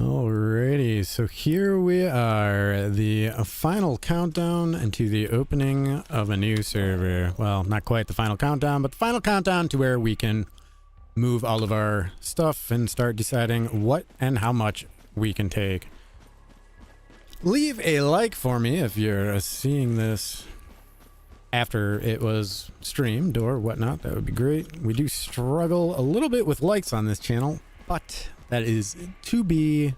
Alrighty, so here we are, the final countdown into the opening of a new server. Well, not quite the final countdown, but the final countdown to where we can move all of our stuff and start deciding what and how much we can take. Leave a like for me if you're seeing this after it was streamed or whatnot. That would be great. We do struggle a little bit with likes on this channel, but that is to be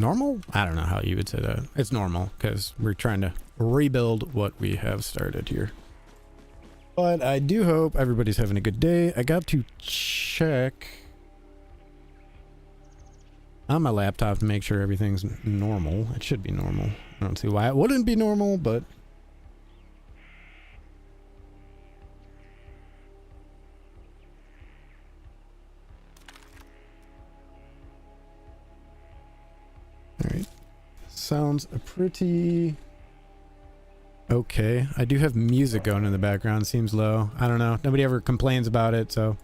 normal? I don't know how you would say that. It's normal because we're trying to rebuild what we have started here. But I do hope everybody's having a good day. I got to check on my laptop to make sure everything's normal. It should be normal. I don't see why it wouldn't be normal, but alright. Sounds pretty okay. I do have music going in the background. Seems low. I don't know. Nobody ever complains about it, so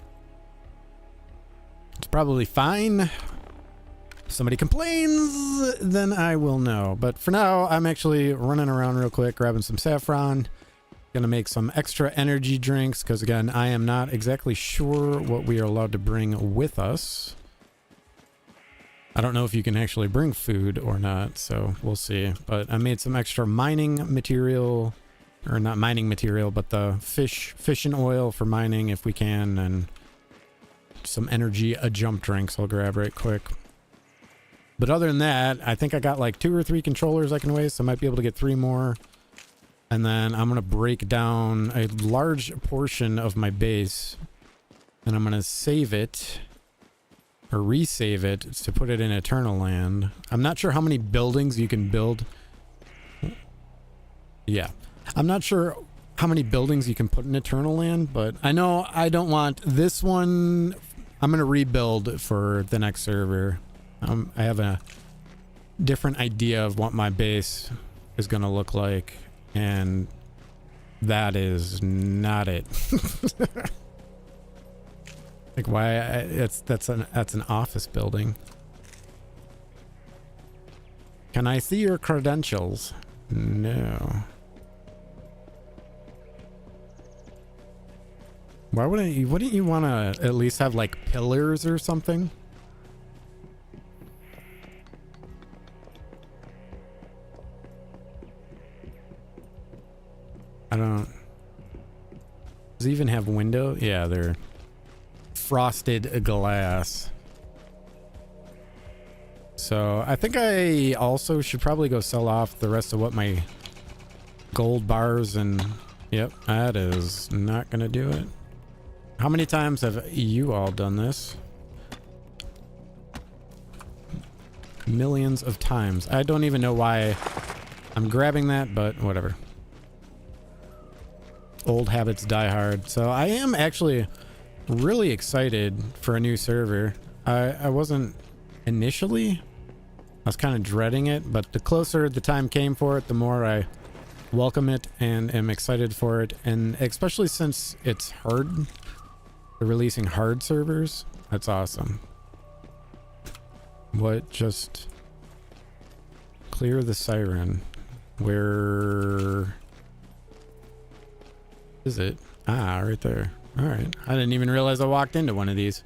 it's probably fine. If somebody complains, then I will know. But for now, I'm actually running around real quick, grabbing some saffron. Gonna make some extra energy drinks, because again, I am not exactly sure what we are allowed to bring with us. I don't know if you can actually bring food or not, so we'll see. But I made some extra mining material, or not mining material, but the fish and oil for mining if we can, and some energy jump drinks I'll grab right quick. But other than that, I think I got like 2 or 3 controllers I can waste, so I might be able to get 3 more. And then I'm gonna break down a large portion of my base, and I'm gonna save it. Or resave it to put it in Eternal Land. I'm not sure how many buildings you can build. Yeah. I'm not sure how many buildings you can put in Eternal Land, but I know I don't want this one. I'm going to rebuild for the next server. I have a different idea of what my base is going to look like, and that is not it. Like why? That's an office building. Can I see your credentials? No. Why wouldn't you? Wouldn't you want to at least have like pillars or something? I don't. Does it even have window? Yeah, they're frosted glass. So I think I also should probably go sell off the rest of what my gold bars and yep, that is not gonna do it. How many times have you all done this? Millions of times. I don't even know why I'm grabbing that, but whatever. Old habits die hard. So I am actually really excited for a new server. I wasn't initially. I was kind of dreading it, but the closer the time came for it, the more I welcome it and am excited for it. And especially since it's hard, they're releasing hard servers. That's awesome. What? Just clear the siren. Where is it? Ah, right there. All right. I didn't even realize I walked into one of these.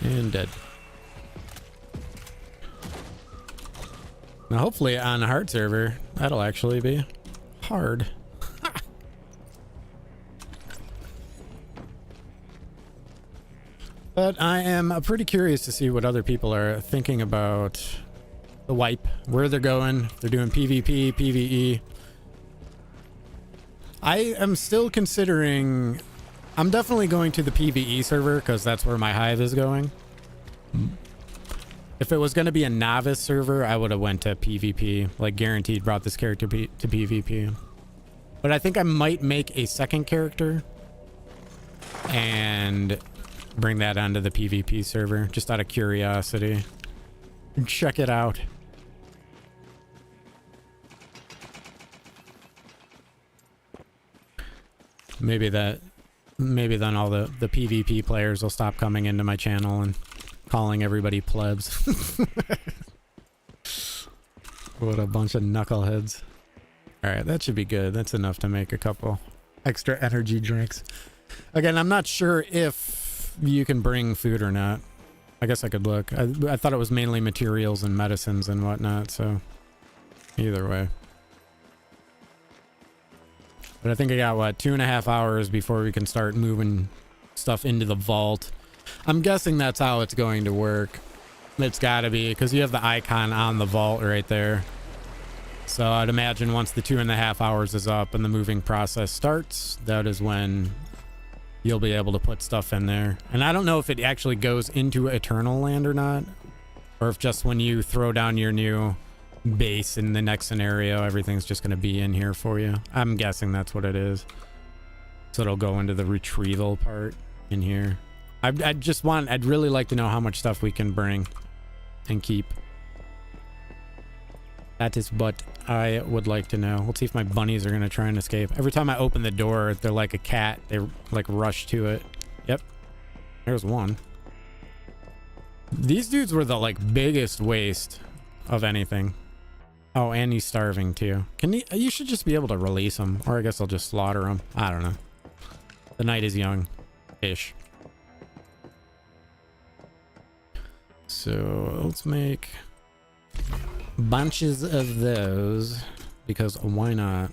And dead. Now, hopefully on a hard server, that'll actually be hard. But I am pretty curious to see what other people are thinking about the wipe, where they're going. They're doing PvP, PvE. I am still considering... I'm definitely going to the PvE server because that's where my hive is going. If it was going to be a novice server, I would have went to PvP. Like guaranteed brought this character to PvP. But I think I might make a second character and bring that onto the PvP server, just out of curiosity. And check it out. Maybe then all the PvP players will stop coming into my channel and calling everybody plebs. What a bunch of knuckleheads. Alright, that should be good. That's enough to make a couple extra energy drinks. Again, I'm not sure if you can bring food or not. I guess I could look. I thought it was mainly materials and medicines and whatnot, so either way. But I think I got, what, 2.5 hours before we can start moving stuff into the vault. I'm guessing that's how it's going to work. It's gotta be, because you have the icon on the vault right there. So I'd imagine once the 2.5 hours is up and the moving process starts, that is when you'll be able to put stuff in there. And I don't know if it actually goes into Eternal Land or not, or if just when you throw down your new base in the next scenario, everything's just going to be in here for you. I'm guessing that's what it is. So it'll go into the retrieval part in here. I'd really like to know how much stuff we can bring and keep. That is what I would like to know. Let's see if my bunnies are going to try and escape. Every time I open the door, they're like a cat. They like rush to it. Yep. There's one. These dudes were the like biggest waste of anything. Oh, and he's starving too. You should just be able to release him. Or I guess I'll just slaughter him. I don't know. The night is young-ish. So let's make bunches of those, because why not?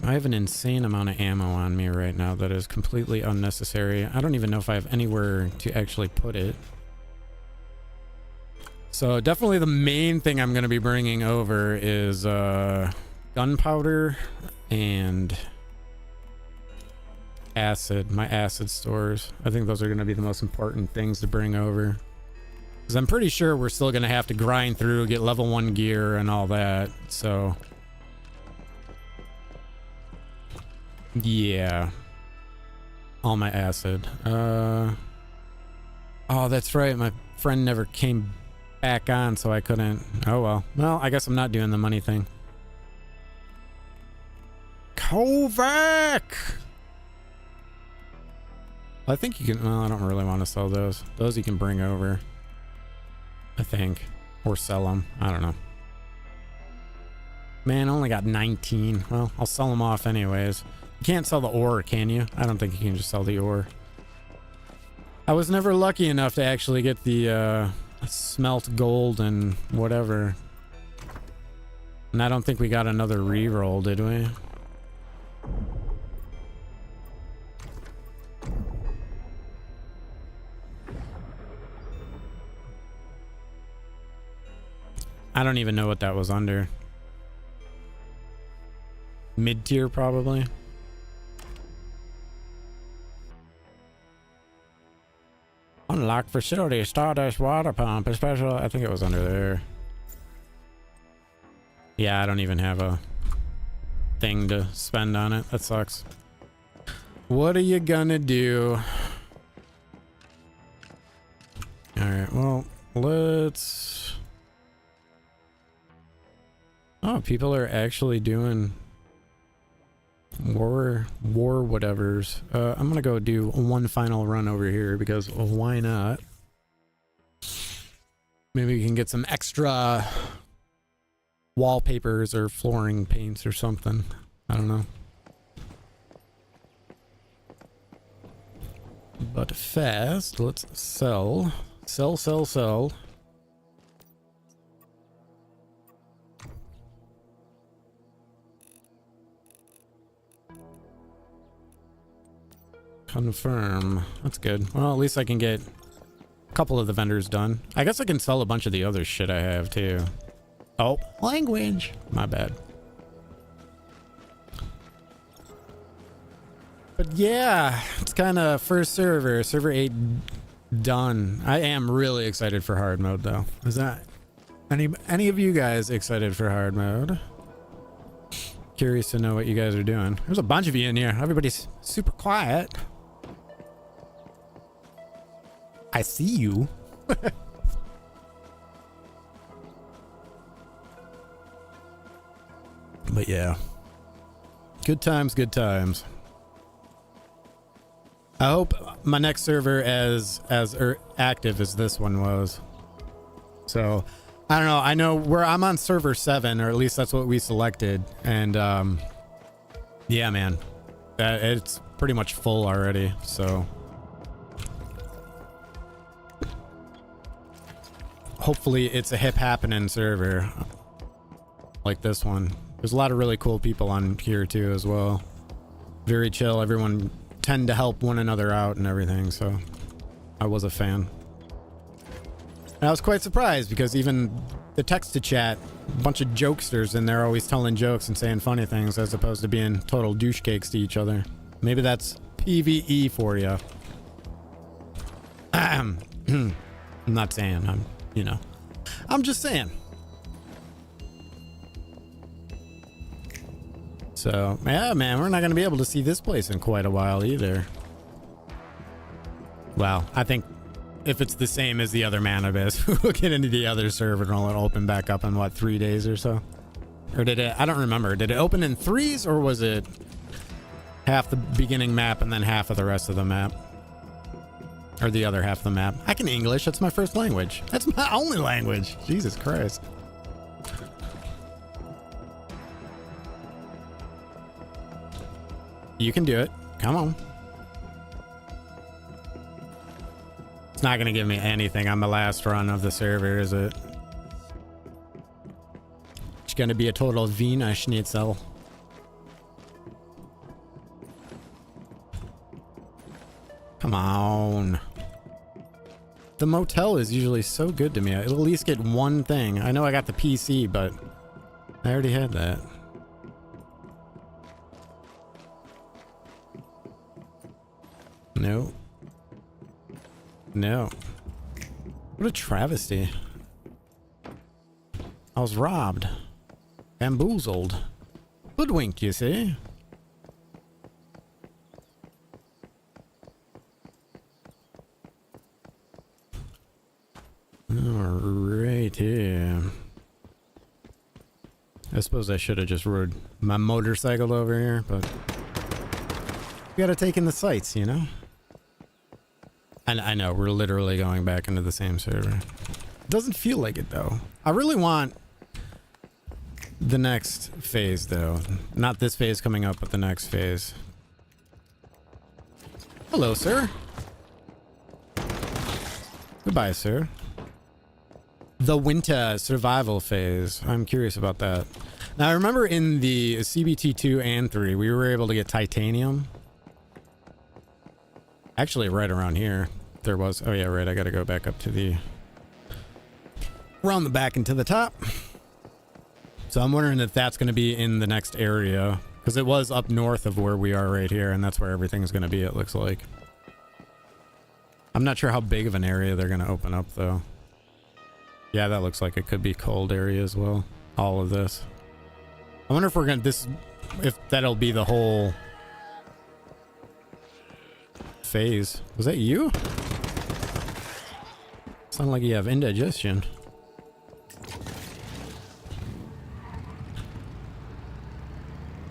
I have an insane amount of ammo on me right now that is completely unnecessary. I don't even know if I have anywhere to actually put it. So definitely the main thing I'm going to be bringing over is gunpowder and acid, my acid stores. I think those are going to be the most important things to bring over. Because I'm pretty sure we're still going to have to grind through, get level 1 gear and all that. So yeah. All my acid. Oh, that's right. My friend never came back on, so I couldn't. Oh well. Well, I guess I'm not doing the money thing. Kovac! I think you can. Well, I don't really want to sell those. Those you can bring over, I think, or sell them. I don't know. Man, I only got 19. Well, I'll sell them off anyways. You can't sell the ore, can you? I don't think you can just sell the ore. I was never lucky enough to actually get the smelt gold and whatever. And I don't think we got another re-roll, did we? I don't even know what that was under. Mid-tier, probably. Unlock facility, Stardust water pump, special. I think it was under there. Yeah, I don't even have a thing to spend on it. That sucks. What are you gonna do? Alright, well, let's... Oh, people are actually doing war whatevers. I'm gonna go do one final run over here because why not? Maybe we can get some extra wallpapers or flooring paints or something. I don't know. But fast, let's sell. Sell. Confirm. That's good. Well, at least I can get a couple of the vendors done. I guess I can sell a bunch of the other shit I have too. Oh, language. My bad. But yeah, it's kind of first server 8 done. I am really excited for hard mode though. Is that any of you guys excited for hard mode? Curious to know what you guys are doing. There's a bunch of you in here. Everybody's super quiet. I see you. But yeah. Good times, good times. I hope my next server as active as this one was. So, I don't know. I know I'm on server 7, or at least that's what we selected. And, yeah, man. It's pretty much full already, so. Hopefully it's a hip happening server. Like this one. There's a lot of really cool people on here too as well. Very chill. Everyone tend to help one another out and everything, so I was a fan. And I was quite surprised because even the text-to-chat, a bunch of jokesters in there always telling jokes and saying funny things as opposed to being total douche cakes to each other. Maybe that's PvE for you. I'm not saying, I'm just saying. So, yeah, man, we're not going to be able to see this place in quite a while either. Well, I think if it's the same as the other mana base, we'll get into the other server and it'll open back up in, what, 3 days or so? Or did it, I don't remember. Did it open in 3s or was it half the beginning map and then half of the rest of the map? Or the other half of the map? I can English. That's my first language. That's my only language. Jesus Christ. You can do it. Come on. It's not going to give me anything on the last run of the server, is it? It's going to be a total Wiener Schnitzel. Come on. The motel is usually so good to me. It'll at least get one thing. I know I got the PC, but I already had that. No. No. What a travesty. I was robbed. Bamboozled. Hoodwinked, you see? Alrighty. I suppose I should have just rode my motorcycle over here, but you gotta take in the sights, you know? And I know, we're literally going back into the same server. Doesn't feel like it, though. I really want the next phase, though. Not this phase coming up, but the next phase. Hello, sir. Goodbye, sir. The winter survival phase. I'm curious about that. Now, I remember in the CBT 2 and 3, we were able to get titanium. Actually, right around here, there was... Oh, yeah, right. I got to go back up to the... Around the back and to the top. So I'm wondering if that's going to be in the next area. Because it was up north of where we are right here, and that's where everything's going to be, it looks like. I'm not sure how big of an area they're going to open up, though. Yeah, that looks like it could be cold area as well. All of this. I wonder if we're going to... If that'll be the whole... phase. Was that you? Sound like you have indigestion.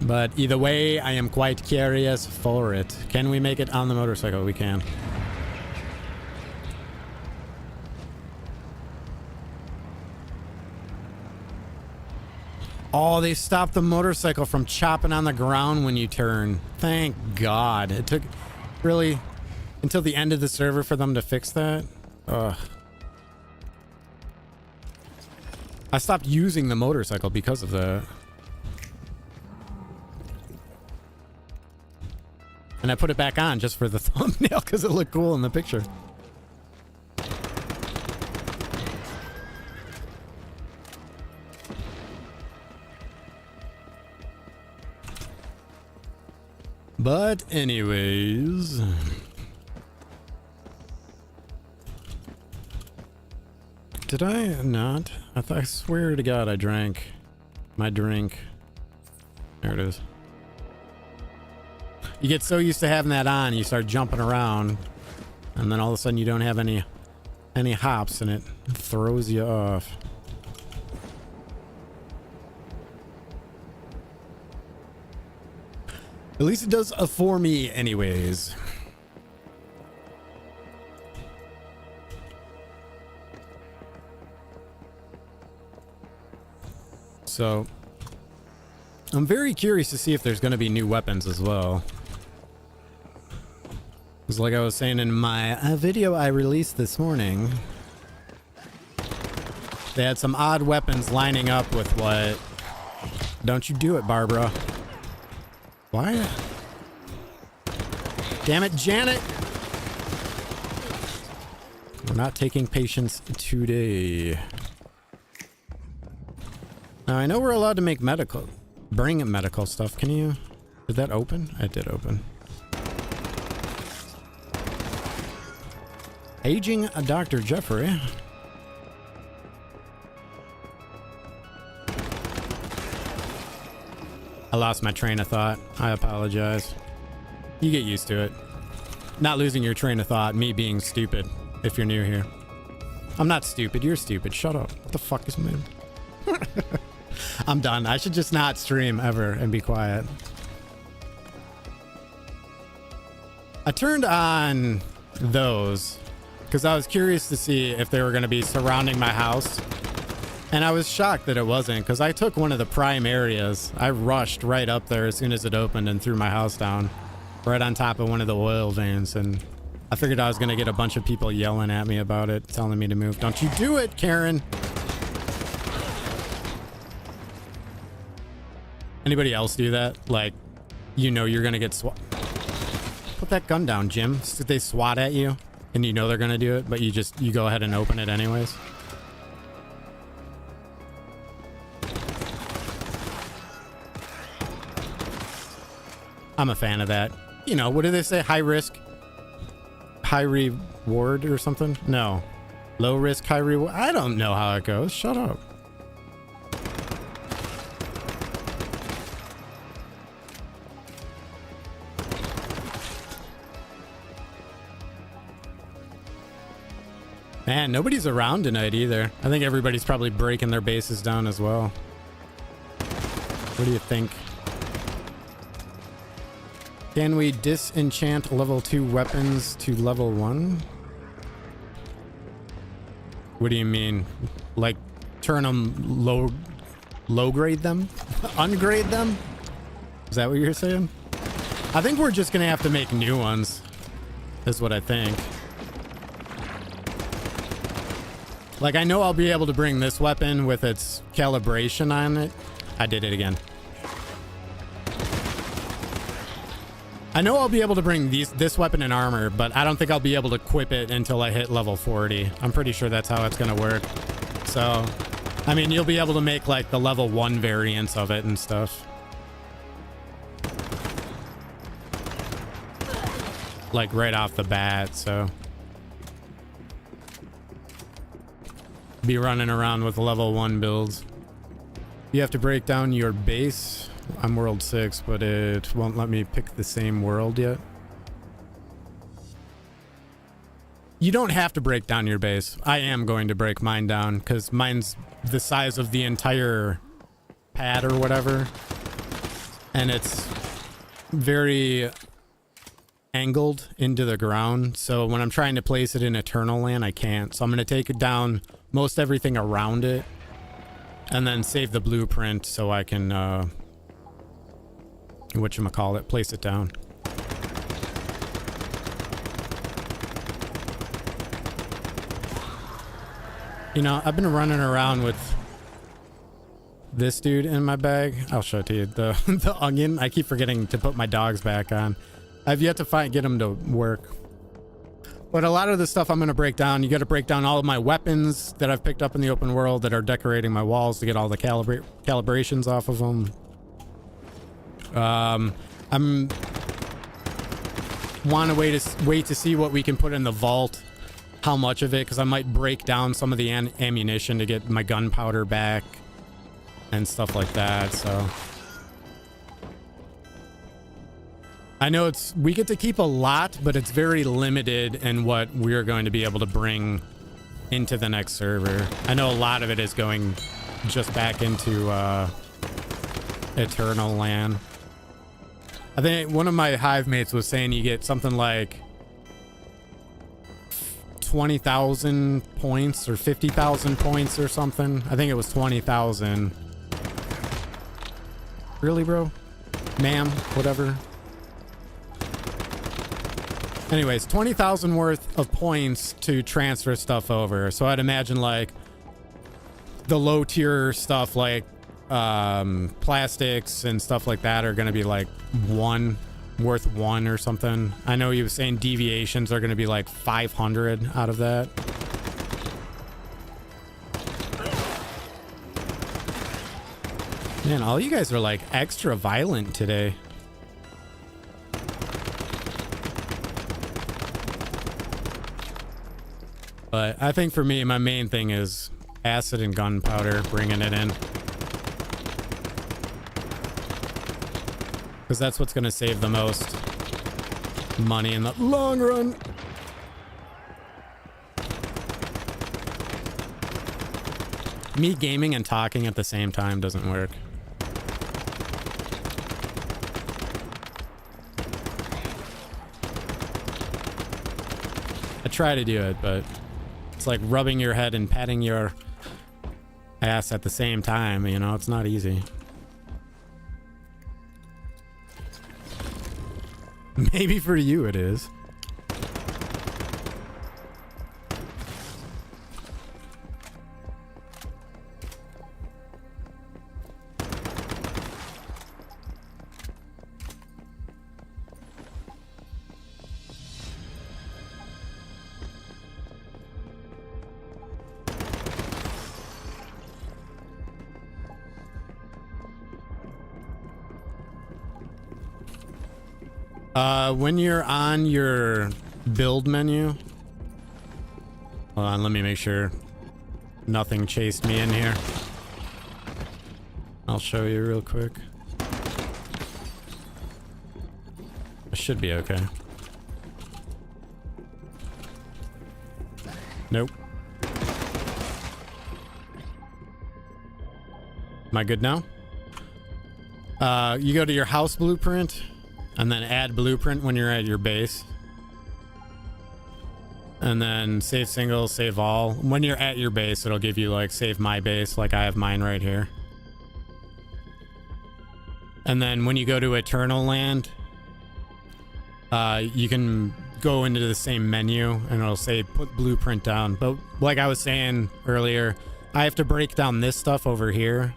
But either way, I am quite curious for it. Can we make it on the motorcycle? We can. Oh, they stopped the motorcycle from chopping on the ground when you turn. Thank God. It took really until the end of the server for them to fix that. Ugh. I stopped using the motorcycle because of that. And I put it back on just for the thumbnail because it looked cool in the picture. But anyways... Did I not? I swear to God I drank my drink. There it is. You get so used to having that on, you start jumping around, and then all of a sudden you don't have any any hops and it throws you off. At least it does for me anyways. So I'm very curious to see if there's going to be new weapons as well. Because like I was saying in my video I released this morning, they had some odd weapons lining up with what... Don't you do it, Barbara. Why? Damn it, Janet! We're not taking patients today. Now, I know we're allowed to make medical... Bring medical stuff. Can you... Did that open? It did open. Aging Dr. Jeffrey. I lost my train of thought. I apologize. You get used to it. Not losing your train of thought, me being stupid, if you're new here. I'm not stupid, you're stupid. Shut up. What the fuck is my... I'm done. I should just not stream ever and be quiet. I turned on those because I was curious to see if they were going to be surrounding my house. And I was shocked that it wasn't, because I took one of the prime areas. I rushed right up there as soon as it opened and threw my house down right on top of one of the oil veins. And I figured I was going to get a bunch of people yelling at me about it, telling me to move. Don't you do it, Karen. Anybody else do that? Like, you know you're going to get swat. Put that gun down, Jim. They swat at you and you know they're going to do it, but you go ahead and open it anyways. I'm a fan of that. You know, what do they say? High risk, high reward or something? No. Low risk, high reward. I don't know how it goes. Shut up. Man, nobody's around tonight either. I think everybody's probably breaking their bases down as well. What do you think? Can we disenchant level 2 weapons to level 1? What do you mean? Like turn them low grade them? Ungrade them? Is that what you're saying? I think we're just gonna have to make new ones, is what I think. Like, I know I'll be able to bring this weapon with its calibration on it. I did it again. I know I'll be able to bring this weapon and armor, but I don't think I'll be able to equip it until I hit level 40. I'm pretty sure that's how it's going to work. So, I mean, you'll be able to make, like, the level 1 variants of it and stuff. Like, right off the bat, so... Be running around with level 1 builds. You have to break down your base. I'm world 6, but it won't let me pick the same world yet. You don't have to break down your base. I am going to break mine down because mine's the size of the entire pad or whatever. And it's very angled into the ground. So when I'm trying to place it in Eternal Land, I can't. So I'm going to take it down most everything around it and then save the blueprint so I can whatchamacallit, place it down. You know, I've been running around with this dude in my bag. I'll show it to you. The onion. I keep forgetting to put my dogs back on. I've yet to get them to work. But a lot of the stuff I'm going to break down, you got to break down all of my weapons that I've picked up in the open world that are decorating my walls to get all the calibrations off of them. I'm want to wait to see what we can put in the vault, how much of it, because I might break down some of the ammunition to get my gunpowder back and stuff like that. So I know we get to keep a lot, but it's very limited in what we're going to be able to bring into the next server. I know a lot of it is going just back into Eternal Land. I think one of my hive mates was saying you get something like 20,000 points or 50,000 points or something. I think it was 20,000. Really, bro? Ma'am? Whatever. Anyways, 20,000 worth of points to transfer stuff over. So I'd imagine like the low tier stuff like plastics and stuff like that are going to be like worth 1 or something. I know he was saying deviations are going to be like 500 out of that. Man, all you guys are like extra violent today. But I think for me, my main thing is acid and gunpowder, bringing it in. Because that's what's going to save the most money in the long run. Me gaming and talking at the same time doesn't work. I try to do it, but it's like rubbing your head and patting your ass at the same time, you know, it's not easy. Maybe for you it is. When you're on your build menu, hold on, let me make sure nothing chased me in here. I'll show you real quick. I should be okay. Nope. Am I good now? You go to your house blueprint and then add blueprint when you're at your base. And then save single, save all. When you're at your base, it'll give you like save my base, like I have mine right here. And then when you go to Eternal Land, you can go into the same menu and it'll say put blueprint down. But like I was saying earlier, I have to break down this stuff over here.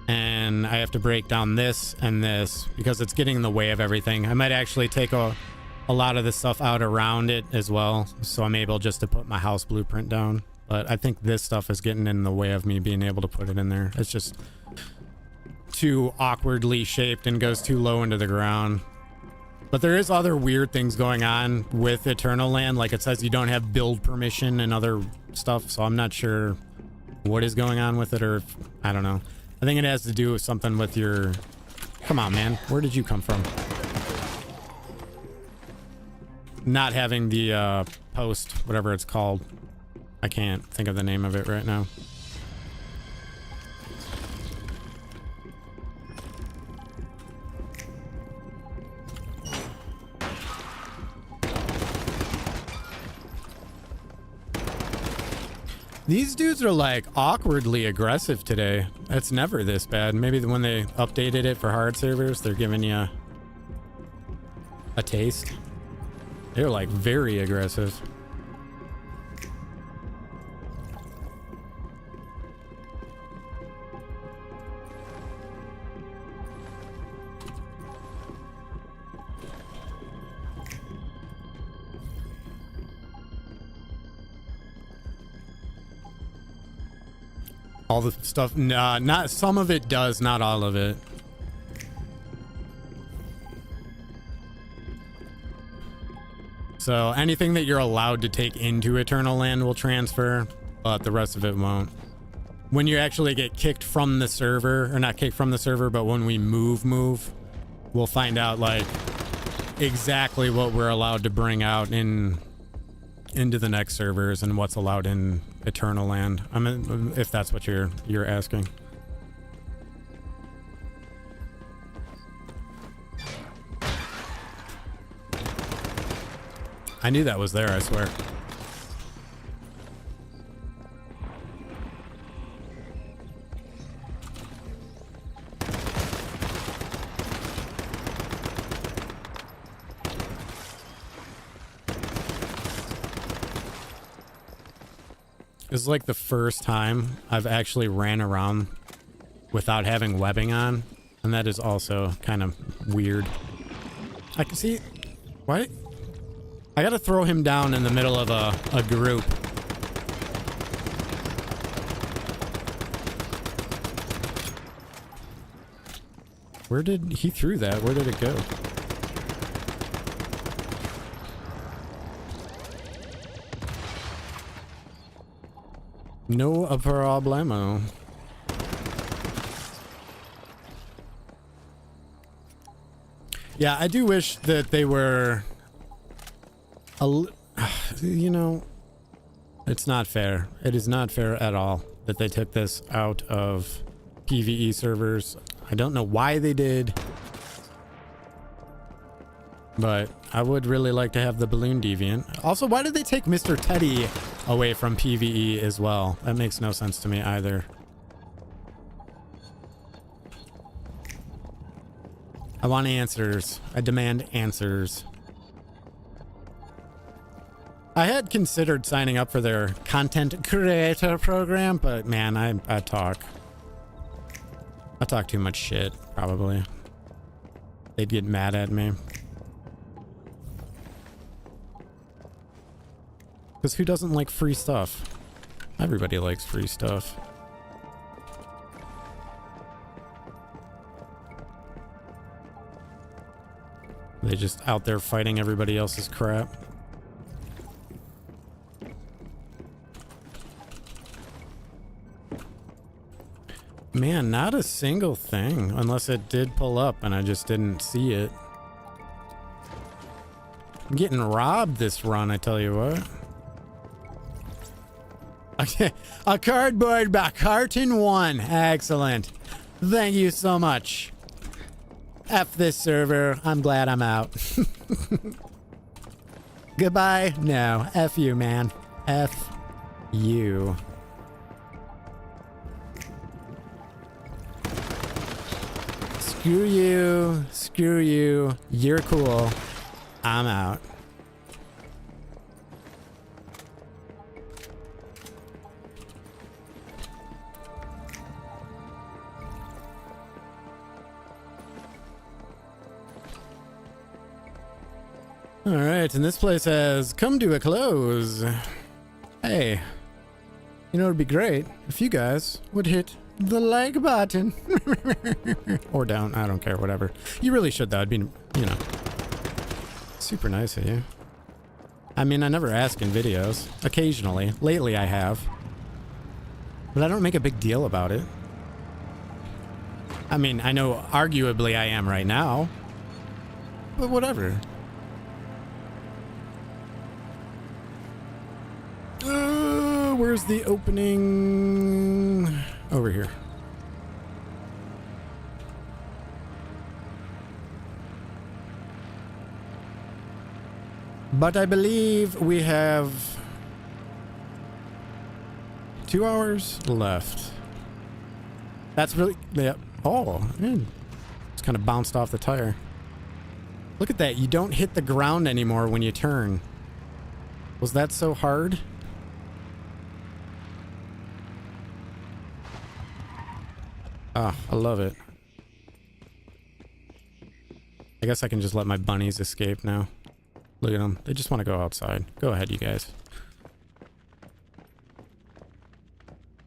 And I have to break down this and this because it's getting in the way of everything. I might actually take a lot of the stuff out around it as well, so I'm able just to put my house blueprint down. But I think this stuff is getting in the way of me being able to put it in there. It's just too awkwardly shaped and goes too low into the ground. But there is other weird things going on with Eternal Land. Like it says you don't have build permission and other stuff, so I'm not sure what is going on with it, or if, I don't know. I think it has to do with something with your... Come on, man. Where did you come from? Not having the post, whatever it's called. I can't think of the name of it right now. These dudes are like awkwardly aggressive today. It's never this bad. Maybe when they updated it for hard servers, they're giving you a taste. They're like very aggressive. All the stuff, nah, not some of it does, not all of it. So anything that you're allowed to take into Eternal Land will transfer, but the rest of it won't. When you actually get kicked from the server, or not kicked from the server, but when we move, we'll find out like exactly what we're allowed to bring out in into the next servers and what's allowed in Eternal Land. I mean, if that's what you're asking. I knew that was there, I swear. This is like the first time I've actually ran around without having webbing on, and that is also kind of weird. I can see... What? I gotta throw him down in the middle of a group. Where did... He threw that. Where did it go? No problemo. Yeah, I do wish that they were... You know, it's not fair. It is not fair at all that they took this out of PvE servers. I don't know why they did, but I would really like to have the Balloon Deviant. Also, why did they take Mr. Teddy away from PvE as well? That makes no sense to me either. I want answers. I demand answers. I had considered signing up for their content creator program, but man, I talk too much shit, probably. They'd get mad at me. Because who doesn't like free stuff? Everybody likes free stuff. They just out there fighting everybody else's crap. Man, not a single thing, unless it did pull up and I just didn't see it. I'm getting robbed this run, I tell you what. Okay, a cardboard box, carton 1. Excellent. Thank you so much. F this server. I'm glad I'm out. Goodbye? No. F you, man. F you. Screw you. Screw you. You're cool. I'm out. All right, and this place has come to a close. Hey, you know, it'd be great if you guys would hit the like button. Or down, I don't care, whatever. You really should, though. It'd be, you know, super nice of you. I mean, I never ask in videos. Occasionally. Lately, I have. But I don't make a big deal about it. I mean, I know arguably I am right now. But whatever. Where's the opening? Over here. But I believe we have 2 hours left. That's really... Yeah. Oh, man. It's kind of bounced off the tire. Look at that. You don't hit the ground anymore when you turn. Was that so hard? Ah, I love it. I guess I can just let my bunnies escape now. Look at them. They just want to go outside. Go ahead, you guys.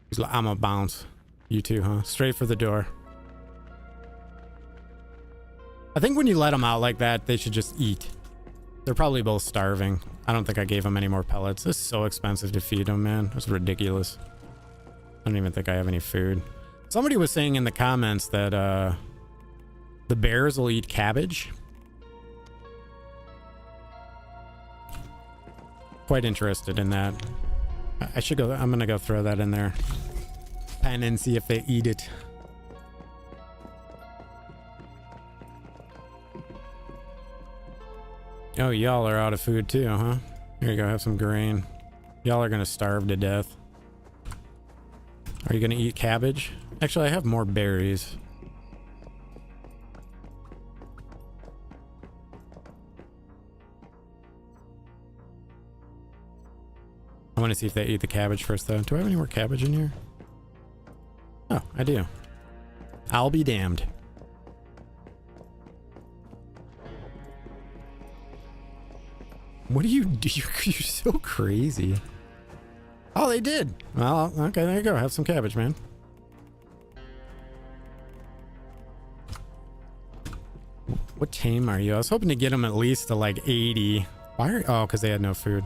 He's like, I'm gonna bounce. You too, huh? Straight for the door. I think when you let them out like that, they should just eat. They're probably both starving. I don't think I gave them any more pellets. This is so expensive to feed them, man. That's ridiculous. I don't even think I have any food. Somebody was saying in the comments that the bears will eat cabbage. quite interested in that. I should go. I'm gonna go throw that in there. Pen and see if they eat it. Oh, y'all are out of food too, huh? Here you go, have some grain. Y'all are gonna starve to death. Are you gonna eat cabbage? Actually, I have more berries. I want to see if they eat the cabbage first, though. Do I have any more cabbage in here? Oh, I do. I'll be damned. What do you do? You're so crazy. Oh, they did. Well, okay, there you go. Have some cabbage, man. What tame are you? I was hoping to get them at least to like 80. Why are... Oh, because they had no food.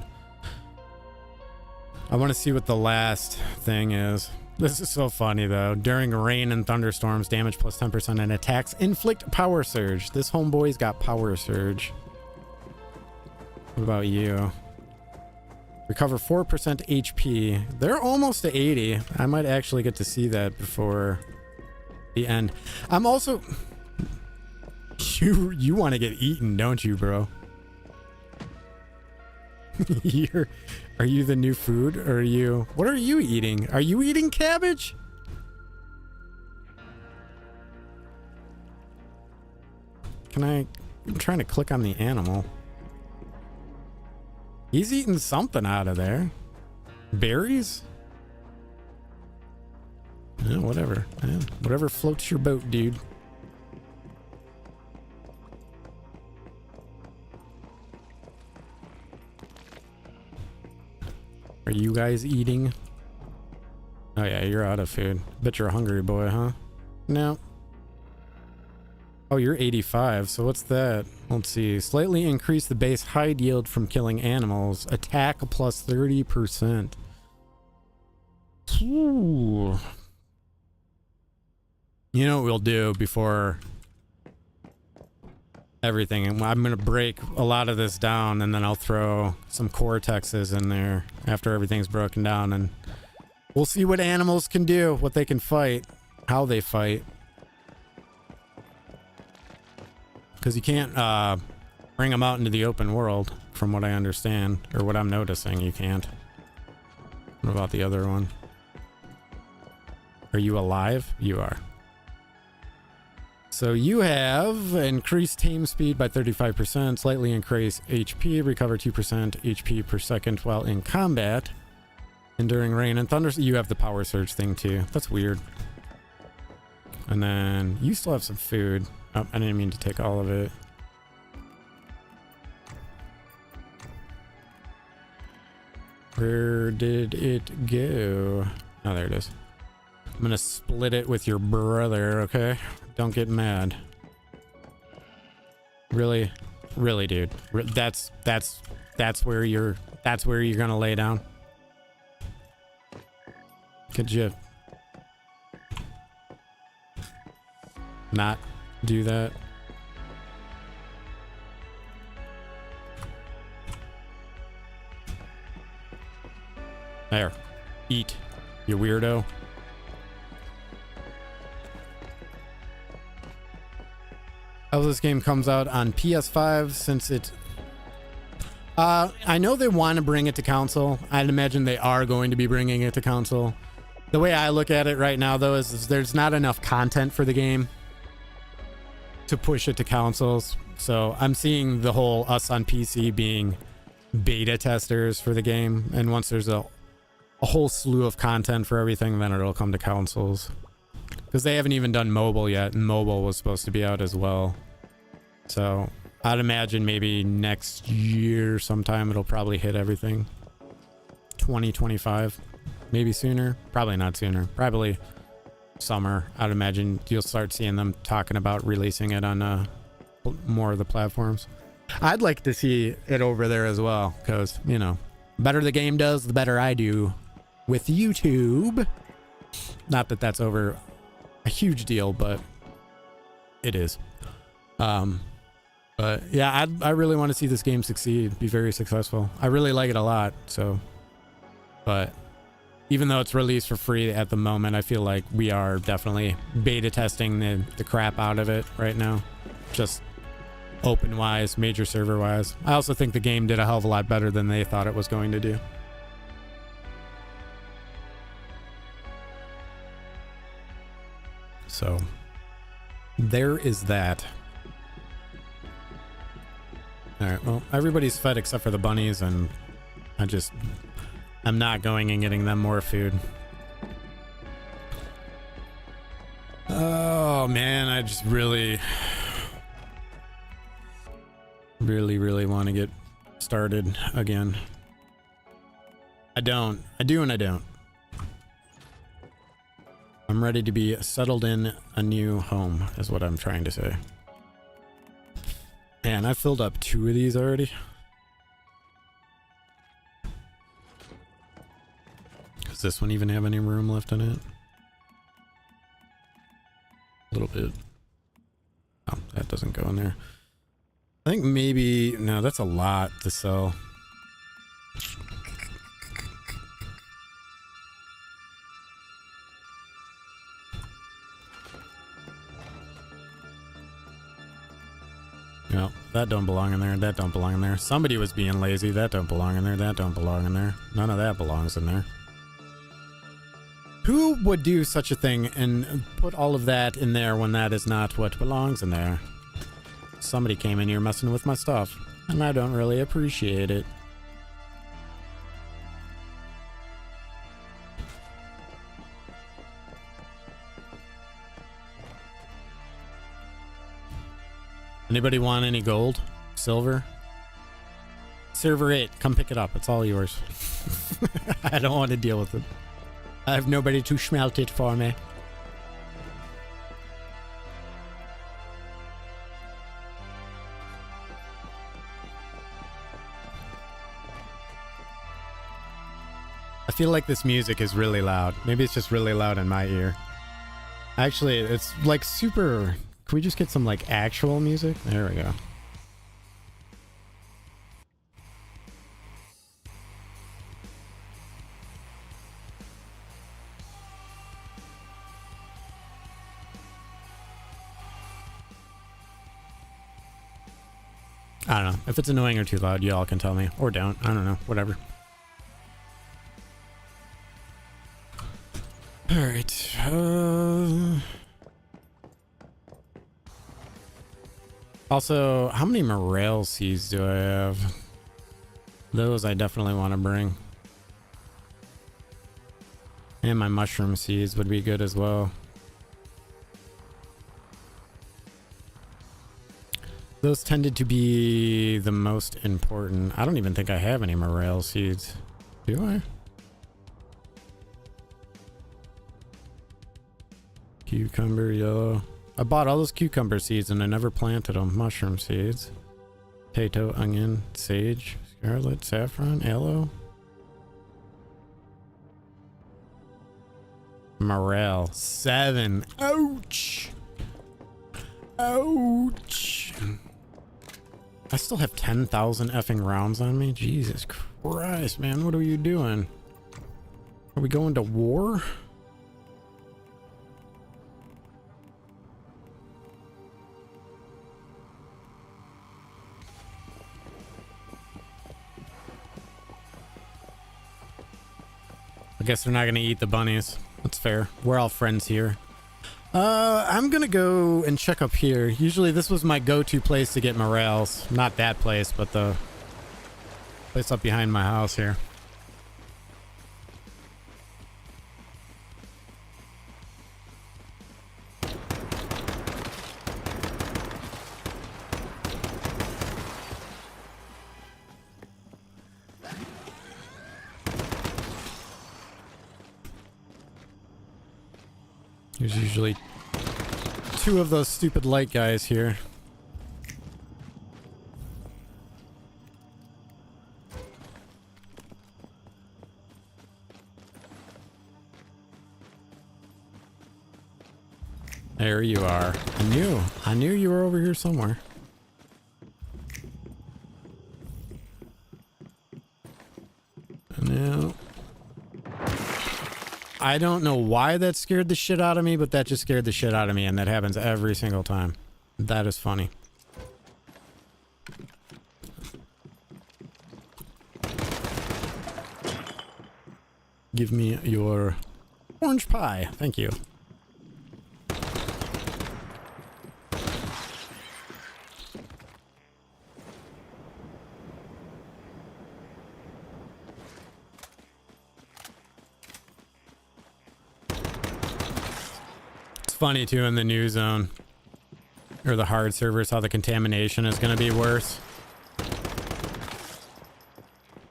I want to see what the last thing is. This is so funny, though. During rain and thunderstorms, damage plus 10% and attacks inflict power surge. This homeboy's got power surge. What about you? Recover 4% HP. They're almost to 80. I might actually get to see that before the end. I'm also... You want to get eaten, don't you, bro? Are you the new food? Or are you... What are you eating? Are you eating cabbage? I'm trying to click on the animal. He's eating something out of there. Berries? Yeah, whatever. Yeah, whatever floats your boat, dude. Are you guys eating? Oh yeah, you're out of food. Bet you're a hungry boy, huh? No. Oh, you're 85, so what's that? Let's see. Slightly increase the base hide yield from killing animals. Attack plus 30%. Ooh. You know what we'll do before everything? I'm going to break a lot of this down, and then I'll throw some cortexes in there after everything's broken down, and we'll see what animals can do, what they can fight, how they fight. Because you can't bring them out into the open world, from what I understand, or what I'm noticing, you can't. What about the other one? Are you alive? You are. So you have increased tame speed by 35%, slightly increase HP, recover 2% HP per second while in combat, and during rain and thunder. You have the power surge thing too. That's weird. And then you still have some food. Oh, I didn't mean to take all of it. Where did it go? Oh, there it is. I'm gonna split it with your brother, okay? Don't get mad. Really, really, dude. That's where you're gonna lay down. Could you not do that? There. Eat, you weirdo. How this game comes out on PS5 since it... I know they want to bring it to console. I'd imagine they are going to be bringing it to console. The way I look at it right now, though, is there's not enough content for the game to push it to consoles. So I'm seeing the whole us on PC being beta testers for the game. And once there's a whole slew of content for everything, then it'll come to consoles. Because they haven't even done mobile yet, and mobile was supposed to be out as well. So I'd imagine maybe next year sometime it'll probably hit everything. 2025, maybe sooner. Probably not sooner. Probably summer. I'd imagine you'll start seeing them talking about releasing it on more of the platforms. I'd like to see it over there as well, because, you know, better the game does, the better I do with YouTube. Not that that's over a huge deal, but it is. But yeah, I really want to see this game succeed, be very successful. I really like it a lot. So, but even though it's released for free at the moment, I feel like we are definitely beta testing the crap out of it right now. Just open wise, major server wise. I also think the game did a hell of a lot better than they thought it was going to do. So there is that. All right, well, everybody's fed except for the bunnies, and I'm not going and getting them more food. Oh man, I just really want to get started again. I do and I don't. I'm ready to be settled in a new home, is what I'm trying to say. Man, I filled up 2 of these already. Does this one even have any room left in it? A little bit. Oh, that doesn't go in there. I think maybe... No, that's a lot to sell. No, that don't belong in there. That don't belong in there. Somebody was being lazy. That don't belong in there. That don't belong in there. None of that belongs in there. Who would do such a thing and put all of that in there when that is not what belongs in there? Somebody came in here messing with my stuff, and I don't really appreciate it. Anybody want any gold? Silver? Server 8, come pick it up. It's all yours. I don't want to deal with it. I have nobody to smelt it for me. I feel like this music is really loud. Maybe it's just really loud in my ear. Actually, it's like super... Can we just get some like actual music? There we go. I don't know. If it's annoying or too loud, y'all can tell me. Or don't. I don't know. Whatever. Alright. Also, how many morale seeds do I have? Those I definitely want to bring. And my mushroom seeds would be good as well. Those tended to be the most important. I don't even think I have any morale seeds. Do I? Cucumber, yellow. I bought all those cucumber seeds and I never planted them. Mushroom seeds. Potato, onion, sage, scarlet, saffron, aloe. Morale. 7. Ouch! Ouch! I still have 10,000 effing rounds on me? Jesus Christ, man. What are you doing? Are we going to war? I guess they're not going to eat the bunnies. That's fair. We're all friends here. I'm going to go and check up here. Usually this was my go-to place to get morels. Not that place, but the place up behind my house here. There's usually 2 of those stupid light guys here. There you are. I knew you were over here somewhere. No. I don't know why that scared the shit out of me, but that just scared the shit out of me, and that happens every single time. That is funny. Give me your orange pie. Thank you. It's funny too in the new zone or the hard servers how the contamination is going to be worse.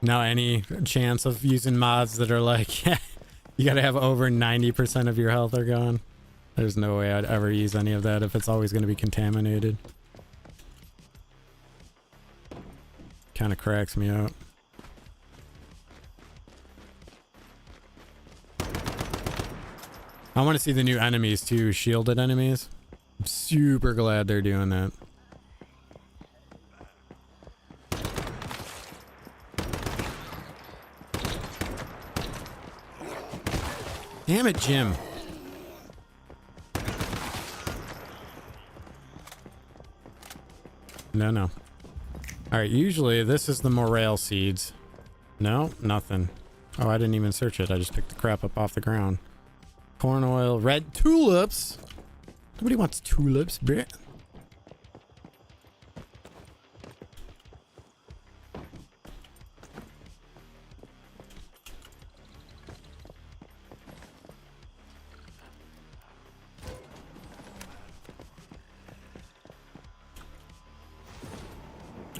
Now any chance of using mods that are like, yeah, you gotta have over 90% of your health are gone. There's no way I'd ever use any of that if it's always gonna be contaminated. Kind of cracks me out. I want to see the new enemies too, shielded enemies. I'm super glad they're doing that. Damn it, Jim. No. Alright, usually this is the morale seeds. No, nothing. Oh, I didn't even search it. I just picked the crap up off the ground. Corn oil, red tulips. Nobody wants tulips, bruh.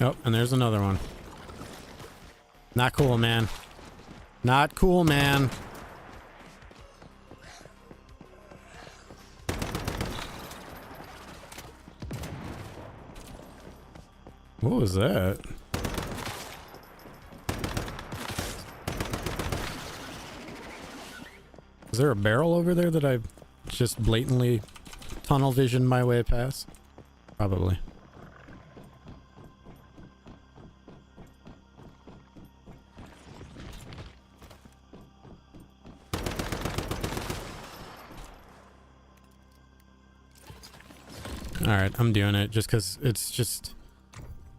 Oh, and there's another one. Not cool, man. Not cool, man. What was that? Is there a barrel over there that I just blatantly tunnel visioned my way past? Probably. Alright, I'm doing it just because it's just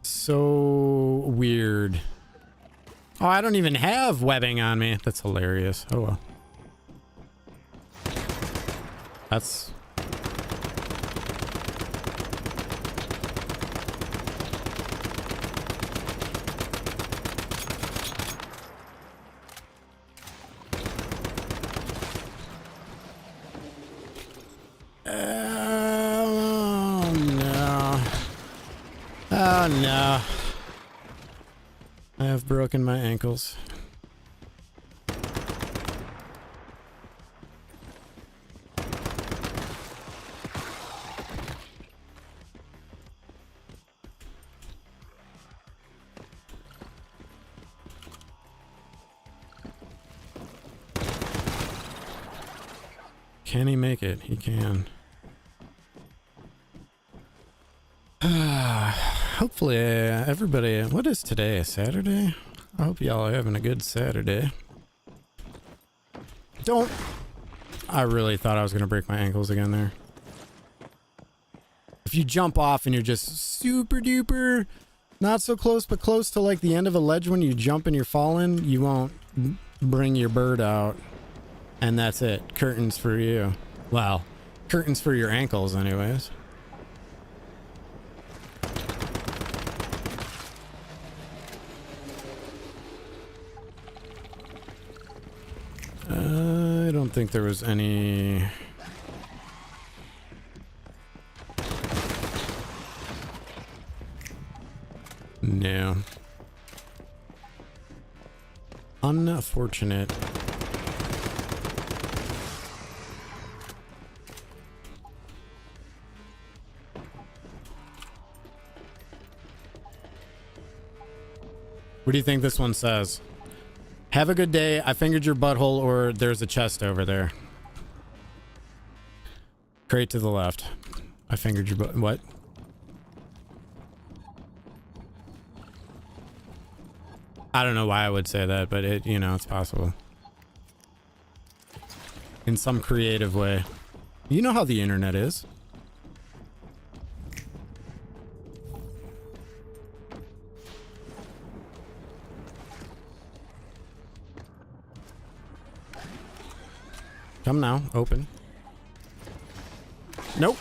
so weird. Oh, I don't even have webbing on me. That's hilarious. Oh well. That's... Oh no. I have broken my ankles. Can he make it? He can. Hopefully, everybody... What is today? Saturday? I hope y'all are having a good Saturday. Don't... I really thought I was going to break my ankles again there. If you jump off and you're just super duper... Not so close, but close to like the end of a ledge when you jump and you're falling, you won't bring your bird out. And that's it. Curtains for you. Well, curtains for your ankles anyways. I don't think there was any... No. Unfortunate. What do you think this one says? Have a good day. I fingered your butthole, or there's a chest over there. Crate to the left. I fingered your butt. What? I don't know why I would say that, but it, you know, it's possible. In some creative way. You know how the internet is. Come now, open. Nope.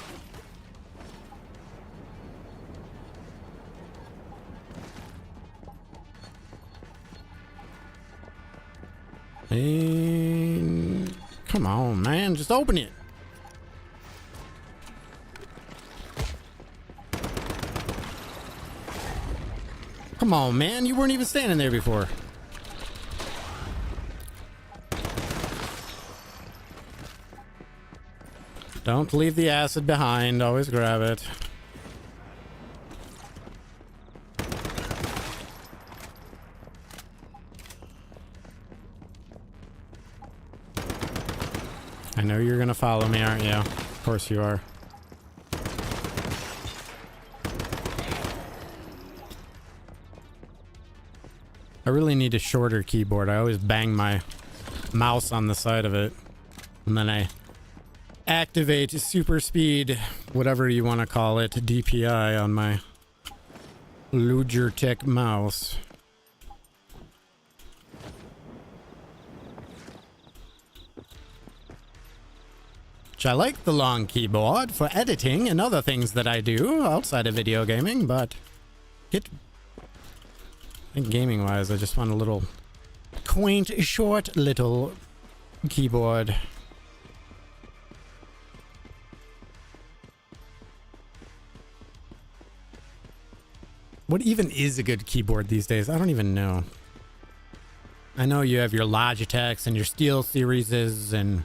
And come on, man, just open it. Come on, man, you weren't even standing there before. Don't leave the acid behind, always grab it. I know you're gonna follow me, aren't you? Of course you are. I really need a shorter keyboard. I always bang my mouse on the side of it. And then I activate super speed, whatever you want to call it, DPI on my Logitech mouse. I like the long keyboard for editing and other things that I do outside of video gaming, but I think gaming wise, I just want a little quaint, short little keyboard. What even is a good keyboard these days? I don't even know. I know you have your Logitechs and your Steel Series and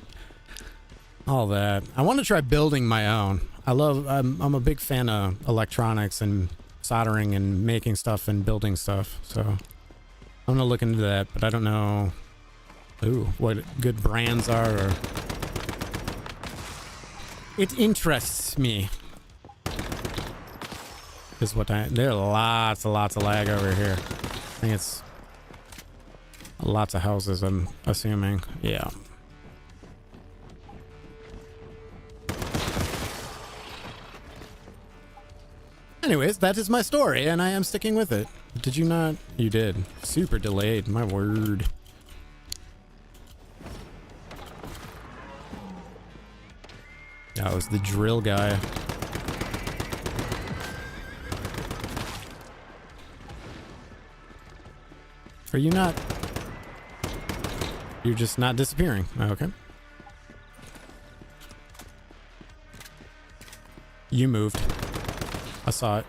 all that. I want to try building my own. I'm a big fan of electronics and soldering and making stuff and building stuff. So I'm gonna look into that, but I don't know what good brands are. Or it interests me. Is what there are lots of lag over here. I think it's lots of houses, I'm assuming. Yeah. Anyways, that is my story, and I am sticking with it. Did you not? You did. Super delayed, my word. That was the drill guy. Are you not? You're just not disappearing. Okay. You moved. I saw it.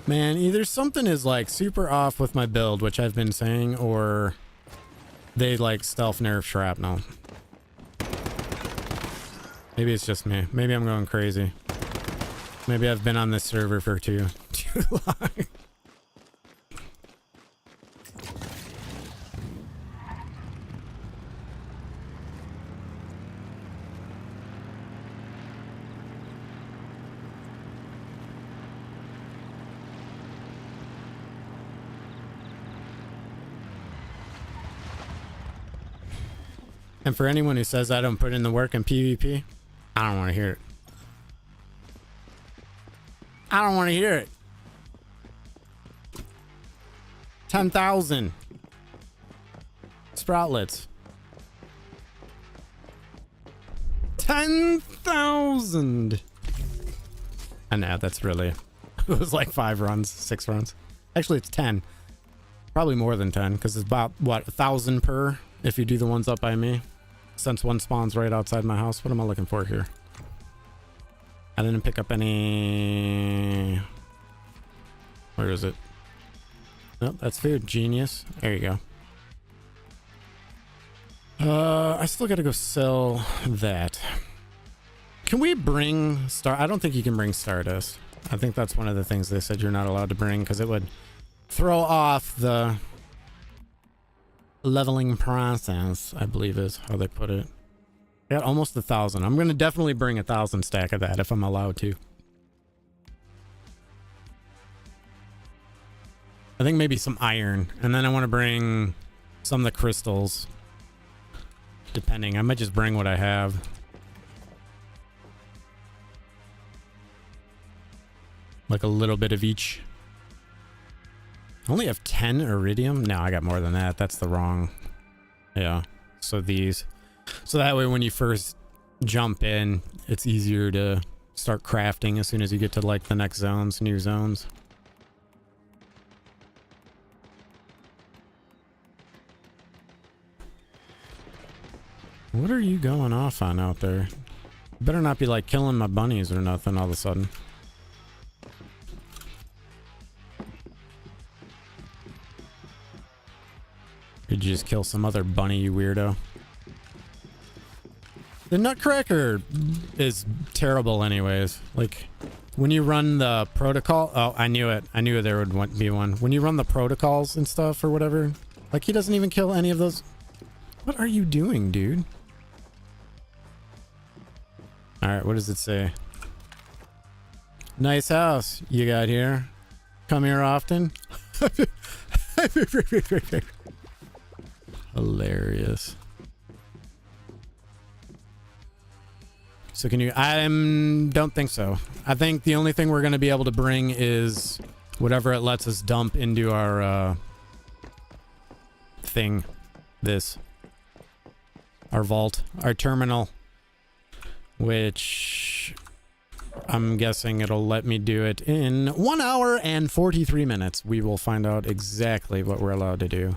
Man, either something is like super off with my build, which I've been saying, or they like stealth nerf shrapnel. Maybe it's just me. Maybe I'm going crazy. Maybe I've been on this server for too long. And for anyone who says I don't put in the work in PvP, I don't want to hear it. I don't want to hear it. 10,000 sproutlets. 10,000. I know, that's really... It was like 5 runs, 6 runs. Actually, it's 10. Probably more than 10, because it's about, what, 1,000 per if you do the ones up by me. Since one spawns right outside my house. What am I looking for here? I didn't pick up any... Where is it? Nope, that's food. Genius. There you go. I still gotta go sell that. Can we bring I don't think you can bring Stardust. I think that's one of the things they said you're not allowed to bring because it would throw off the leveling process, I believe is how they put it. Got almost 1,000. I'm going to definitely bring 1,000 stack of that if I'm allowed to. I think maybe some iron. And then I want to bring some of the crystals. Depending. I might just bring what I have. Like a little bit of each. I only have 10 iridium. No, I got more than that. That's the wrong. Yeah. So these. So that way when you first jump in, it's easier to start crafting as soon as you get to like the next zones, new zones. What are you going off on out there? You better not be like killing my bunnies or nothing all of a sudden. Could you just kill some other bunny, you weirdo? The Nutcracker is terrible anyways. Like, when you run the protocol... Oh, I knew it. I knew there would be one. When you run the protocols and stuff or whatever, like, he doesn't even kill any of those... What are you doing, dude? Alright, what does it say? Nice house you got here. Come here often. Hilarious. So can you... I don't think so. I think the only thing we're going to be able to bring is whatever it lets us dump into our thing. This. Our vault. Our terminal. Which I'm guessing it'll let me do it in 1 hour and 43 minutes. We will find out exactly what we're allowed to do.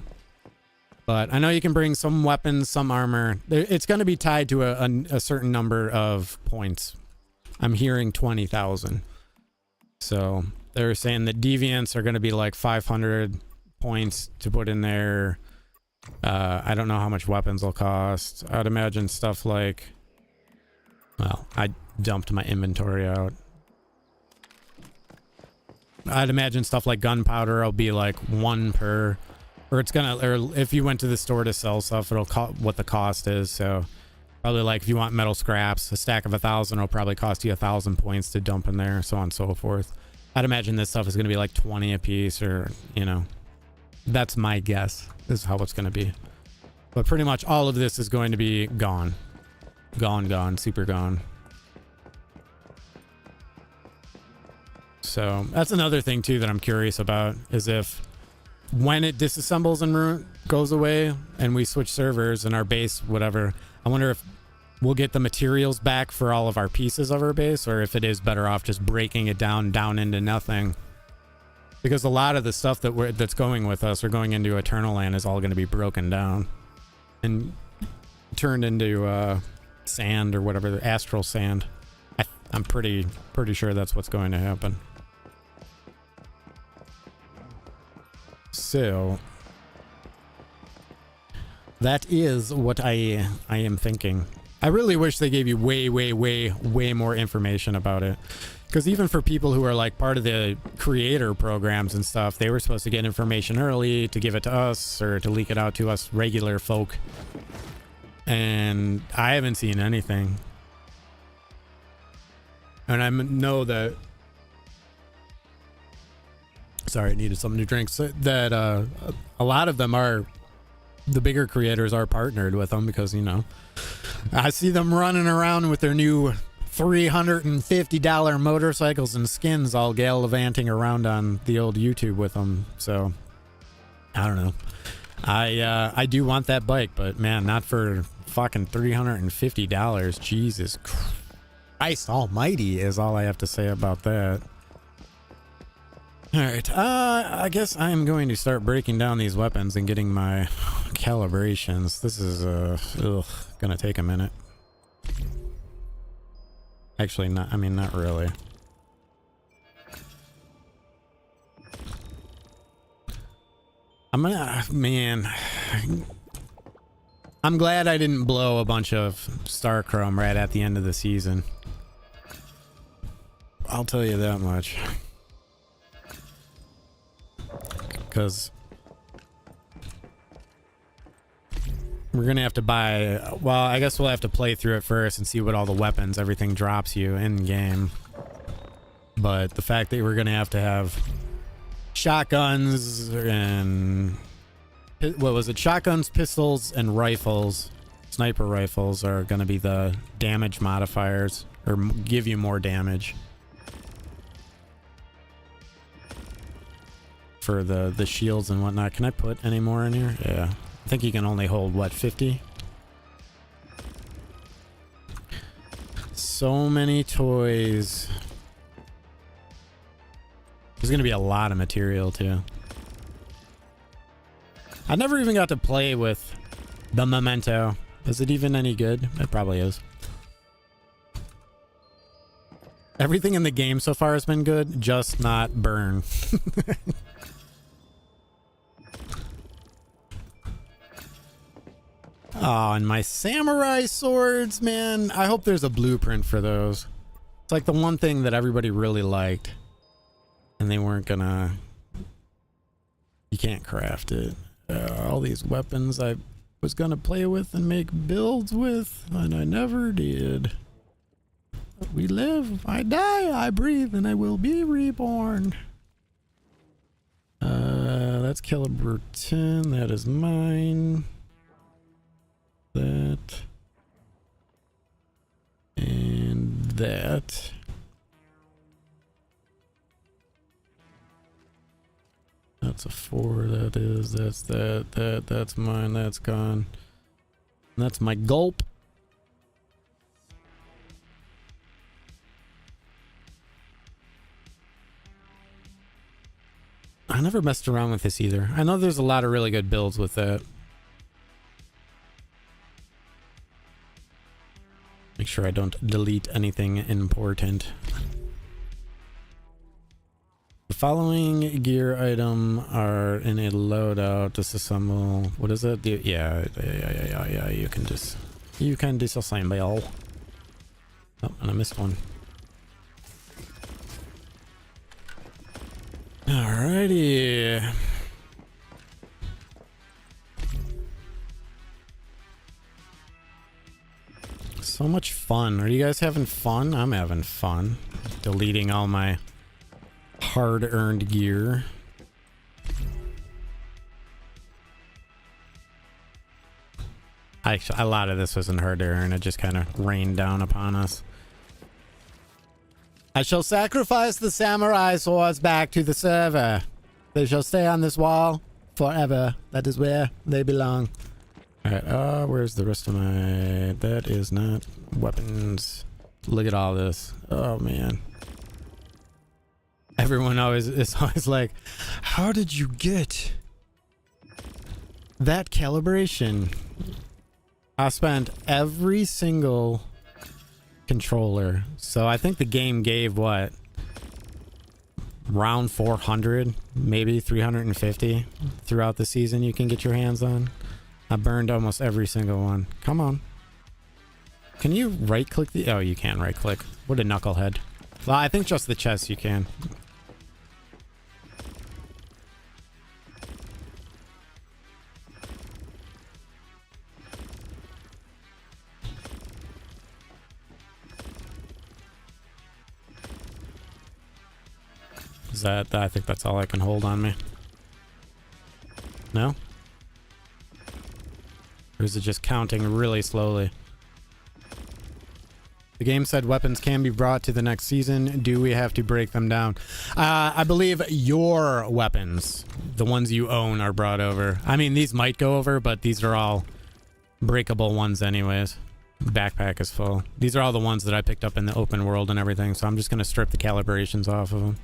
But I know you can bring some weapons, some armor. It's going to be tied to a certain number of points. I'm hearing 20,000. So they're saying that deviants are going to be like 500 points to put in there. I don't know how much weapons will cost. I'd imagine stuff like... Well, I dumped my inventory out. I'd imagine stuff like gunpowder will be like 1 per... Or it's gonna, or if you went to the store to sell stuff, it'll what the cost is. So probably like if you want metal scraps, a stack of 1,000 will probably cost you 1,000 points to dump in there, so on and so forth. I'd imagine this stuff is gonna be like 20 a piece, or you know, that's my guess. This is how it's gonna be. But pretty much all of this is going to be gone, gone, super gone. So that's another thing too that I'm curious about is if. When it disassembles and goes away and we switch servers and our base, whatever, I wonder if we'll get the materials back for all of our pieces of our base or if it is better off just breaking it down into nothing. Because a lot of the stuff that's going with us or going into Eternal Land is all going to be broken down and turned into sand or whatever, the astral sand. I'm pretty sure that's what's going to happen. So that is what I am thinking. I really wish they gave you way more information about it. Because even for people who are like part of the creator programs and stuff, they were supposed to get information early to give it to us or to leak it out to us regular folk. And I haven't seen anything. And I know that... Sorry, I needed something to drink. So that a lot of them are, the bigger creators are partnered with them because, you know, I see them running around with their new $350 motorcycles and skins all gallivanting around on the old YouTube with them. So, I don't know. I do want that bike, but man, not for fucking $350. Jesus Christ almighty is all I have to say about that. Alright, I guess I'm going to start breaking down these weapons and getting my calibrations. This is, gonna take a minute. Actually, not really. Man. I'm glad I didn't blow a bunch of Star Chrome right at the end of the season. I'll tell you that much. Because we're gonna have to buy, well, I guess we'll have to play through it first and see what all the weapons, everything drops you in game. But the fact that we're gonna have to have shotguns and what was it? Shotguns, pistols, and rifles. Sniper rifles are gonna be the damage modifiers, or give you more damage for the shields and whatnot. Can I put any more in here? Yeah. I think you can only hold, what, 50? So many toys. There's gonna be a lot of material, too. I never even got to play with the Memento. Is it even any good? It probably is. Everything in the game so far has been good, just not burn. Oh, and my samurai swords, man. I hope there's a blueprint for those. It's like the one thing that everybody really liked. And they weren't gonna... You can't craft it. All these weapons I was gonna play with and make builds with, and I never did. We live, I die, I breathe, and I will be reborn. That's caliber 10. That is mine. That. And that. That's a 4. That is. That's that. That's mine. That's gone. And that's my gulp. I never messed around with this either. I know there's a lot of really good builds with that. Make sure I don't delete anything important. The following gear item are in a loadout. Disassemble. What is it? Yeah. You can disassemble. Oh, and I missed one. Alrighty. So much fun. Are you guys having fun? I'm having fun. Deleting all my hard-earned gear. Actually, a lot of this wasn't hard to earn. It just kind of rained down upon us. I shall sacrifice the samurai swords back to the server. They shall stay on this wall forever. That is where they belong. Alright, where's the rest of my... That is not weapons. Look at all this. Oh, man. Everyone is always like, how did you get that calibration? I spent every single controller. So I think the game gave, what? Around 400, maybe 350 throughout the season you can get your hands on. I burned almost every single one. Come on. Can you right click the... Oh, you can right click. What a knucklehead. Well, I think just the chest you can. Is that... I think that's all I can hold on me. No? Or is it just counting really slowly? The game said weapons can be brought to the next season. Do we have to break them down? I believe your weapons, the ones you own, are brought over. I mean, these might go over, but these are all breakable ones anyways. Backpack is full. These are all the ones that I picked up in the open world and everything, so I'm just going to strip the calibrations off of them.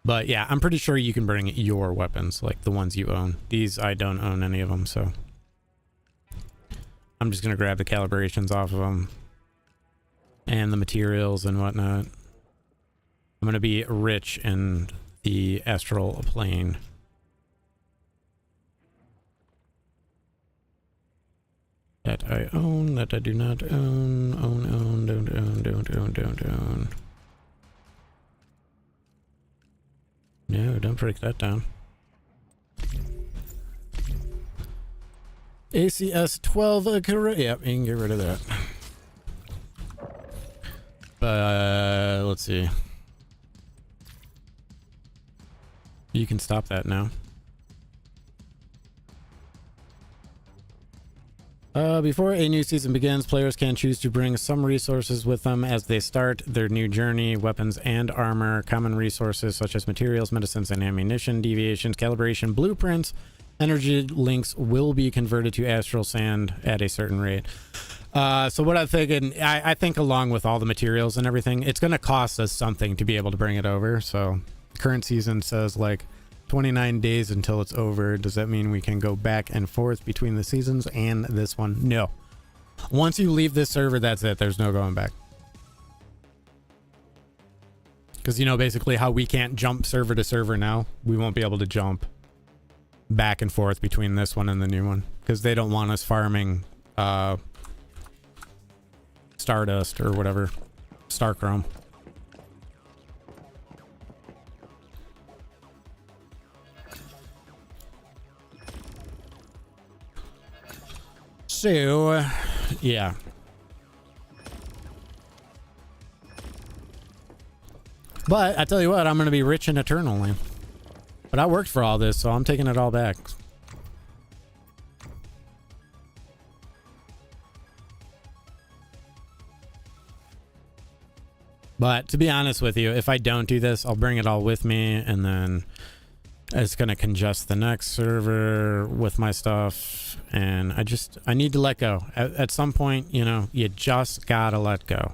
But yeah, I'm pretty sure you can bring your weapons, like the ones you own. These, I don't own any of them, so... I'm just going to grab the calibrations off of them. And the materials and whatnot. I'm going to be rich in the astral plane. That I own, that I do not own. Don't own. No, don't break that down. ACS 12, yep, you can get rid of that. But, let's see. You can stop that now. Before a new season begins, players can choose to bring some resources with them as they start their new journey. Weapons and armor, common resources such as materials, medicines, and ammunition, deviations, calibration, blueprints, energy links will be converted to astral sand at a certain rate. So what I'm thinking, I think along with all the materials and everything, it's going to cost us something to be able to bring it over. So current season says like 29 days until it's over. Does that mean we can go back and forth between the seasons and this one? No. Once you leave this server, that's it. There's no going back. Because you know basically how we can't jump server to server now. We won't be able to jump back and forth between this one and the new one. Because they don't want us farming Stardust or whatever. Starchrome. So, yeah. But I tell you what, I'm going to be rich and eternally. But I worked for all this, so I'm taking it all back. But to be honest with you, if I don't do this, I'll bring it all with me, and then it's going to congest the next server with my stuff. And I need to let go. At some point, you know, you just gotta let go.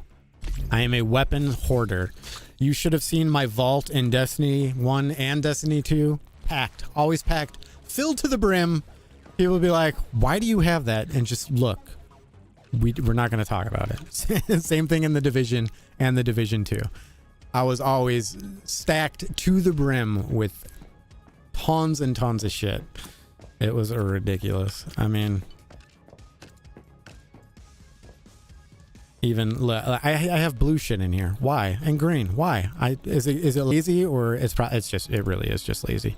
I am a weapon hoarder. You should have seen my vault in Destiny 1 and Destiny 2. Packed. Always packed. Filled to the brim. People will be like, why do you have that? And just look. We're not going to talk about it. Same thing in the Division and the Division 2. I was always stacked to the brim with tons and tons of shit. It was ridiculous. I mean, even I have blue shit in here. Why? And green. Why? Is it lazy, or it really is just lazy.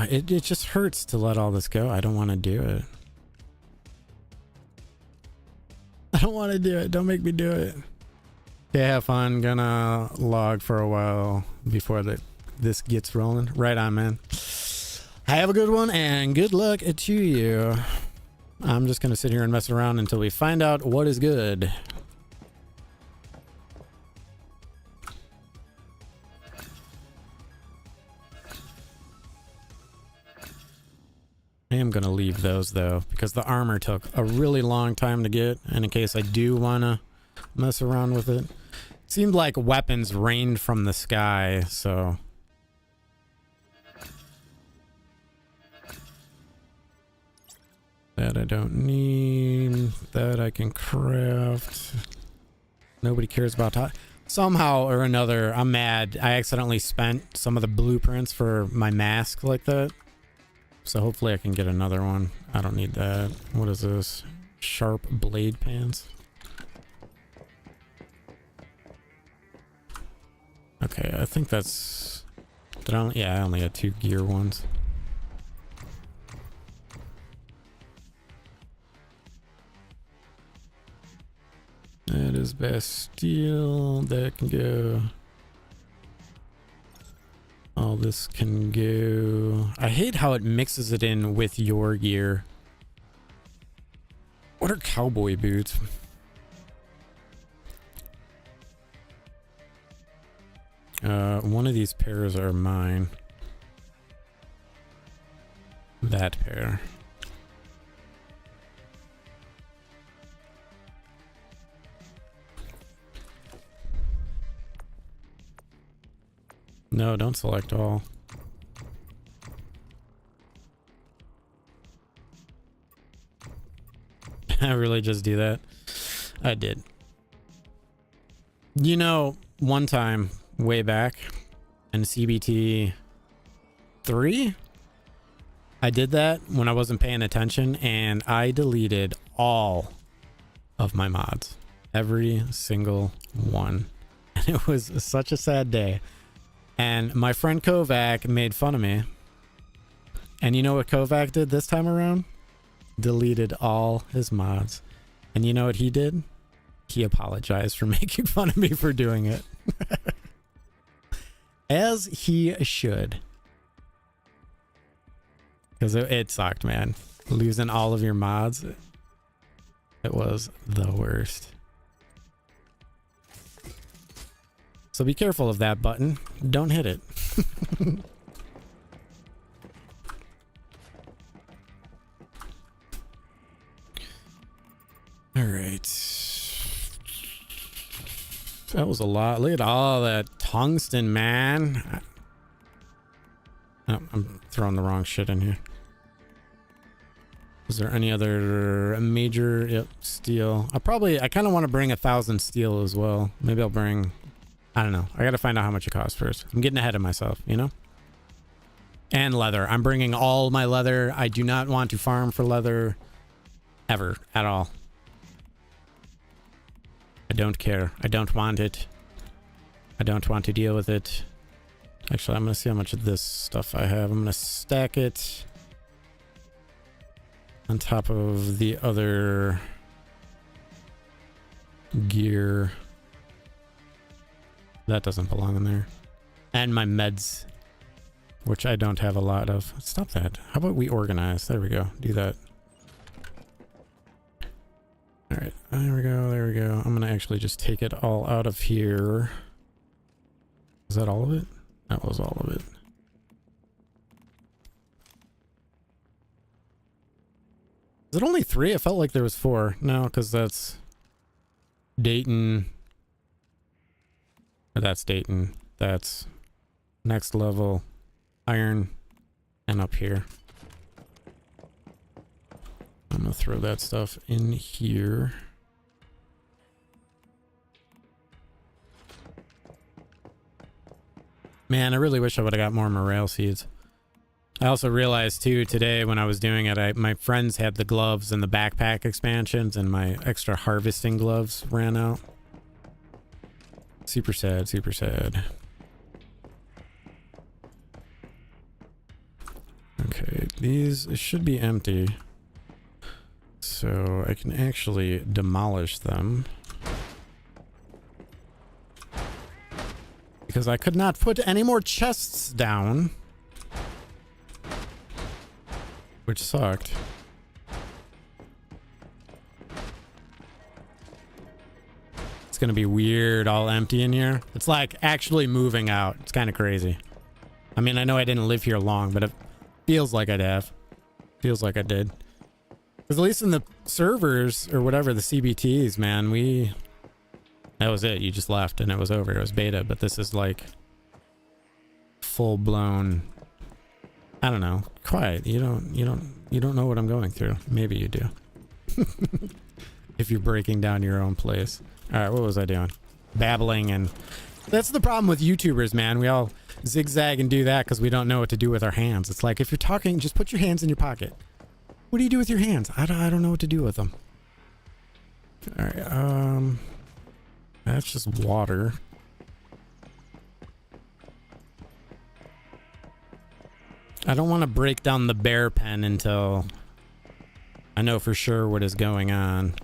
It just hurts to let all this go. I don't want to do it. I don't want to do it. Don't make me do it. Okay, have fun. Gonna log for a while before this gets rolling. Right on, man. Have a good one and good luck to you. I'm just gonna sit here and mess around until we find out what is good. I am gonna leave those though, because the armor took a really long time to get, and in case I do wanna mess around with it. It seemed like weapons rained from the sky, so that I don't need. That I can craft. Nobody cares about that. Somehow or another, I'm mad. I accidentally spent some of the blueprints for my mask like that. So hopefully I can get another one. I don't need that. What is this? Sharp blade pants. Okay, I think that's... I only had 2 gear ones. That is Bastille. That can go. All this can go. I hate how it mixes it in with your gear. What are cowboy boots? One of these pairs are mine. That pair. No, don't select all. I really just do that? I did. You know, one time, way back in CBT 3, I did that when I wasn't paying attention, and I deleted all of my mods. Every single one. And it was such a sad day. And my friend Kovac made fun of me. And you know what Kovac did this time around? Deleted all his mods. And you know what he did? He apologized for making fun of me for doing it. As he should. Because it sucked, man. Losing all of your mods. It was the worst. So be careful of that button. Don't hit it. All right. That was a lot. Look at all that tungsten, man. Oh, I'm throwing the wrong shit in here. Is there any other major? Yep, steel. I kind of want to bring 1,000 steel as well. Maybe I'll bring, I don't know. I got to find out how much it costs first. I'm getting ahead of myself, you know? And leather. I'm bringing all my leather. I do not want to farm for leather ever at all. I don't care. I don't want it. I don't want to deal with it. Actually, I'm going to see how much of this stuff I have. I'm going to stack it on top of the other gear. That doesn't belong in there. And my meds, which I don't have a lot of. Stop that. How about we organize? There we go. Do that. All right. There we go. There we go. I'm going to actually just take it all out of here. Is that all of it? That was all of it. Is it only 3? I felt like there was 4. No, because that's Dayton. Or that's Dayton. That's next level iron and up here. I'm going to throw that stuff in here. Man, I really wish I would have got more morale seeds. I also realized too today when I was doing it, my friends had the gloves and the backpack expansions, and my extra harvesting gloves ran out. Super sad, super sad. Okay, these should be empty. So I can actually demolish them. Because I could not put any more chests down. Which sucked. It's gonna be weird, all empty in here. It's like actually moving out. It's kind of crazy. I mean, I know I didn't live here long, but it feels like I'd have. Feels like I did. Because at least in the servers, or whatever, the CBTs, man, that was it. You just left and it was over. It was beta, but this is like full blown. I don't know. Quiet. You don't know what I'm going through. Maybe you do. If you're breaking down your own place. All right, what was I doing? Babbling, and that's the problem with YouTubers, man. We all zigzag and do that because we don't know what to do with our hands. It's like if you're talking, just put your hands in your pocket. What do you do with your hands? I don't know what to do with them. All right. That's just water. I don't want to break down the bear pen until I know for sure what is going on.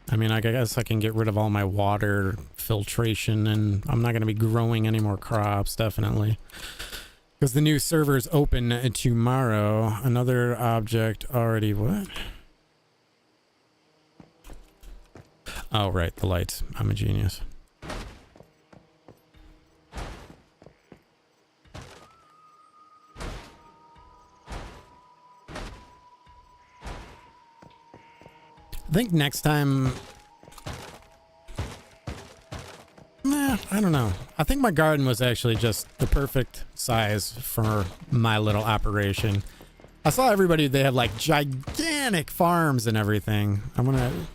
I mean, I guess I can get rid of all my water filtration, and I'm not going to be growing any more crops, definitely. Because the new server's open tomorrow. Another object already, what? Oh, right, the lights. I'm a genius. I think next time... Nah, I don't know. I think my garden was actually just the perfect size for my little operation. I saw everybody, they have like gigantic farms and everything. I'm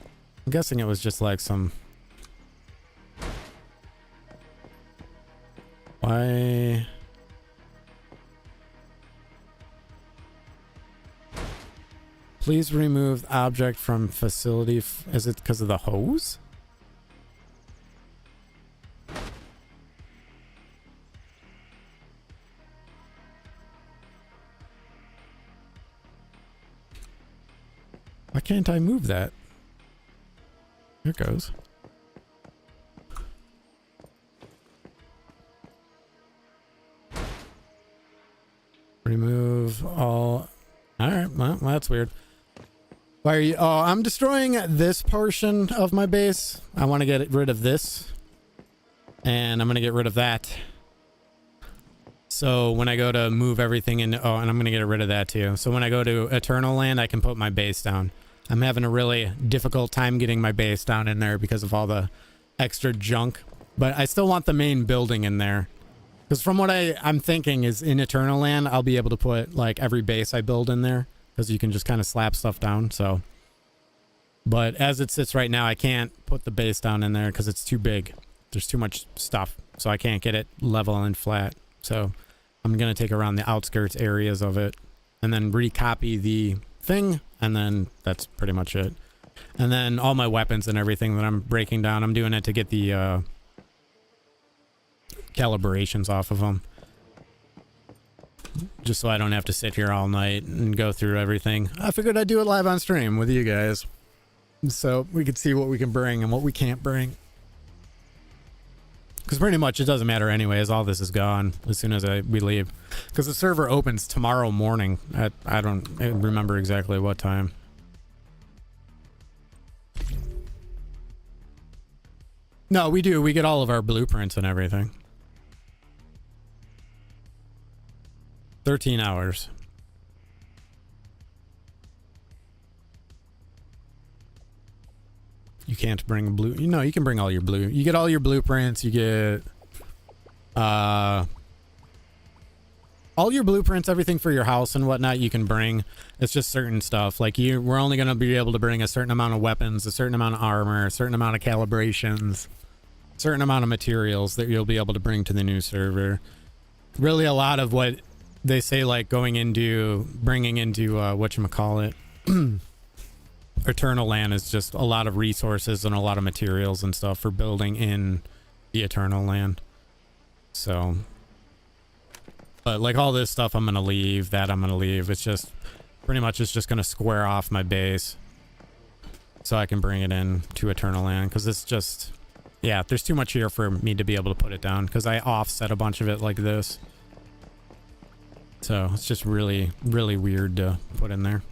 guessing it was just like some... Why? Please remove object from facility. Is it because of the hose? Why can't I move that? Here it goes. Remove all. Alright, well, that's weird. Why are you? Oh, I'm destroying this portion of my base. I want to get rid of this. And I'm going to get rid of that. So when I go to move everything in. Oh, and I'm going to get rid of that too. So when I go to Eternal Land, I can put my base down. I'm having a really difficult time getting my base down in there because of all the extra junk. But I still want the main building in there. Because from what I'm thinking is in Eternal Land, I'll be able to put like every base I build in there. Because you can just kind of slap stuff down. So, but as it sits right now, I can't put the base down in there because it's too big. There's too much stuff. So I can't get it level and flat. So I'm going to take around the outskirts areas of it. And then recopy the thing. And then that's pretty much it. And then all my weapons and everything that I'm breaking down, I'm doing it to get the calibrations off of them. Just so I don't have to sit here all night and go through everything. I figured I'd do it live on stream with you guys. So we could see what we can bring and what we can't bring. Because pretty much it doesn't matter anyways. All this is gone as soon as we leave. Because the server opens tomorrow morning at, I don't remember exactly what time. No, we do. We get all of our blueprints and everything. 13 hours. You can't bring blue. You know, you can bring all your blue. You get all your blueprints. You get all your blueprints, everything for your house and whatnot you can bring. It's just certain stuff. Like we're only going to be able to bring a certain amount of weapons, a certain amount of armor, a certain amount of calibrations, a certain amount of materials that you'll be able to bring to the new server. Really a lot of what they say, like bringing into whatchamacallit, Eternal Land is just a lot of resources and a lot of materials and stuff for building in the Eternal Land. So, but like all this stuff I'm going to leave, that I'm going to leave. It's just, pretty much it's just going to square off my base so I can bring it in to Eternal Land. Because it's just, yeah, there's too much here for me to be able to put it down. Because I offset a bunch of it like this. So it's just really, really weird to put in there.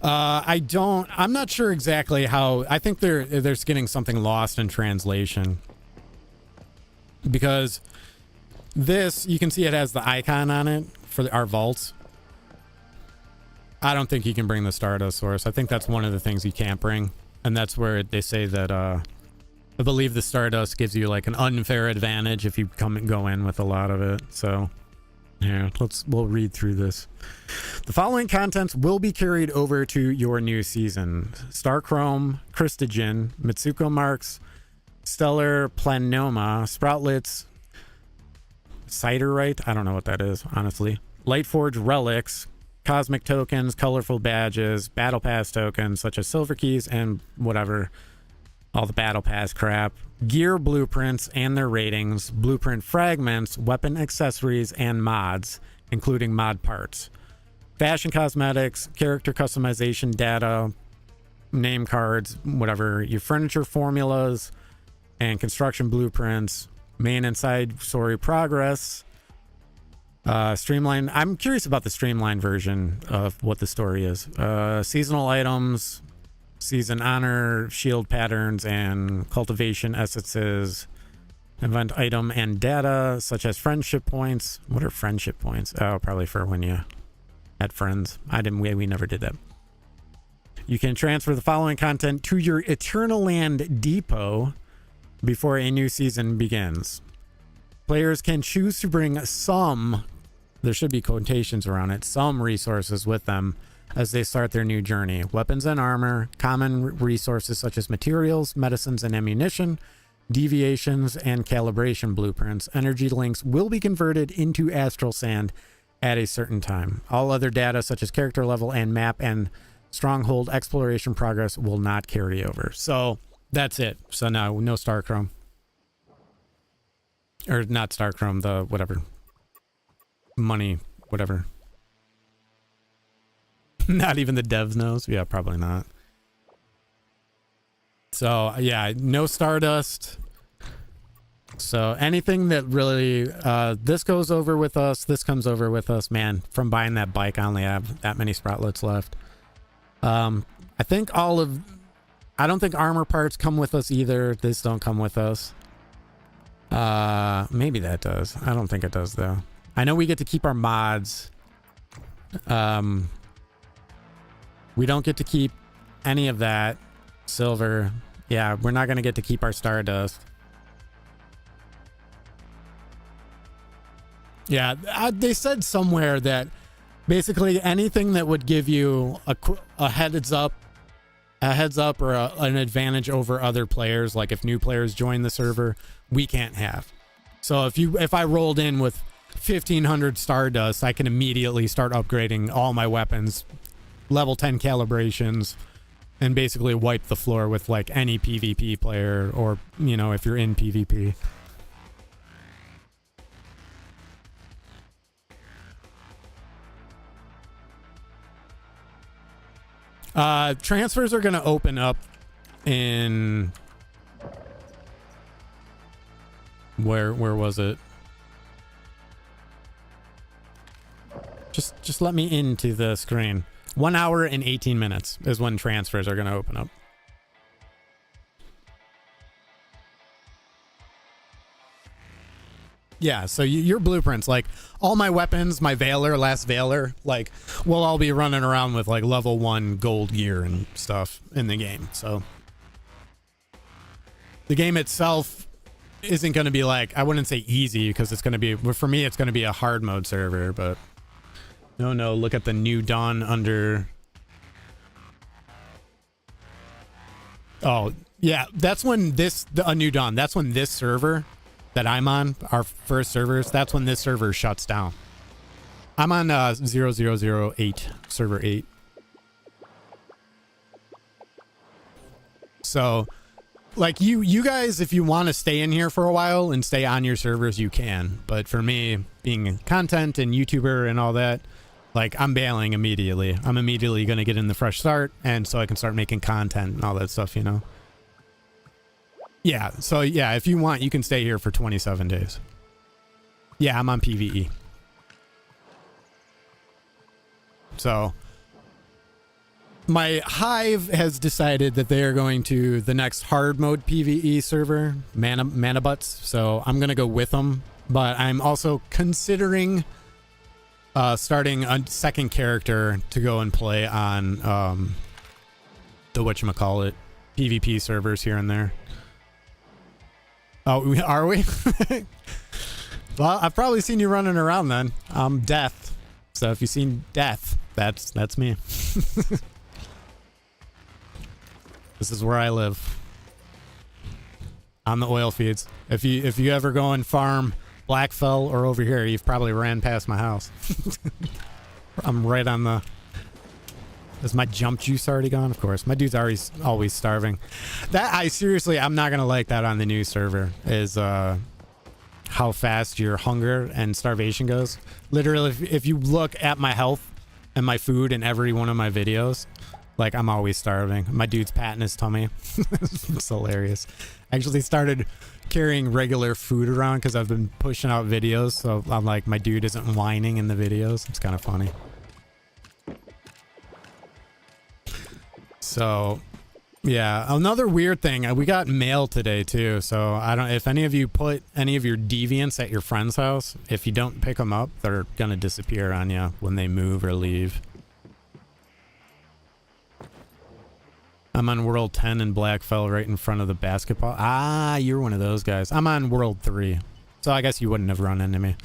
I'm not sure exactly how. I think they're getting something lost in translation. Because this, you can see it has the icon on it for our vaults. I don't think you can bring the Stardust source. I think that's one of the things you can't bring. And that's where they say that, I believe the Stardust gives you like an unfair advantage if you go in with a lot of it. So yeah, we'll read through this. The following contents will be carried over to your new season: Starchrome, Christogen, Mitsuko Marks, Stellar Planoma, Sproutlets, Ciderite, I don't know what that is, honestly. Lightforge relics, cosmic tokens, colorful badges, battle pass tokens such as silver keys and whatever. All the battle pass crap, gear blueprints and their ratings, blueprint fragments, weapon accessories, and mods, including mod parts, fashion cosmetics, character customization data, name cards, whatever, your furniture formulas, and construction blueprints, main and side story progress, streamline. I'm curious about the streamlined version of what the story is. Seasonal items, season honor, shield patterns, and cultivation essences, event item and data such as friendship points. What are friendship points? Oh, probably for when you had friends. We never did that. You can transfer the following content to your Eternal Land depot before a new season begins. Players can choose to bring some, there should be quotations around it, some resources with them as they start their new journey. Weapons and armor, common resources such as materials, medicines, and ammunition, deviations, and calibration blueprints. Energy links will be converted into astral sand at a certain time. All other data such as character level and map and stronghold exploration progress will not carry over. So that's it. So no Starchrome. Or not Starchrome, the whatever. Money, whatever. Not even the devs knows. Yeah, probably not. So yeah, no Stardust. So anything that really, this goes over with us, this comes over with us, man. From buying that bike, I only have that many sprotlets left. I don't think armor parts come with us either. These don't come with us. Maybe that does. I don't think it does though. I know we get to keep our mods. We don't get to keep any of that. Silver. Yeah, we're not going to get to keep our Stardust. Yeah, they said somewhere that basically anything that would give you a heads up or an advantage over other players, like if new players join the server, we can't have. So if I rolled in with 1,500 Stardust, I can immediately start upgrading all my weapons, level 10 calibrations, and basically wipe the floor with like any PvP player, or if you're in PvP. Transfers are going to open up in where was it? Just let me into the screen. 1 hour and 18 minutes is when transfers are going to open up. Yeah, so your blueprints, like all my weapons, my Veiler, last Veiler, like we'll all be running around with like level 1 gold gear and stuff in the game. So the game itself isn't going to be like, I wouldn't say easy, because it's going to be, for me, it's going to be a hard mode server, but no, look at the new dawn under. Oh, yeah, that's when a new dawn, that's when this server that I'm on, our first servers, that's when this server shuts down. I'm on 0008, server 8. So, like, you guys, if you want to stay in here for a while and stay on your servers, you can. But for me, being content and YouTuber and all that, like, I'm bailing immediately. I'm immediately going to get in the fresh start, and so I can start making content and all that stuff, Yeah, so yeah, if you want, you can stay here for 27 days. Yeah, I'm on PvE. So my Hive has decided that they are going to the next hard mode PvE server, Mana Butts. So I'm going to go with them, but I'm also considering starting a second character to go and play on the whatchamacallit PvP servers here and there. Oh, are we? Well, I've probably seen you running around then. I'm Death. So if you've seen Death, that's me. This is where I live. On the oil fields. If you ever go and farm Blackfell or over here, you've probably ran past my house. I'm right on the... Is my jump juice already gone? Of course. My dude's always starving. I'm not going to like that on the new server, is how fast your hunger and starvation goes. Literally, if you look at my health and my food in every one of my videos, like, I'm always starving. My dude's patting his tummy. It's hilarious. I actually started carrying regular food around because I've been pushing out videos, so I'm like, my dude isn't whining in the videos. It's kind of funny. So, yeah, another weird thing. We got mail today too. So I don't. If any of you put any of your deviants at your friend's house, if you don't pick them up, they're gonna disappear on you when they move or leave. I'm on World 10 in Blackfell, right in front of the basketball. Ah, you're one of those guys. I'm on World 3, so I guess you wouldn't have run into me.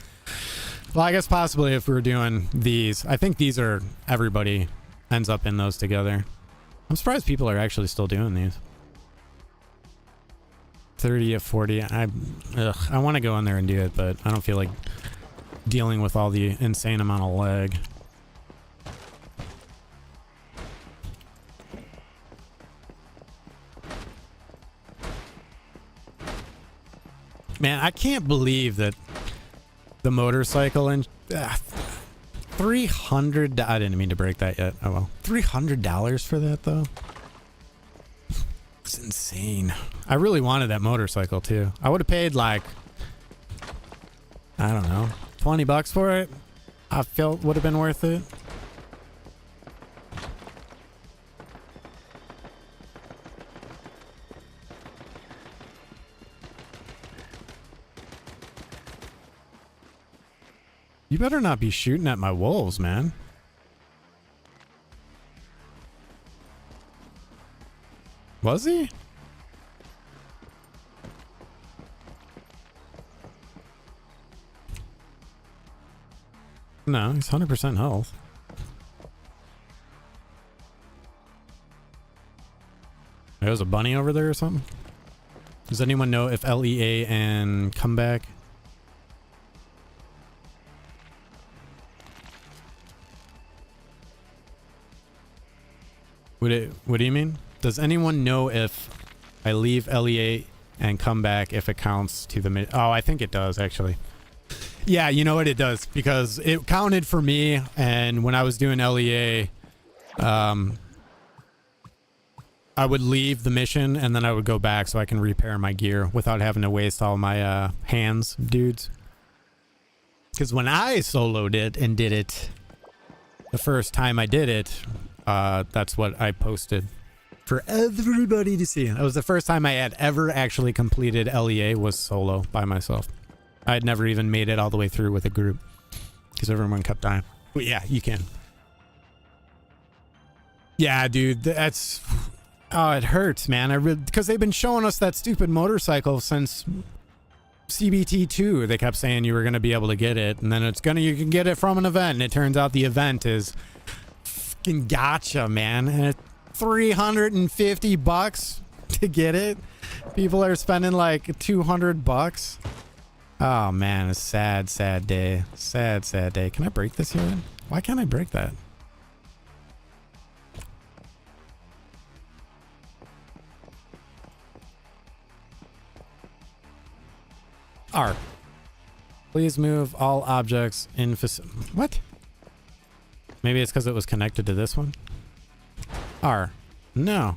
Well, I guess possibly if we were doing these. I think these are everybody ends up in those together. I'm surprised people are actually still doing these. 30 of 40. I want to go in there and do it, but I don't feel like dealing with all the insane amount of lag. Man, I can't believe that the motorcycle and 300. I didn't mean to break that yet. Oh well. $300 for that though. It's insane. I really wanted that motorcycle too. I would have paid like, I don't know, 20 bucks for it. I felt would have been worth it. You better not be shooting at my wolves, man. Was he? No, he's 100% health. There's a bunny over there or something? Does anyone know if LEA and comeback? What do you mean? Does anyone know if I leave LEA and come back if it counts to the oh, I think it does actually. Yeah, you know what, it does because it counted for me, and when I was doing LEA, I would leave the mission and then I would go back so I can repair my gear without having to waste all my hands, dudes. Because when I soloed it and did it, the first time I did it, that's what I posted for everybody to see. That was the first time I had ever actually completed LEA was solo by myself. I had never even made it all the way through with a group because everyone kept dying. But yeah, you can. Yeah, dude, that's... Oh, it hurts, man. Because they've been showing us that stupid motorcycle since CBT2. They kept saying you were going to be able to get it, and then you can get it from an event, and it turns out the event is fucking gotcha, man. And it's 350 bucks to get it. People are spending like 200 bucks. Oh man, a sad, sad day. Sad, sad day. Can I break this here? Why can't I break that? R. Please move all objects in what? Maybe it's because it was connected to this one. R. No.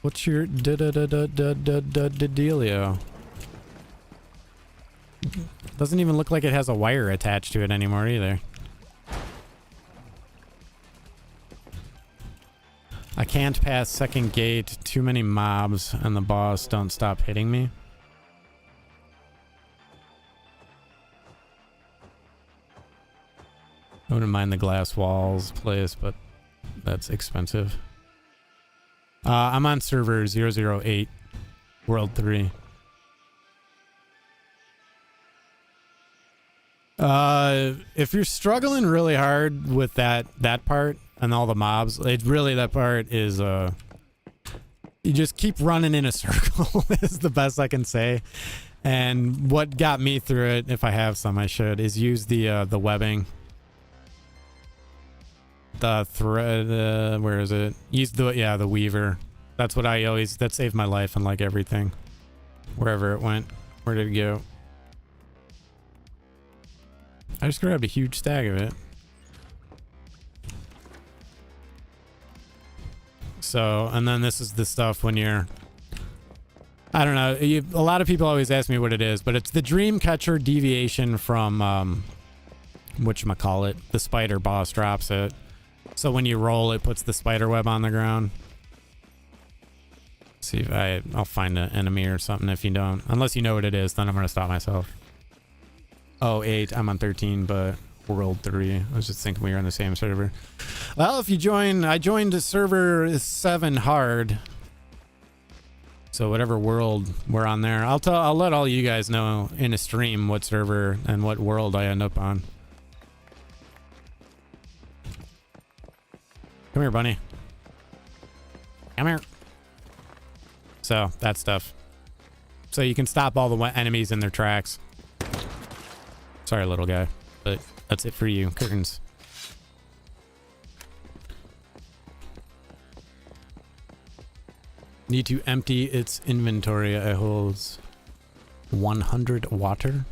What's your dealio? Doesn't even look like it has a wire attached to it anymore either. I can't pass second gate, too many mobs, and the boss don't stop hitting me. I wouldn't mind the glass walls place, but that's expensive. I'm on server 008, World 3. If you're struggling really hard with that part and all the mobs, that part is you just keep running in a circle is the best I can say. And what got me through it, if I have some I should, is use the webbing. The thread, where is it? Use the weaver. That's what I always, that saved my life and like everything. Wherever it went. Where did it go? I just grabbed a huge stack of it. So, and then this is the stuff when you're, I don't know, a lot of people always ask me what it is, but it's the dream catcher deviation from, whatchamacallit, the spider boss drops it. So when you roll, it puts the spider web on the ground. See if I'll find an enemy or something if you don't. Unless you know what it is, then I'm going to stop myself. Oh, 8. I'm on 13, but World 3. I was just thinking we were on the same server. Well, if you join, I joined server 7 hard. So whatever world we're on there, I'll let all you guys know in a stream what server and what world I end up on. Come here, bunny. Come here. So that stuff. So you can stop all the enemies in their tracks. Sorry, little guy, but that's it for you. Curtains. Need to empty its inventory. It holds 100 water.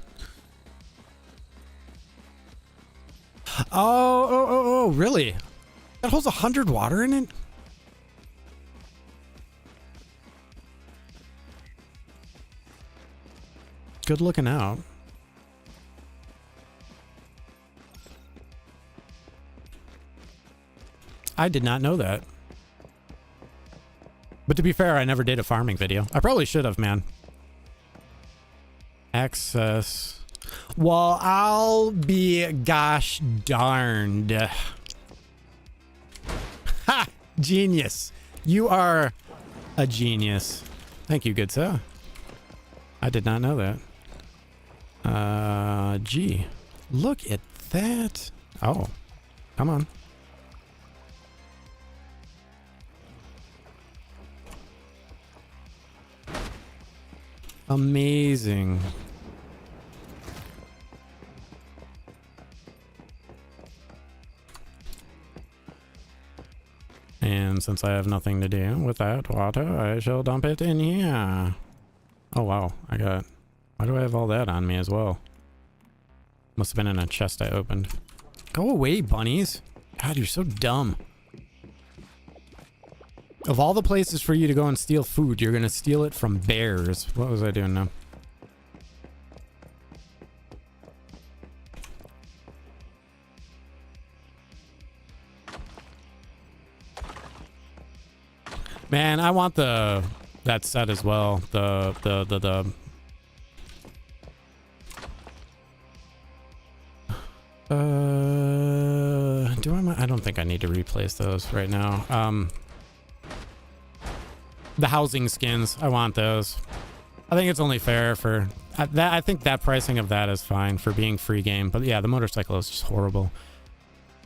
Oh, really? That holds 100 water in it? Good looking out. I did not know that. But to be fair, I never did a farming video. I probably should have, man. Access. Well, I'll be gosh darned. Ha! Genius. You are a genius. Thank you, good sir. I did not know that. Gee. Look at that. Oh. Come on. Amazing. And since I have nothing to do with that water, I shall dump it in here. Oh wow, why do I have all that on me as well? Must have been in a chest I opened. Go away, bunnies. God, you're so dumb. Of all the places for you to go and steal food, you're gonna steal it from bears. What was I doing now? Man, I want that set as well. I don't think I need to replace those right now. The housing skins, I want those. I think it's only fair for that. I think that pricing of that is fine for being free game. But yeah, the motorcycle is just horrible.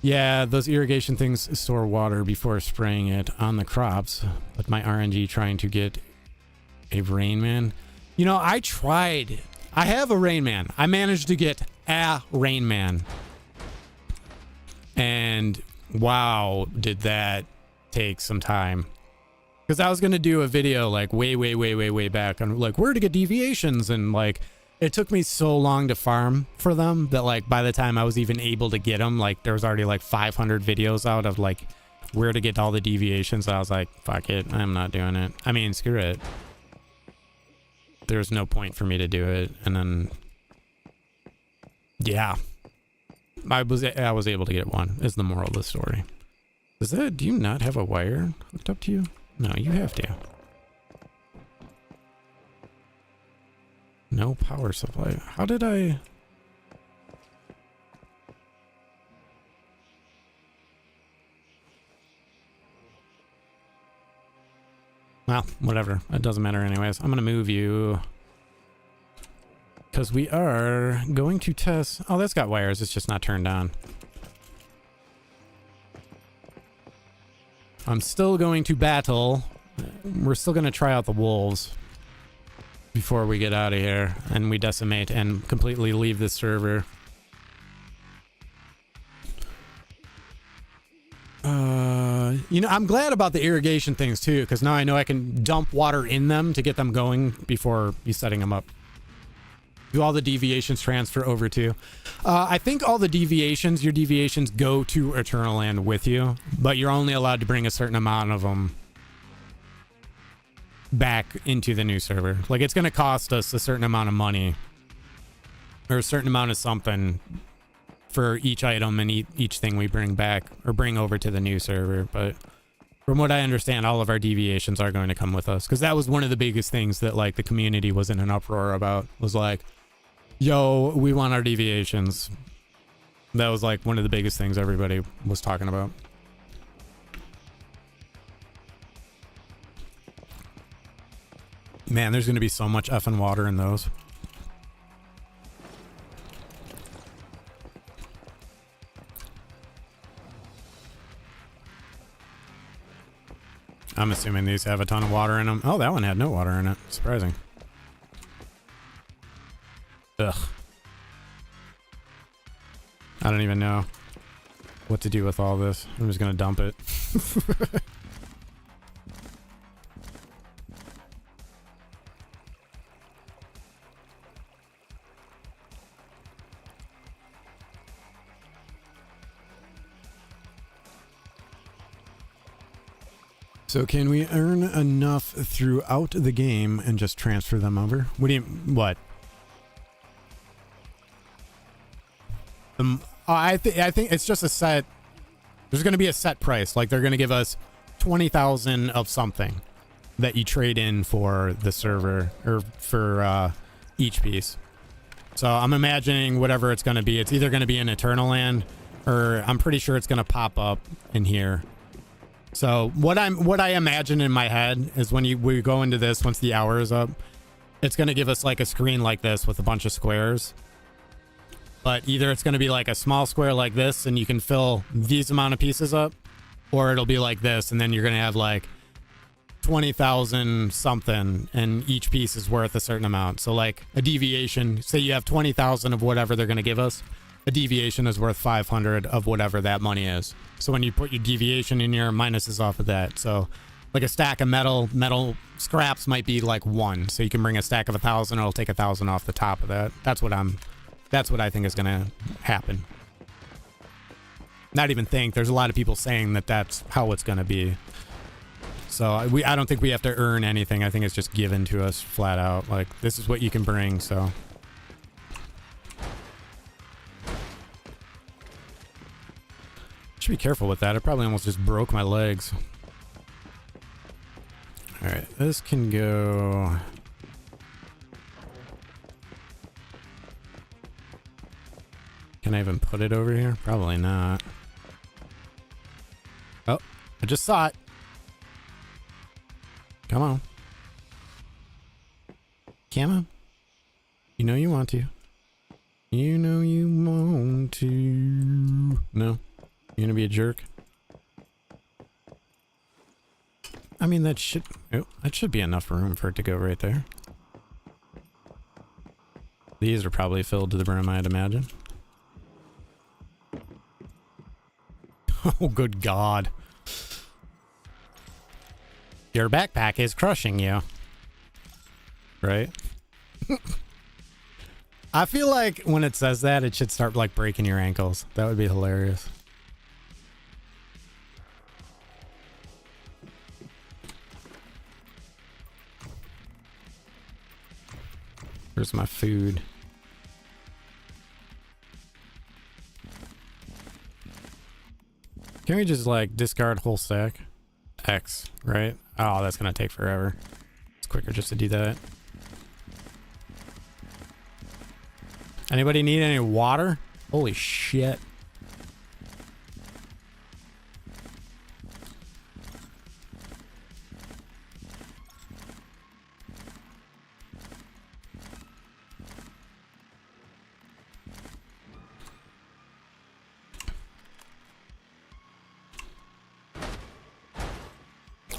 Yeah, those irrigation things store water before spraying it on the crops. But my RNG trying to get a Rain Man. You know, I tried. I have a Rain Man. I managed to get a Rain Man. And wow, did that take some time. Because I was going to do a video like way back on like where to get deviations, and like it took me so long to farm for them that like by the time I was even able to get them, like there was already like 500 videos out of like where to get all the deviations. I was like, fuck it, I'm not doing it. I mean, screw it. There's no point for me to do it. And then yeah, I was able to get one is the moral of the story. Do you not have a wire hooked up to you? No, you have to. No power supply. How did I... Well, whatever. It doesn't matter anyways. I'm going to move you. Because we are going to test... Oh, that's got wires. It's just not turned on. I'm still going to battle. We're still going to try out the wolves before we get out of here and we decimate and completely leave this server. You know, I'm glad about the irrigation things too, because now I know I can dump water in them to get them going before you setting them up. Do all the deviations transfer over to? I think all the deviations, your deviations go to Eternal Land with you, but you're only allowed to bring a certain amount of them back into the new server. Like it's going to cost us a certain amount of money or a certain amount of something for each item and each thing we bring back or bring over to the new server. But from what I understand, all of our deviations are going to come with us, because that was one of the biggest things that like the community was in an uproar about, was like, yo, we want our deviations. That was like one of the biggest things everybody was talking about. Man, there's going to be so much effing water in those. I'm assuming these have a ton of water in them. Oh, that one had no water in it. Surprising. Ugh. I don't even know what to do with all this. I'm just going to dump it. So can we earn enough throughout the game and just transfer them over? What do you, what? I think it's just a set. There's going to be a set price. Like they're going to give us 20,000 of something that you trade in for the server or for each piece. So I'm imagining whatever it's going to be. It's either going to be in Eternal Land or I'm pretty sure it's going to pop up in here. So what I imagine in my head is when we go into this, once the hour is up, it's going to give us like a screen like this with a bunch of squares. But either it's going to be like a small square like this and you can fill these amount of pieces up, or it'll be like this and then you're going to have like 20,000 something and each piece is worth a certain amount. So like a deviation, say you have 20,000 of whatever they're going to give us, a deviation is worth 500 of whatever that money is. So when you put your deviation in your minuses off of that. So like a stack of metal scraps might be like 1. So you can bring a stack of 1,000, it'll take 1,000 off the top of that. That's what I think is going to happen. Not even think. There's a lot of people saying that that's how it's going to be. So I don't think we have to earn anything. I think it's just given to us flat out. Like, this is what you can bring, so. Should be careful with that. I probably almost just broke my legs. Alright, this can go... Can I even put it over here? Probably not. Oh, I just saw it. Come on. Come on. You know you want to. You know you want to. No? You're gonna be a jerk? I mean, that should be enough room for it to go right there. These are probably filled to the brim, I'd imagine. Oh, good God. Your backpack is crushing you. Right? I feel like when it says that, it should start like breaking your ankles. That would be hilarious. Where's my food? Can we just like discard whole stack? X, right? Oh, that's gonna take forever. It's quicker just to do that. Anybody need any water? Holy shit.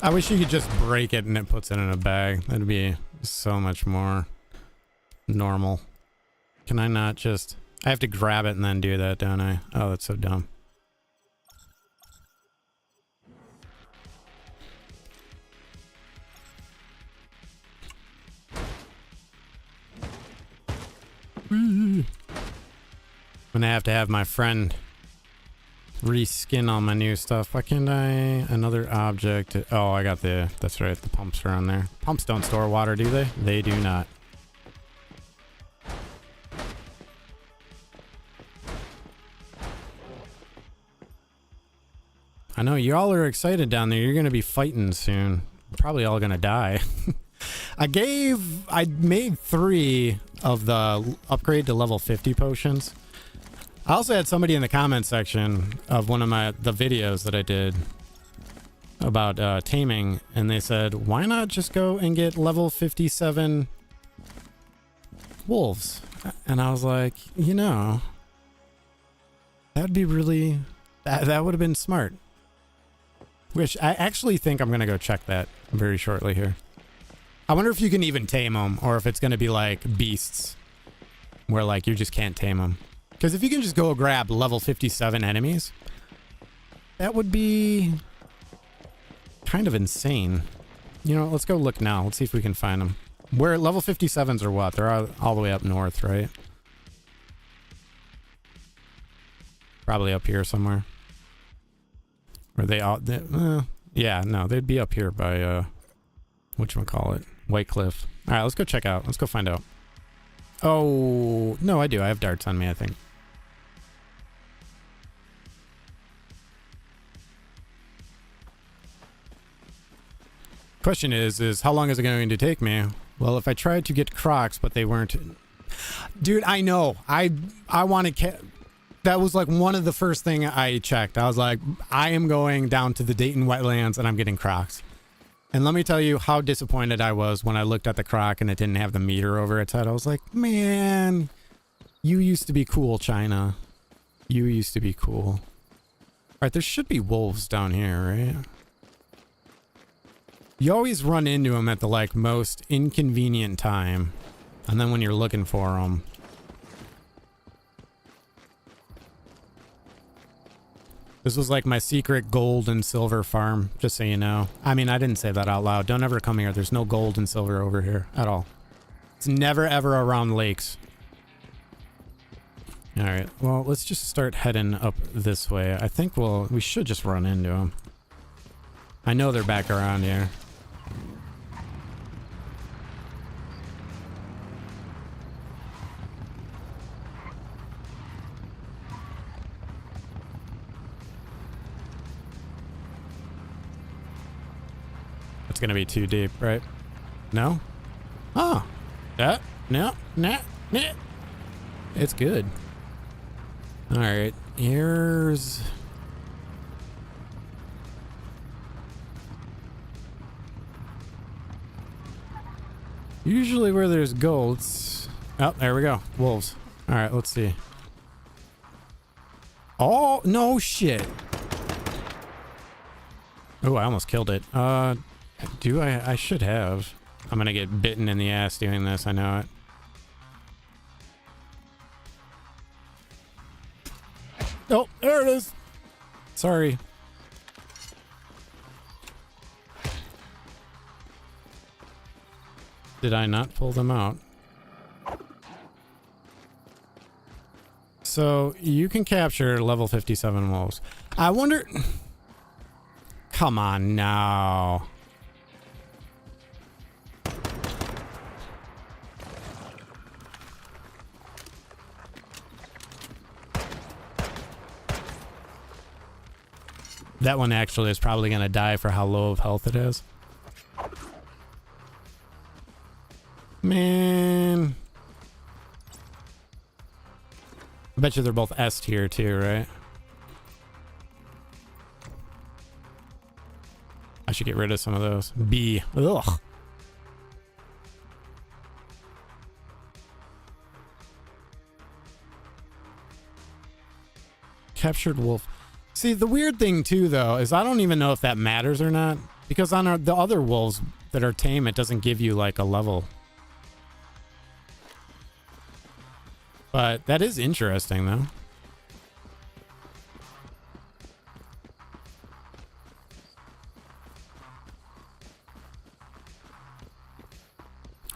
I wish you could just break it and it puts it in a bag. That'd be so much more normal. Can I not just... I have to grab it and then do that, don't I? Oh, that's so dumb. I'm gonna have to have my friend reskin all my new stuff. Why can't I? Another object. Oh, I got the... That's right, the pumps are on there. Pumps don't store water, do they? They do not. I know y'all are excited down there. You're gonna be fighting soon. Probably all gonna die. I made 3 of the upgrade to level 50 potions. I also had somebody in the comment section of one of the videos that I did about taming, and they said, why not just go and get level 57 wolves? And I was like, you know, that'd be really, that would have been smart. Which I actually think I'm going to go check that very shortly here. I wonder if you can even tame them, or if it's going to be like beasts where like you just can't tame them. Because if you can just go grab level 57 enemies, that would be kind of insane. You know, let's go look now. Let's see if we can find them. Where level 57s are what? They're all the way up north, right? Probably up here somewhere. Or they all... yeah, no, they'd be up here by... whatchamacallit? White Cliff. Alright, let's go check out. Let's go find out. Oh, no, I do. I have darts on me, I think. Question is how long is it going to take me? Well, if I tried to get Crocs, but they weren't... Dude, I know. I wanted... That was like one of the first thing I checked. I was like, I am going down to the Dayton wetlands and I'm getting Crocs. And let me tell you how disappointed I was when I looked at the Croc and it didn't have the meter over its head. I was like, man, you used to be cool, China. You used to be cool. All right, there should be wolves down here, right? You always run into them at the like most inconvenient time. And then when you're looking for them. This was like my secret gold and silver farm, just so you know. I mean, I didn't say that out loud. Don't ever come here. There's no gold and silver over here at all. It's never ever around lakes. All right, well, let's just start heading up this way. I think we should just run into them. I know they're back around here. It's gonna be too deep, right? No? Oh. No. It's good. Alright, here's... Usually where there's goats... Oh, there we go. Wolves. Alright, let's see. Oh, no shit. Oh, I almost killed it. Do I should have. I'm gonna get bitten in the ass doing this, I know it. Oh, there it is. Sorry. Did I not pull them out? So, you can capture level 57 wolves. I wonder... Come on now. That one actually is probably going to die for how low of health it is. Man. I bet you they're both S tier too, right? I should get rid of some of those. B. Ugh. Captured wolf. See, the weird thing too, though, is I don't even know if that matters or not. Because on the other wolves that are tame, it doesn't give you, like, a level. But that is interesting, though.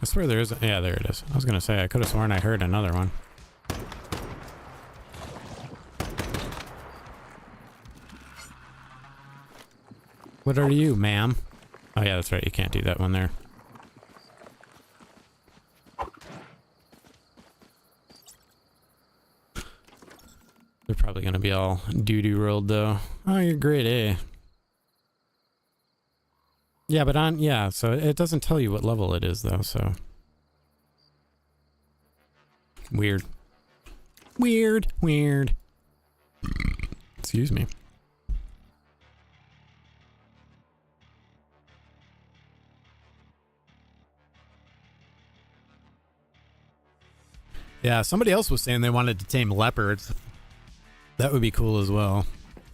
I swear there is... Yeah, there it is. I was going to say, I could have sworn I heard another one. What are you, ma'am? Oh, yeah, that's right. You can't do that one there. They're probably going to be all doo-doo rolled, though. Oh, you're great, eh? Yeah, but on... Yeah, so it doesn't tell you what level it is, though, so... Weird. Weird. Excuse me. Yeah, somebody else was saying they wanted to tame leopards. That would be cool as well.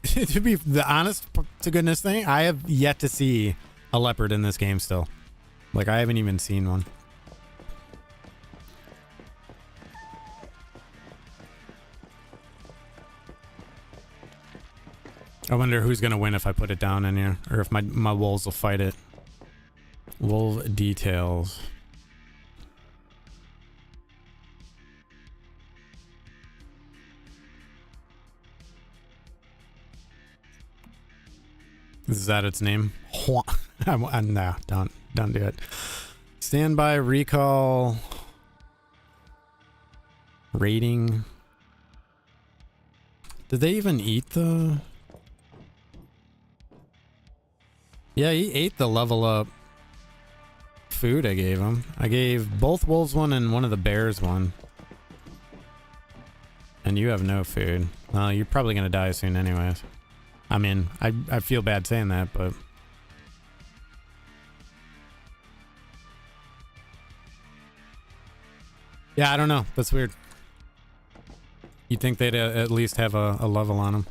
To be the honest to goodness thing, I have yet to see a leopard in this game still. Like, I haven't even seen one. I wonder who's gonna win if I put it down in here, or if my wolves will fight it. Wolf details. Is that its name? No, don't do it. Standby, recall, rating. Did they even eat the... Yeah, he ate the level up food I gave him. I gave both wolves one and one of the bears one. And you have no food. Well, you're probably gonna die soon anyways. I mean, I feel bad saying that, but... Yeah, I don't know. That's weird. You'd think they'd at least have a level on them.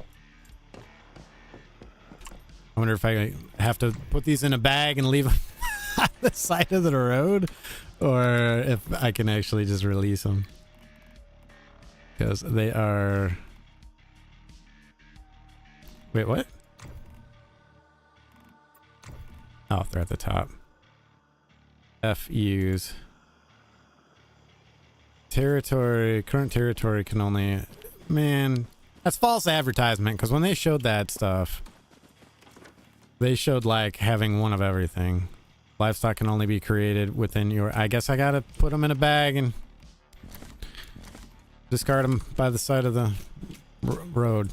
I wonder if I have to put these in a bag and leave them on the side of the road, or if I can actually just release them. Because they are... Wait, what? Oh, they're at the top. FUs. Territory, current territory can only... Man, that's false advertisement, because when they showed that stuff, they showed like having one of everything. Livestock can only be created within your... I guess I gotta put them in a bag and discard them by the side of the road.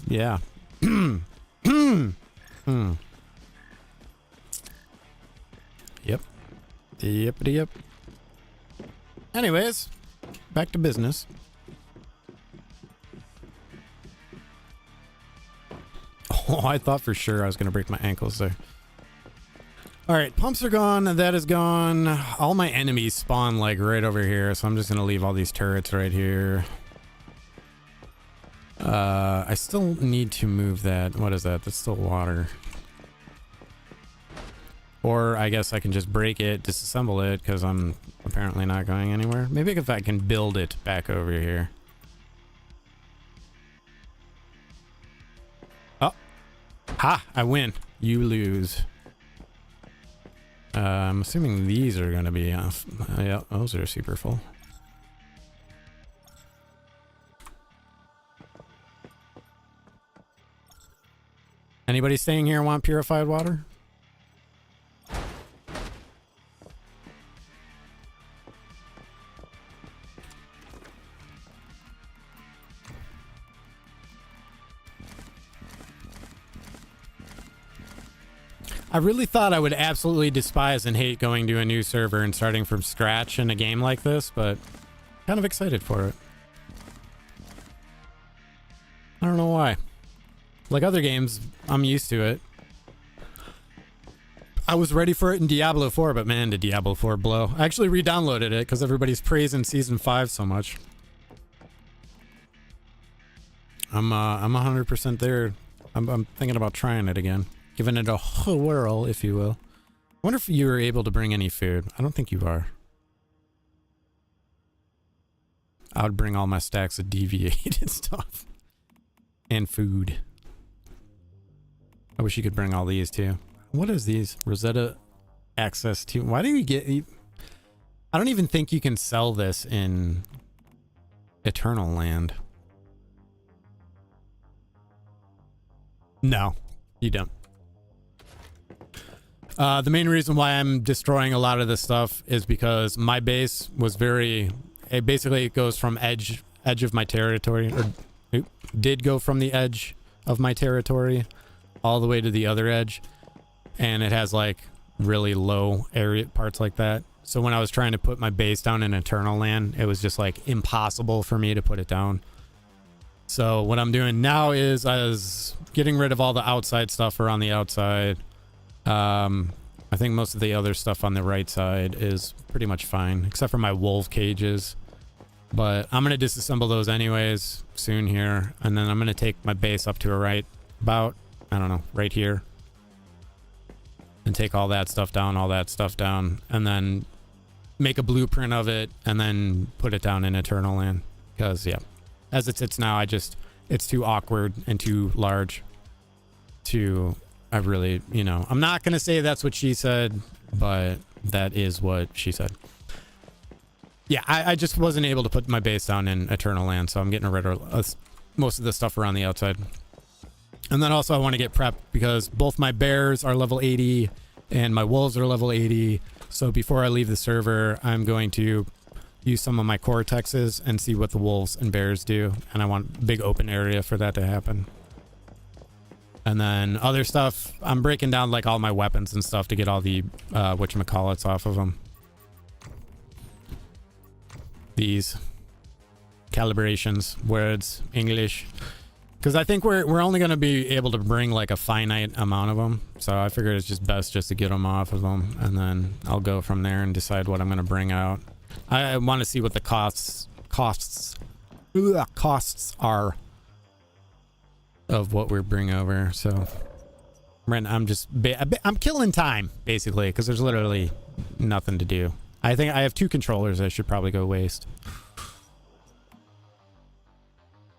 Yeah. Yep. Yep. Anyways, back to business. Oh, I thought for sure I was going to break my ankles there. Alright, pumps are gone. That is gone. All my enemies spawn like right over here, so I'm just going to leave all these turrets right here. I still need to move that. What is that? That's still water. Or I guess I can just break it, disassemble it, because I'm apparently not going anywhere. Maybe if I can build it back over here. Oh. Ha! I win. You lose. I'm assuming these are going to be off. Yeah, those are super full. Anybody staying here want purified water? I really thought I would absolutely despise and hate going to a new server and starting from scratch in a game like this, but kind of excited for it. I don't know why. Like other games, I'm used to it. I was ready for it in Diablo 4, but man, did Diablo 4 blow. I actually re-downloaded it because everybody's praising Season 5 so much. I'm 100% there. I'm thinking about trying it again. Giving it a whirl, if you will. I wonder if you were able to bring any food. I don't think you are. I would bring all my stacks of deviated stuff. And food. I wish you could bring all these too. What is these? Rosetta access to... Why do you get... I don't even think you can sell this in Eternal Land. No, you don't. The main reason why I'm destroying a lot of this stuff is because my base was very... It basically goes from edge of my territory, or did go from the edge of my territory all the way to the other edge, and it has like really low area parts like that. So when I was trying to put my base down in Eternal Land, it was just like impossible for me to put it down. So what I'm doing now is I was getting rid of all the outside stuff around the outside. I think most of the other stuff on the right side is pretty much fine, except for my wolf cages. But I'm going to disassemble those anyways soon here. And then I'm going to take my base up to a right about, I don't know, right here. And take all that stuff down, and then make a blueprint of it and then put it down in Eternal Land. Because, yeah, as it sits now, it's too awkward and too large to, I really, you know, I'm not going to say that's what she said, but that is what she said. Yeah, I just wasn't able to put my base down in Eternal Land, so I'm getting rid of most of the stuff around the outside. And then also I want to get prepped because both my bears are level 80 and my wolves are level 80. So before I leave the server, I'm going to use some of my cortexes and see what the wolves and bears do. And I want a big open area for that to happen. And then other stuff, I'm breaking down like all my weapons and stuff to get all the whatchamacallits off of them. These calibrations, words, English. Because I think we're only going to be able to bring like a finite amount of them. So I figured it's just best just to get them off of them. And then I'll go from there and decide what I'm going to bring out. I want to see what the costs are of what we're bringing over. So I'm killing time basically because there's literally nothing to do. I think I have 2 controllers I should probably go waste.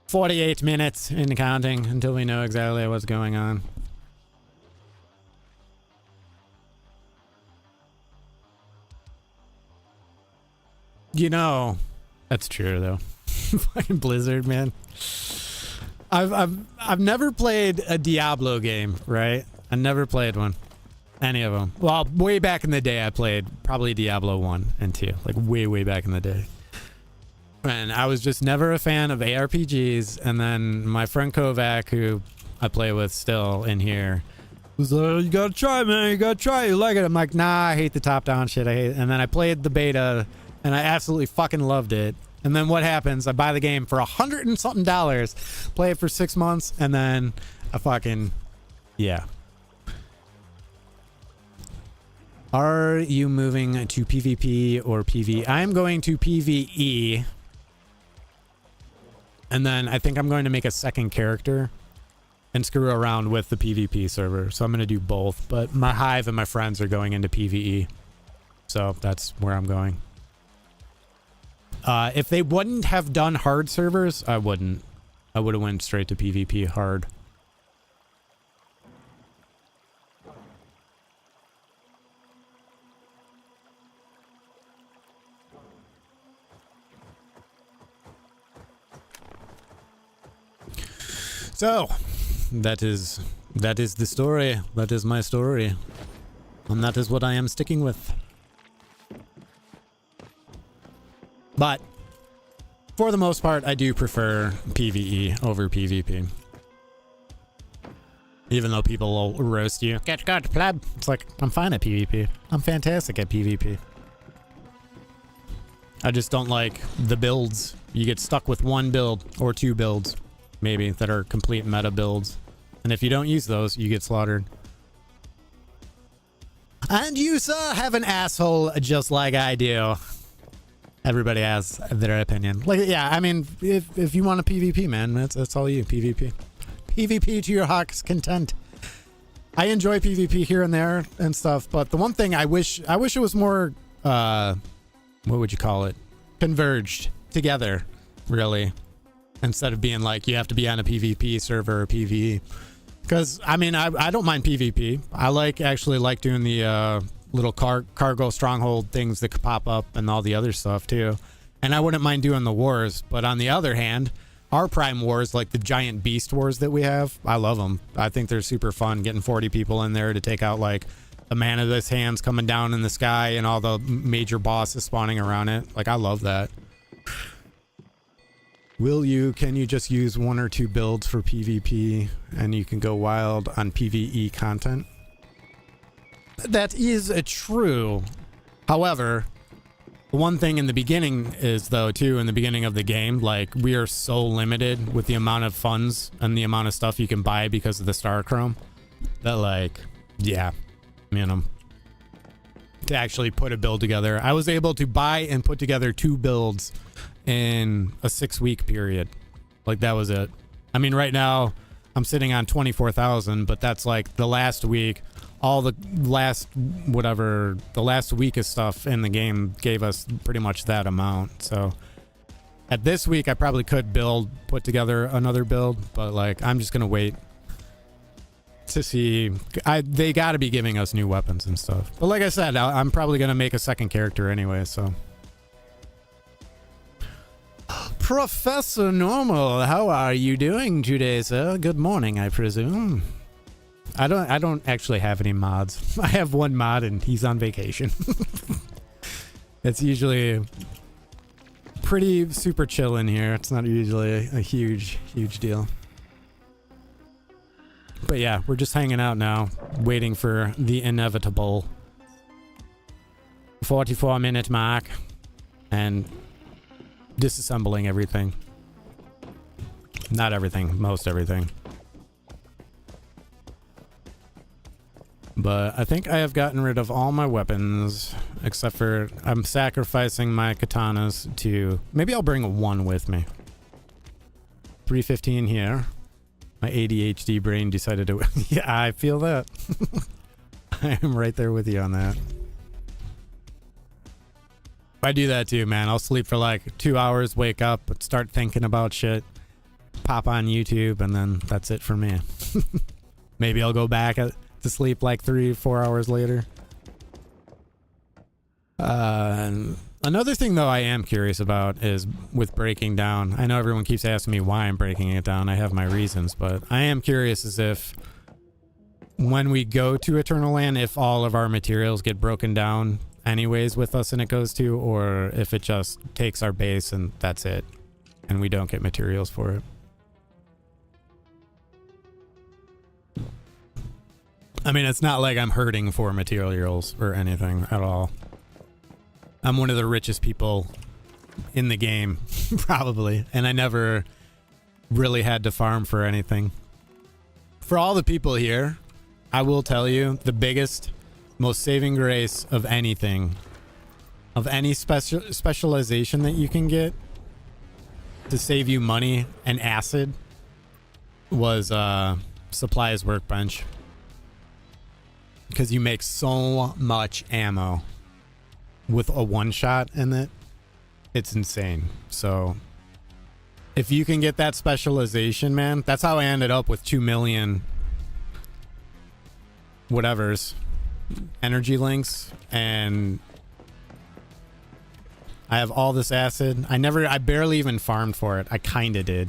48 minutes in counting until we know exactly what's going on. You know, that's true though. Fucking Blizzard, man. I've never played a Diablo game, right? I never played one. Any of them. Well, way back in the day I played probably Diablo 1 and 2. Like way back in the day. And I was just never a fan of ARPGs. And then my friend Kovac, who I play with still in here, was like, you gotta try, man. You gotta try. You like it? I'm like, nah, I hate the top-down shit. I hate it. And then I played the beta, and I absolutely fucking loved it. And then what happens? I buy the game for $100 and something, play it for 6 months, and then I fucking, yeah. Are you moving to PvP or PvE? I'm going to PvE. And then I think I'm going to make a second character and screw around with the PvP server. So I'm going to do both. But my hive and my friends are going into PvE. So that's where I'm going. If they wouldn't have done hard servers, I wouldn't. I would have went straight to PvP hard. So, that is the story. That is my story. And that is what I am sticking with. But, for the most part, I do prefer PvE over PvP. Even though people will roast you. Get good, pleb. It's like, I'm fine at PvP. I'm fantastic at PvP. I just don't like the builds. You get stuck with one build or 2 builds. Maybe, that are complete meta builds. And if you don't use those, you get slaughtered. And you, sir, have an asshole just like I do. Everybody has their opinion. Like, yeah, I mean, if you want a PvP, man, that's all you, PvP. PvP to your heart's content. I enjoy PvP here and there and stuff, but the one thing I wish it was more, what would you call it? Converged together, really. Instead of being like, you have to be on a PvP server or PvE. Because, I mean, I don't mind PvP. I actually like doing the little cargo stronghold things that could pop up and all the other stuff, too. And I wouldn't mind doing the wars. But on the other hand, our prime wars, like the giant beast wars that we have, I love them. I think they're super fun, getting 40 people in there to take out, like, the man of this hands coming down in the sky and all the major bosses spawning around it. Like, I love that. Can you just use 1 or 2 builds for PvP and you can go wild on PvE content? That is true. However, one thing in the beginning is, though, too, in the beginning of the game, like, we are so limited with the amount of funds and the amount of stuff you can buy because of the Star Chrome that, like, yeah, you know, to actually put a build together. I was able to buy and put together 2 builds in a 6-week period. Like, that was it. I mean, right now I'm sitting on 24,000, but that's like the last week. All the last week of stuff in the game gave us pretty much that amount. So at this week, I probably could put together another build, but like, I'm just gonna wait to see. They got to be giving us new weapons and stuff. But like I said, I'm probably gonna make a second character anyway. So, Professor Normal, how are you doing today, sir? Good morning, I presume. I don't actually have any mods. I have one mod and he's on vacation. It's usually pretty super chill in here. It's not usually a huge deal. But yeah, we're just hanging out now, waiting for the inevitable 44-minute mark and disassembling everything. Not everything, most everything. But I think I have gotten rid of all my weapons, except for I'm sacrificing my katanas to... Maybe I'll bring one with me. 315 here. My ADHD brain decided to... Yeah, I feel that. I am right there with you on that. I do that too, man. I'll sleep for like 2 hours, wake up, start thinking about shit, pop on YouTube, and then that's it for me. Maybe I'll go back to sleep like 3-4 hours later. Another thing though I am curious about is with breaking down. I know everyone keeps asking me why I'm breaking it down. I have my reasons, but I am curious as if when we go to Eternal Land, if all of our materials get broken down anyways with us and it goes to, or if it just takes our base and that's it and we don't get materials for it. I mean, it's not like I'm hurting for materials or anything at all. I'm one of the richest people in the game, probably, and I never really had to farm for anything. For all the people here, I will tell you, the biggest, most saving grace of anything, of any specialization that you can get to save you money and acid was Supplies Workbench. Because you make so much ammo with a one-shot in it. It's insane. So if you can get that specialization, man, that's how I ended up with 2 million whatevers, energy links, and I have all this acid. I barely even farmed for it. I kind of did.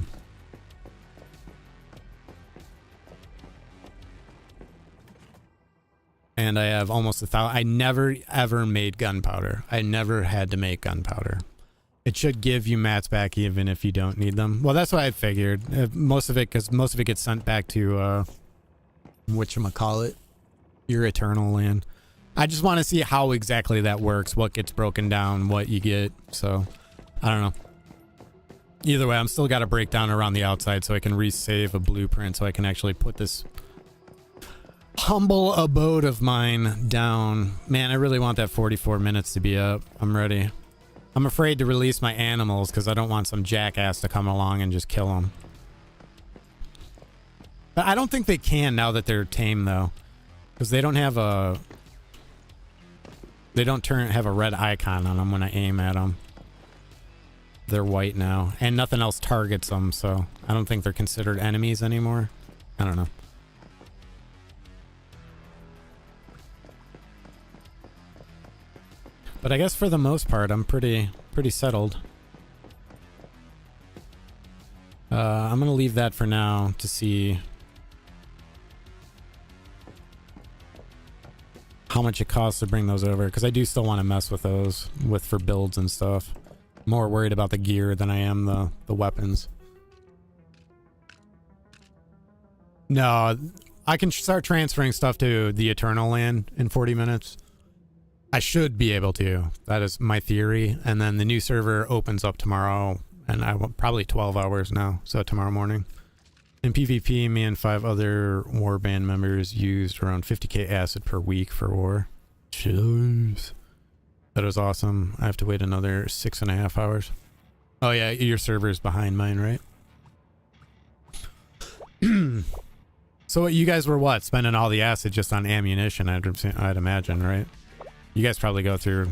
And I have almost 1,000. I never ever made gunpowder. I never had to make gunpowder. It should give you mats back even if you don't need them. Well, that's what I figured. Most of it, because most of it gets sent back to whatchamacallit, your Eternal Land. I just want to see how exactly that works, what gets broken down, what you get. So I don't know. Either way, I'm still got to break down around the outside so I can resave a blueprint so I can actually put this humble abode of mine down. Man, I really want that 44 minutes to be up. I'm ready. I'm afraid to release my animals because I don't want some jackass to come along and just kill them. But I don't think they can now that they're tame though, because they don't have a have a red icon on them when I aim at them. They're white now and nothing else targets them, so I don't think they're considered enemies anymore. I don't know. But I guess for the most part, I'm pretty settled. I'm going to leave that for now to see how much it costs to bring those over, because I do still want to mess with those for builds and stuff. More worried about the gear than I am the weapons. No, I can start transferring stuff to the Eternal Land in 40 minutes. I should be able to. That is my theory. And then the new server opens up tomorrow, and I will probably 12 hours now, so tomorrow morning. In PvP, me and 5 other warband members used around 50k acid per week for war. Jeez. That was awesome. I have to wait another 6.5 hours. Oh yeah, your server's behind mine, right? So you guys were what? Spending all the acid just on ammunition, I'd imagine, right? You guys probably go through...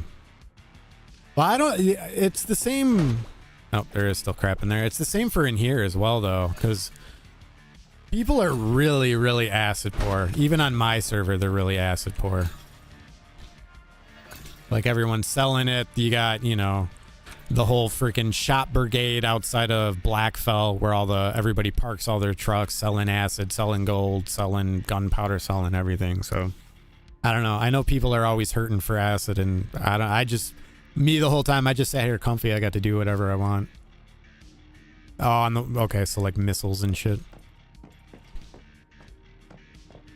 Well, I don't... It's the same... Oh, there is still crap in there. It's the same for in here as well, though, because people are really, really acid poor. Even on my server, they're really acid poor. Like, everyone's selling it. You got, you know, the whole freaking shop brigade outside of Blackfell, where everybody parks all their trucks, selling acid, selling gold, selling gunpowder, selling everything. So I don't know. I know people are always hurting for acid, and me the whole time I just sat here comfy. I got to do whatever I want. Oh, okay, so like missiles and shit.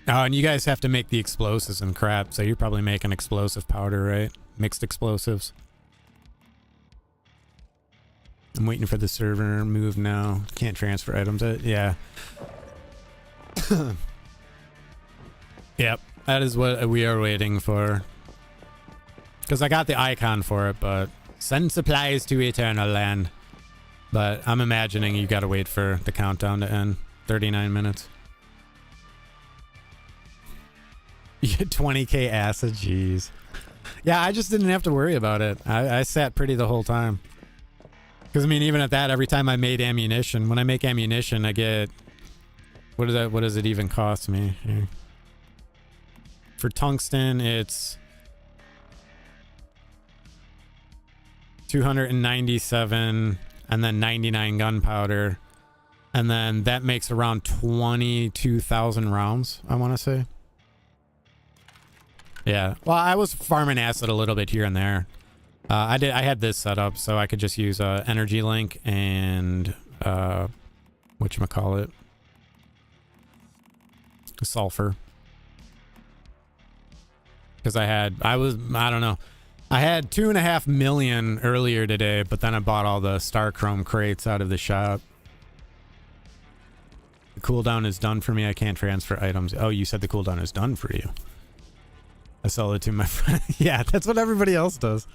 Oh, and you guys have to make the explosives and crap, so you're probably making explosive powder, right? Mixed explosives. I'm waiting for the server move now. Can't transfer items. Yeah. Yep, that is what we are waiting for. Because I got the icon for it, but send supplies to Eternal Land. But I'm imagining you gotta wait for the countdown to end. 39 minutes. You get 20k acid, jeez. Yeah, I just didn't have to worry about it. I sat pretty the whole time. Because, I mean, even at that, every time I made ammunition, when I make ammunition, I get... What does it even cost me? Here. For tungsten, it's... 297, and then 99 gunpowder. And then that makes around 22,000 rounds, I want to say. Yeah. Well, I was farming acid a little bit here and there. I had this set up so I could just use energy link and whatchamacallit, sulfur. Because I don't know. I had 2.5 million earlier today, but then I bought all the star chrome crates out of the shop. The cooldown is done for me. I can't transfer items. Oh, you said the cooldown is done for you. I sell it to my friend. Yeah, that's what everybody else does.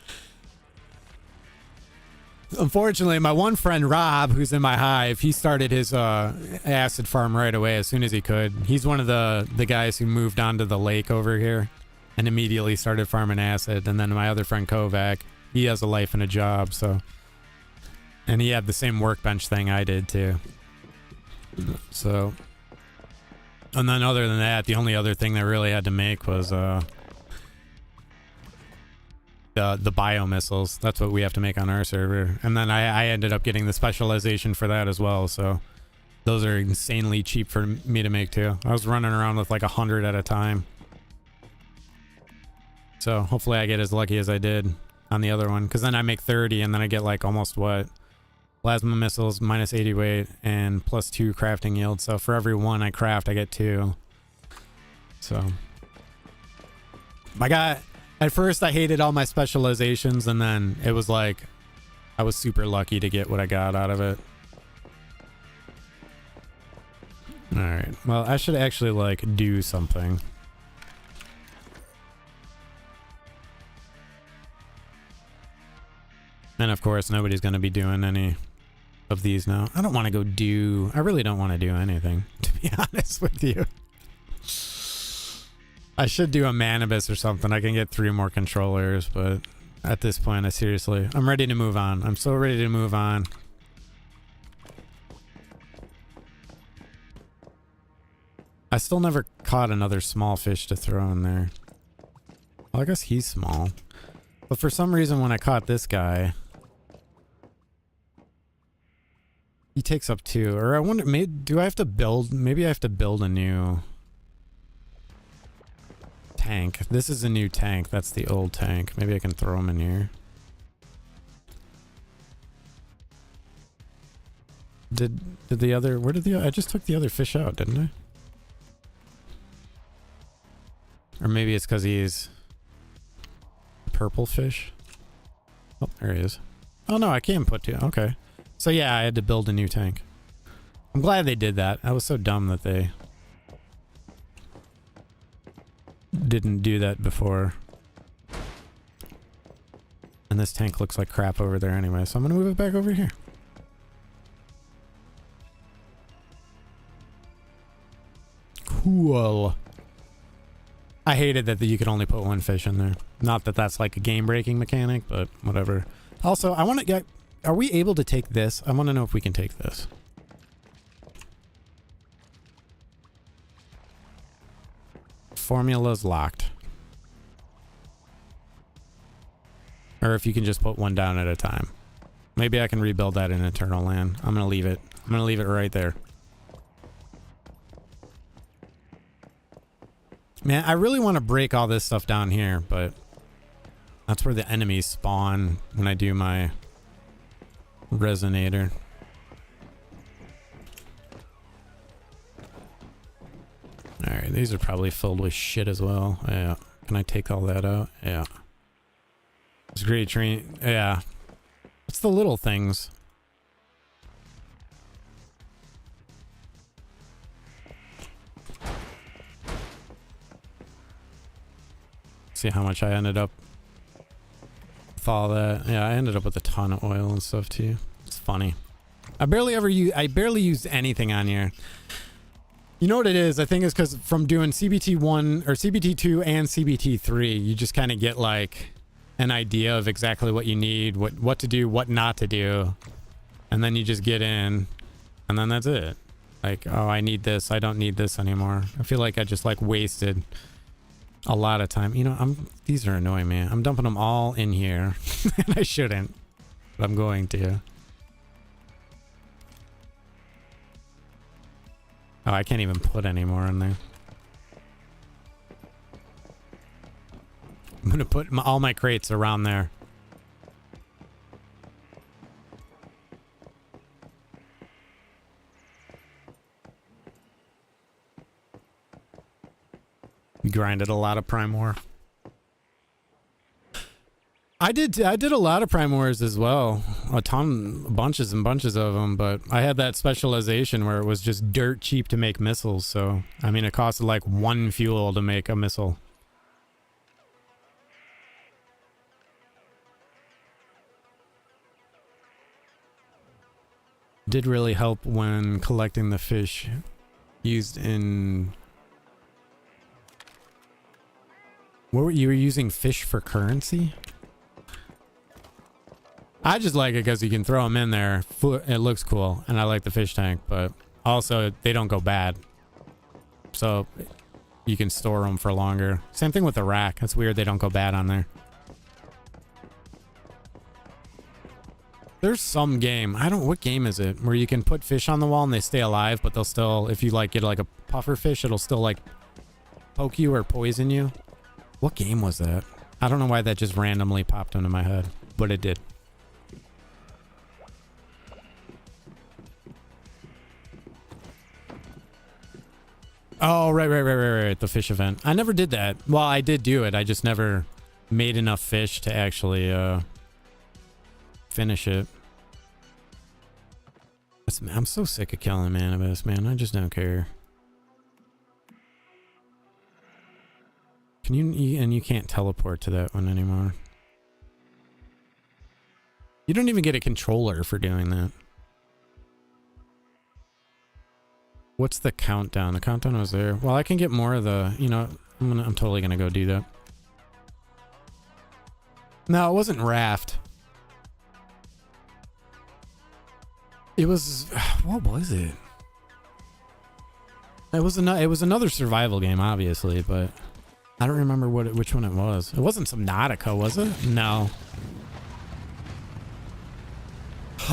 Unfortunately, my one friend, Rob, who's in my hive, he started his acid farm right away as soon as he could. He's one of the guys who moved onto the lake over here and immediately started farming acid. And then my other friend, Kovac, he has a life and a job, so... And he had the same workbench thing I did, too. So... And then other than that, the only other thing that I really had to make was... the bio missiles. That's what we have to make on our server. And then I ended up getting the specialization for that as well, so those are insanely cheap for me to make too. I was running around with like 100 at a time, so hopefully I get as lucky as I did on the other one, because then I make 30 and then I get like almost what, plasma missiles minus 80 weight and plus 2 crafting yield. So for every one I craft I get 2. So at first I hated all my specializations, and then it was like I was super lucky to get what I got out of it. Alright, well, I should actually like do something. And of course nobody's going to be doing any of these now. I don't want to I really don't want to do anything, to be honest with you. I should do a Manibus or something. I can get 3 more controllers, but at this point, I'm ready to move on. I'm so ready to move on. I still never caught another small fish to throw in there. Well, I guess he's small. But for some reason, when I caught this guy, he takes up 2. Or I wonder, maybe I have to build a new... tank. This is a new tank. That's the old tank. Maybe I can throw them in here. I just took the other fish out, didn't I? Or maybe it's because he's a purple fish. Oh, there he is. Oh no, I can't put 2. Okay. So yeah, I had to build a new tank. I'm glad they did that. I was so dumb that they didn't do that before. And this tank looks like crap over there anyway, so I'm gonna move it back over here. Cool. I hated that you could only put one fish in there. Not that that's like a game-breaking mechanic, but whatever. Also, I want to get... Are we able to take this? I want to know if we can take this. Formula's locked. Or if you can just put one down at a time. Maybe I can rebuild that in Eternal Land. I'm going to leave it. I'm going to leave it right there. Man, I really want to break all this stuff down here, but that's where the enemies spawn when I do my resonator. Alright, these are probably filled with shit as well. Yeah. Can I take all that out? Yeah. It's great train. Yeah. It's the little things. See how much I ended up with all that. Yeah, I ended up with a ton of oil and stuff too. It's funny. I barely used anything on here. You know what it is? I think it's because from doing CBT1 or CBT2 and CBT3, you just kind of get like an idea of exactly what you need, what to do, what not to do. And then you just get in and then that's it. Like, oh, I need this. I don't need this anymore. I feel like I just like wasted a lot of time. You know, these are annoying, man. I'm dumping them all in here. And I shouldn't, but I'm going to. Oh, I can't even put any more in there. I'm gonna put all my crates around there. We grinded a lot of prime ore. I did a lot of prime ores as well. A ton, bunches and bunches of them, but I had that specialization where it was just dirt cheap to make missiles, so I mean it costed like 1 fuel to make a missile. Did really help when collecting the fish used in... What were you using fish for currency? I just like it because you can throw them in there. It looks cool, and I like the fish tank, but also they don't go bad. So you can store them for longer. Same thing with the rack. It's weird they don't go bad on there. There's some game, what game is it, where you can put fish on the wall and they stay alive, but they'll still, if you like get like a puffer fish, it'll still like poke you or poison you. What game was that? I don't know why that just randomly popped into my head, but it did. Oh, right. The fish event. I never did that. Well, I did do it. I just never made enough fish to actually finish it. I'm so sick of killing Manibus, man. I just don't care. Can you... And you can't teleport to that one anymore. You don't even get a controller for doing that. What's the countdown? The countdown was there. Well, I can get more of the... You know, I'm totally gonna go do that. No, it wasn't Raft. It was... What was it? It was another survival game, obviously, but I don't remember which one it was. It wasn't Subnautica, was it? No.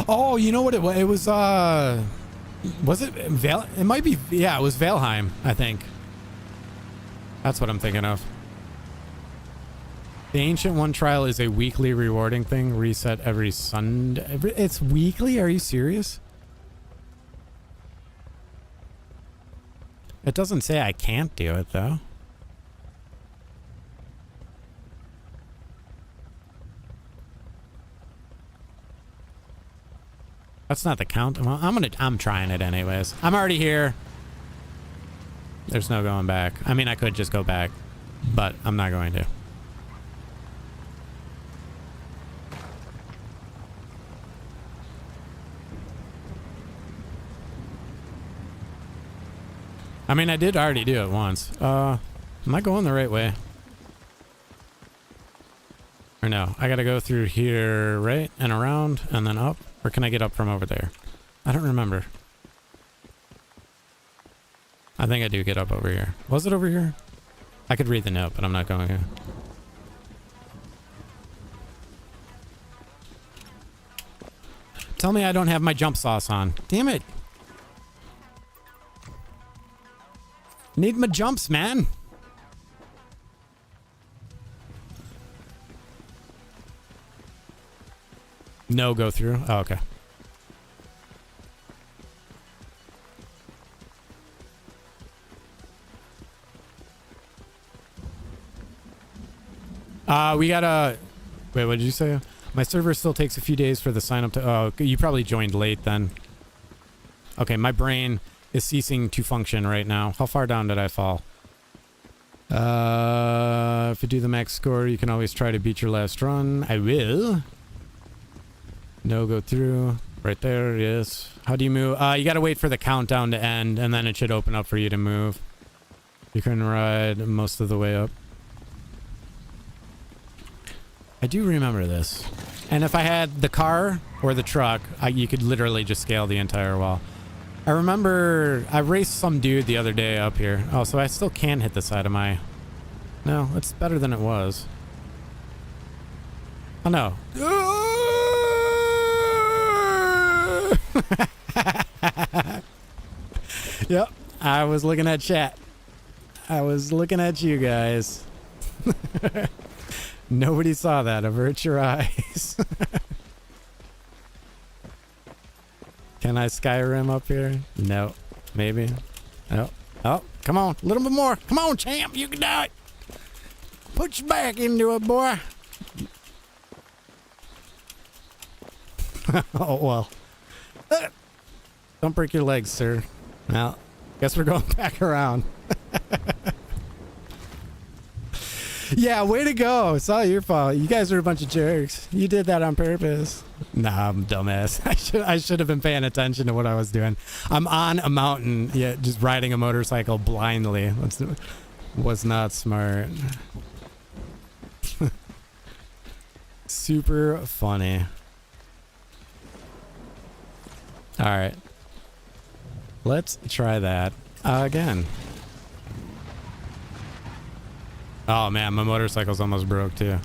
Oh, you know what it was? It was it it might be, yeah, it was Valheim, I think. That's what I'm thinking of. The Ancient One trial is a weekly rewarding thing. Reset every Sunday. It's weekly? Are you serious? It doesn't say I can't do it, though. That's not the count. Well, I'm trying it anyways. I'm already here. There's no going back. I mean, I could just go back, but I'm not going to. I mean, I did already do it once. Am I going the right way? Or no, I gotta go through here, right? And around, and then up? Or can I get up from over there? I don't remember. I think I do get up over here. Was it over here? I could read the note, but I'm not going to. Tell me I don't have my jump sauce on. Damn it. Need my jumps, man. No go through. Oh, okay. We gotta... Wait, what did you say? My server still takes a few days for the sign up to... Oh, you probably joined late then. Okay, my brain is ceasing to function right now. How far down did I fall? If you do the max score, you can always try to beat your last run. I will. No go through. Right there, yes. How do you move? You gotta wait for the countdown to end, and then it should open up for you to move. You can ride most of the way up. I do remember this. And if I had the car or the truck, you could literally just scale the entire wall. I remember I raced some dude the other day up here. Oh, so I still can hit the side of my... No, it's better than it was. Oh, no. Yep, I was looking at chat. I was looking at you guys. Nobody saw that. Avert your eyes. Can I Skyrim up here? No. Maybe. Oh. Oh, come on. A little bit more. Come on, champ. You can do it. Put your back into it, boy. Oh, well. Don't break your legs, sir. Well, guess we're going back around. Yeah, way to go. It's all your fault. You guys are a bunch of jerks. You did that on purpose. Nah, I'm a dumbass. I should have been paying attention to what I was doing. I'm on a mountain, yeah, just riding a motorcycle blindly. Was not smart. Super funny. All right. Let's try that again. Oh man, my motorcycle's almost broke too.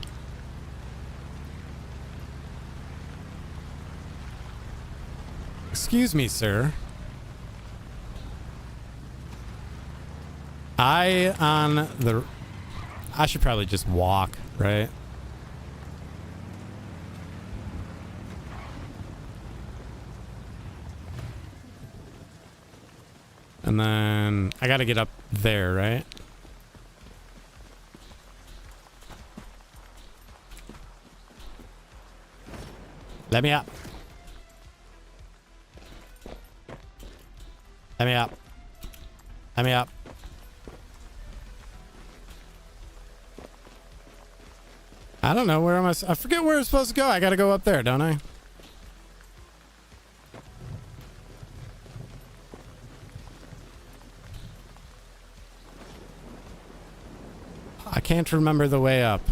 Excuse me, sir. I should probably just walk, right? And then I gotta get up there, right? Let me up. Let me up. Let me up. I don't know. Where am I? I forget where I'm supposed to go. I gotta go up there, don't I? I can't remember the way up.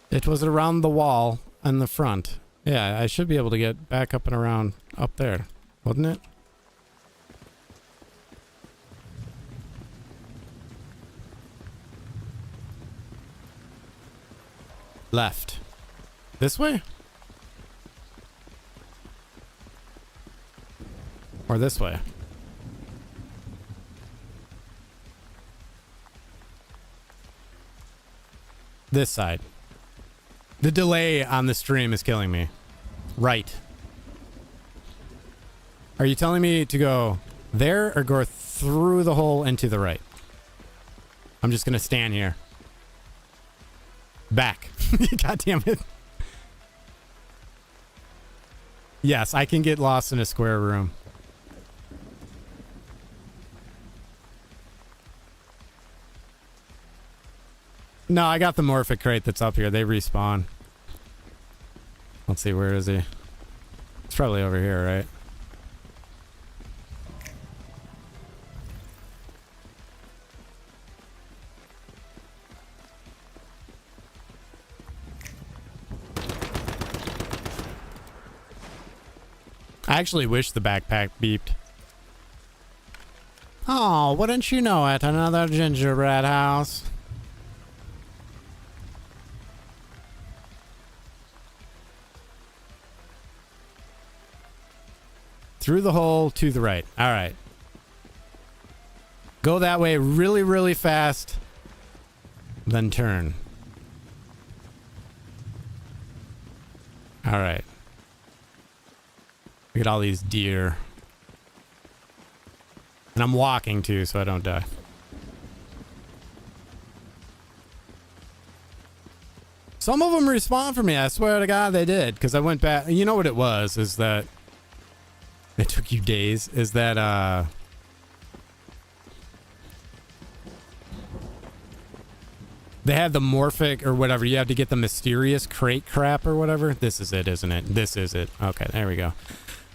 It was around the wall in the front. Yeah, I should be able to get back up and around up there, wasn't it? Left. This way? Or this way? This side. The delay on the stream is killing me. Right. Are you telling me to go there or go through the hole and to the right? I'm just gonna stand here. Back. God damn it. Yes, I can get lost in a square room. No, I got the morphic crate that's up here. They respawn. Let's see, where is he? It's probably over here, right? I actually wish the backpack beeped. Oh, wouldn't you know it? Another gingerbread house. Through the hole to the right. All right. Go that way really, really fast. Then turn. All right. Look at all these deer. And I'm walking too, so I don't die. Some of them respawn for me. I swear to God they did. Because I went back. You know what it was? Is that... It took you days. Is that, they had the morphic or whatever. You have to get the mysterious crate crap or whatever. This is it, isn't it? This is it. Okay, there we go.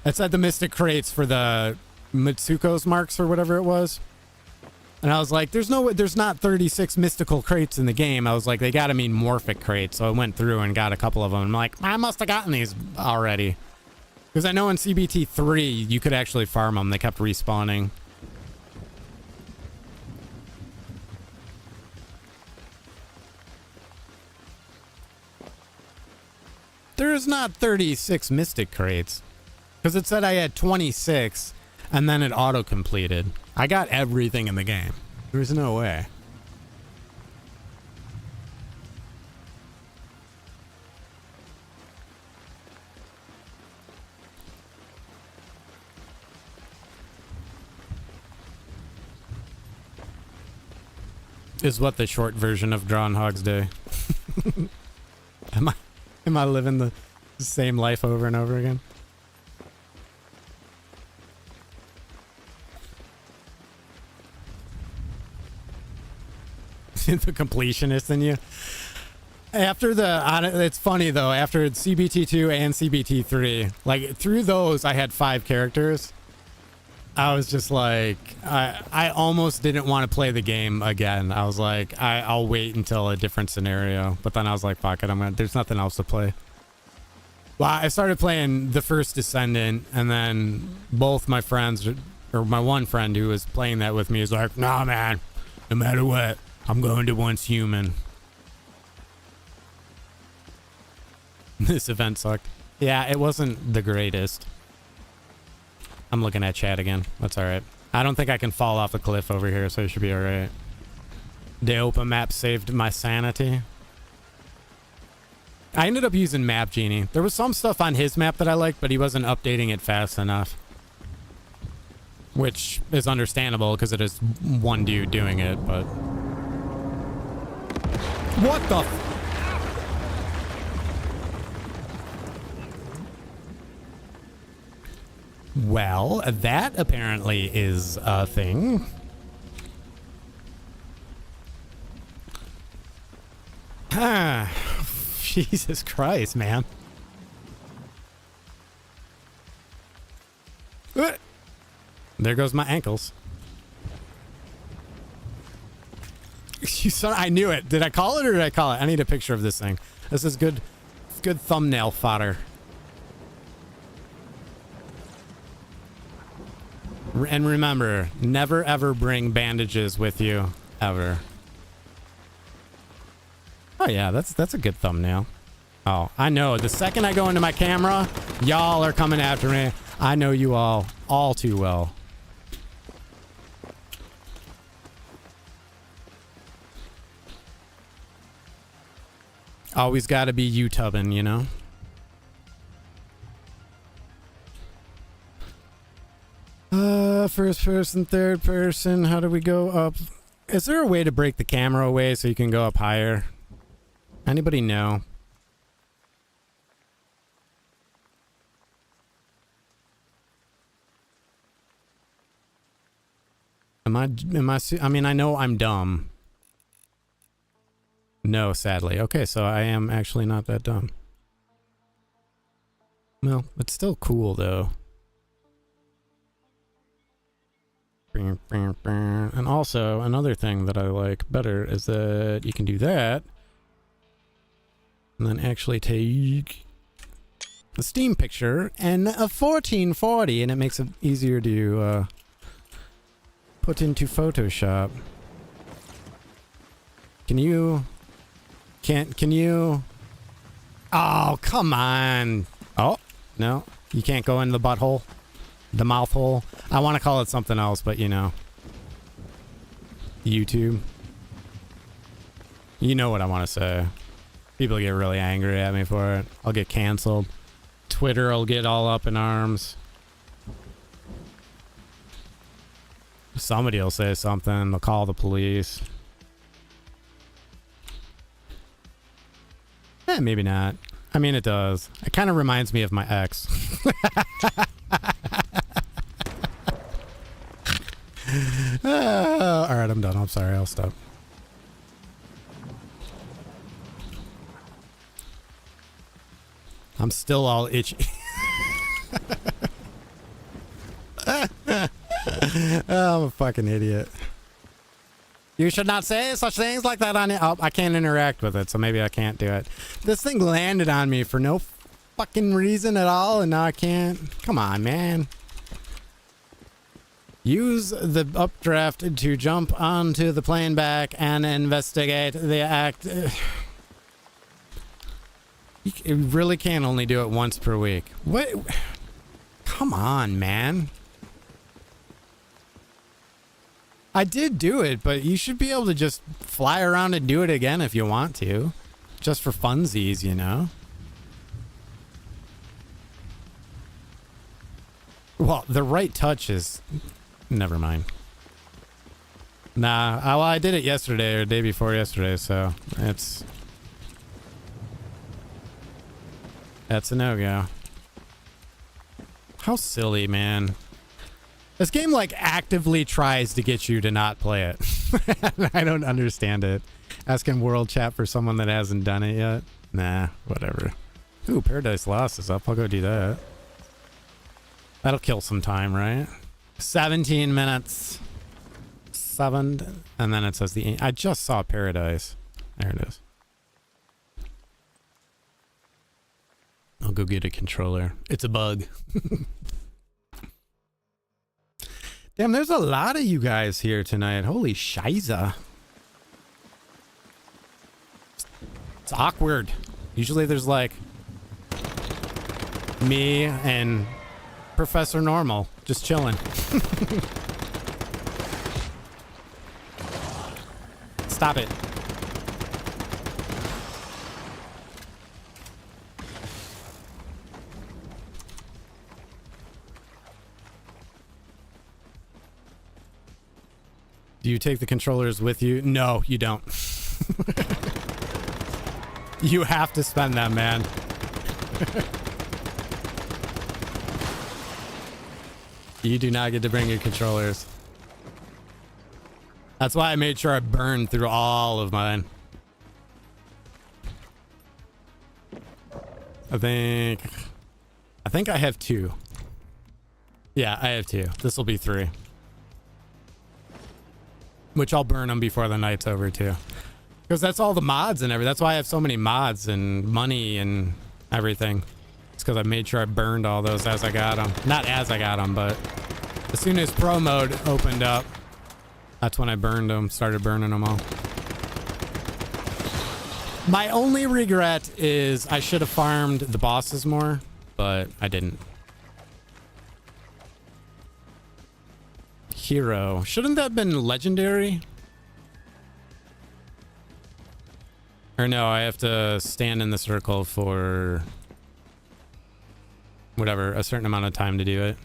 It said the mystic crates for the Mitsuko's marks or whatever it was. And I was like, there's not 36 mystical crates in the game. I was like, they gotta mean morphic crates. So I went through and got a couple of them. I'm like, I must have gotten these already. Because I know in CBT 3, you could actually farm them. They kept respawning. There's not 36 mystic crates. Because it said I had 26, and then it auto-completed. I got everything in the game. There's no way. Is what the short version of Groundhog's Day. Am I living the same life over and over again? The completionist in you. After it's funny though, after CBT2 and CBT3, like through those I had 5 characters. I was just like, I almost didn't want to play the game again. I was like, I'll wait until a different scenario. But then I was like, fuck it, there's nothing else to play. Well, I started playing the first Descendant, and then both my friends, or my one friend who was playing that with me, is like, nah, man, no matter what, I'm going to Once Human. This event sucked. Yeah, it wasn't the greatest. I'm looking at chat again. That's all right. I don't think I can fall off the cliff over here, so it should be all right. The open map saved my sanity. I ended up using Map Genie. There was some stuff on his map that I liked, but he wasn't updating it fast enough. Which is understandable, because it is one dude doing it, but... What the f... Well, that apparently is a thing. Ah, Jesus Christ, man. There goes my ankles. You saw, I knew it. Did I call it or did I call it? I need a picture of this thing. This is good thumbnail fodder. And remember, never ever bring bandages with you, ever. Oh yeah, that's a good thumbnail. Oh, I know. The second I go into my camera, y'all are coming after me. I know you all too well. Always gotta be YouTubing, you know? First person, third person. How do we go up? Is there a way to break the camera away so you can go up higher? Anybody know? I mean, I know I'm dumb. No, sadly. Okay, so I am actually not that dumb. Well, it's still cool though. And also, another thing that I like better is that you can do that. And then actually take a Steam picture and a 1440, and it makes it easier to put into Photoshop. Can you... Oh, come on. Oh, no. You can't go in the butthole. The mouth hole. I want to call it something else, but you know. YouTube. You know what I want to say. People get really angry at me for it. I'll get canceled. Twitter will get all up in arms. Somebody will say something. They'll call the police. Maybe not. I mean, it does. It kind of reminds me of my ex. All right, I'm done. I'm sorry. I'll stop. I'm still all itchy. Oh, I'm a fucking idiot. You should not say such things like that on it. Oh, I can't interact with it, so maybe I can't do it. This thing landed on me for no fucking reason at all, and now I can't. Come on, man. Use the updraft to jump onto the plane back and investigate the act. You really can only do it once per week. What? Come on, man. I did do it, but you should be able to just fly around and do it again if you want to. Just for funsies, you know? Well, the right touch is... Never mind. Nah, well, I did it yesterday or the day before yesterday, so it's... That's a no-go. How silly, man. This game, like, actively tries to get you to not play it. I don't understand it. Asking World Chat for someone that hasn't done it yet. Nah, whatever. Ooh, Paradise Lost is up. I'll go do that. That'll kill some time, right? 17 minutes. 7. And then it says the... I just saw Paradise. There it is. I'll go get a controller. It's a bug. Damn, there's a lot of you guys here tonight. Holy shiza. It's awkward. Usually there's like me and Professor Normal just chilling. Stop it. Do you take the controllers with you? No, you don't. You have to spend them, man. You do not get to bring your controllers. That's why I made sure I burned through all of mine. I think I have 2. Yeah, I have 2. This will be 3. Which I'll burn them before the night's over too. Because that's all the mods and everything. That's why I have so many mods and money and everything. It's because I made sure I burned all those as I got them. Not as I got them, but as soon as pro mode opened up, that's when I burned them. Started burning them all. My only regret is I should have farmed the bosses more, but I didn't. Hero. Shouldn't that have been legendary? Or no, I have to stand in the circle for whatever, a certain amount of time to do it.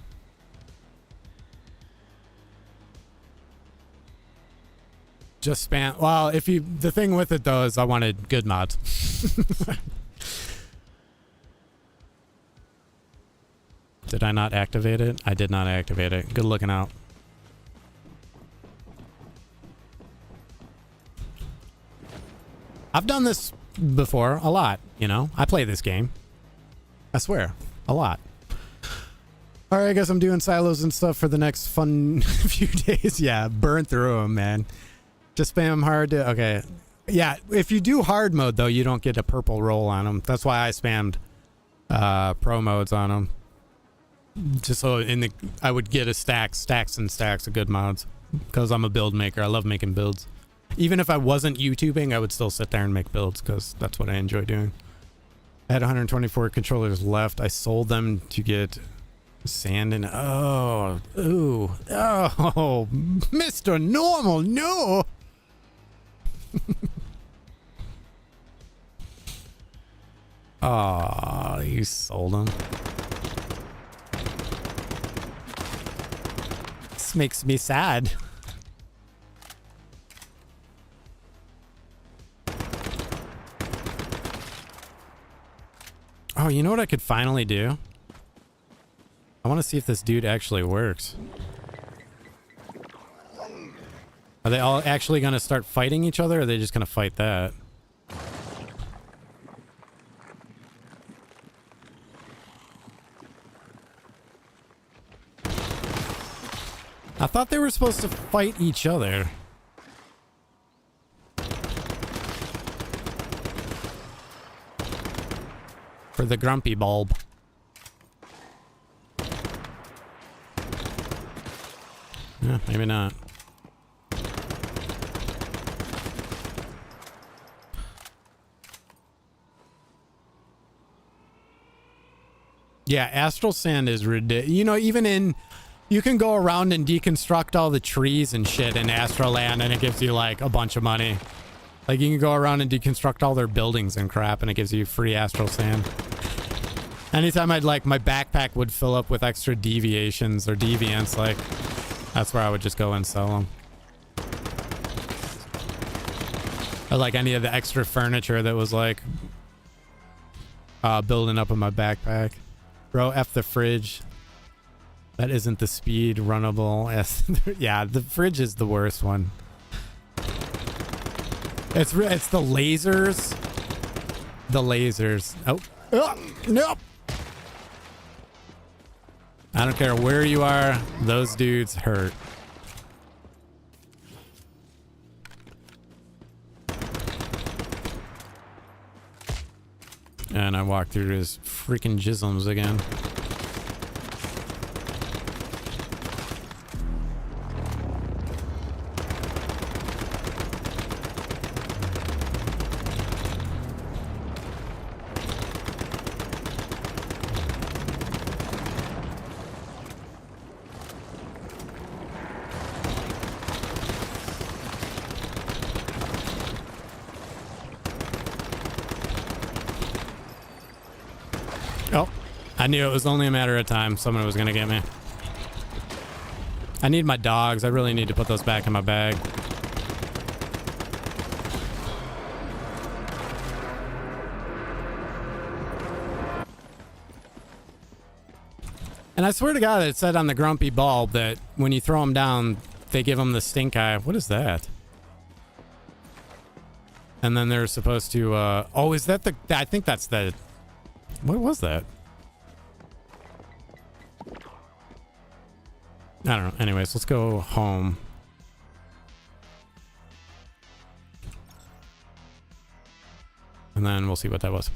Just spam. Well, if you, the thing with it though is I wanted good mods. Did I not activate it? I did not activate it. Good looking out. I've done this before a lot, you know. I play this game. I swear, a lot. All right, I guess I'm doing silos and stuff for the next fun few days. Yeah, burn through them, man. Just spam them hard to... Okay. Yeah, if you do hard mode, though, you don't get a purple roll on them. That's why I spammed pro modes on them. Just so I would get stacks and stacks of good mods. Because I'm a build maker. I love making builds. Even if I wasn't YouTubing, I would still sit there and make builds because that's what I enjoy doing. I had 124 controllers left. I sold them to get sand and... Oh, ooh. Oh, Mr. Normal, no! Oh, you sold them. This makes me sad. Oh, you know what I could finally do? I want to see if this dude actually works. Are they all actually going to start fighting each other, or are they just going to fight that? I thought they were supposed to fight each other. For the grumpy bulb. Yeah, maybe not. Yeah, astral sand is ridiculous. You know, even in... You can go around and deconstruct all the trees and shit in Astral Land, and it gives you, like, a bunch of money. Like, you can go around and deconstruct all their buildings and crap, and it gives you free astral sand. Anytime I'd, like, my backpack would fill up with extra deviations or deviants, like, that's where I would just go and sell them. Or, like, any of the extra furniture that was, like, building up in my backpack. Bro, F the fridge. That isn't the speed runnable. Yeah, the fridge is the worst one. It's the lasers. The lasers. Oh. Nope. I don't care where you are. Those dudes hurt. And I walked through his freaking jisms again. I knew it was only a matter of time. Someone was going to get me. I need my dogs. I really need to put those back in my bag. And I swear to God, it said on the grumpy bulb that when you throw them down, they give them the stink eye. What is that? And then they're supposed to... oh, is that the... I think that's the... What was that? I don't know. Anyways, let's go home. And then we'll see what that was.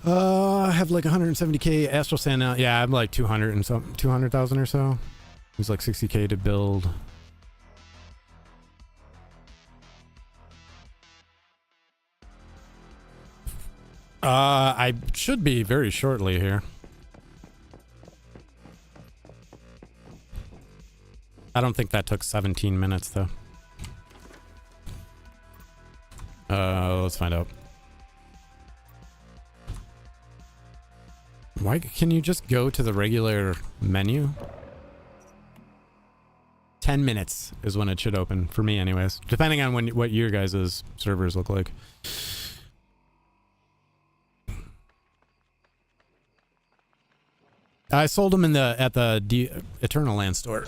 I have like 170k astral sand now. Yeah, I'm like 200 and some 200,000 or so. It was like 60k to build. I should be very shortly here. I don't think that took 17 minutes, though. Let's find out. Why can you just go to the regular menu? 10 minutes is when it should open, for me anyways. Depending on what your guys' servers look like. I sold them at the Eternal Land store.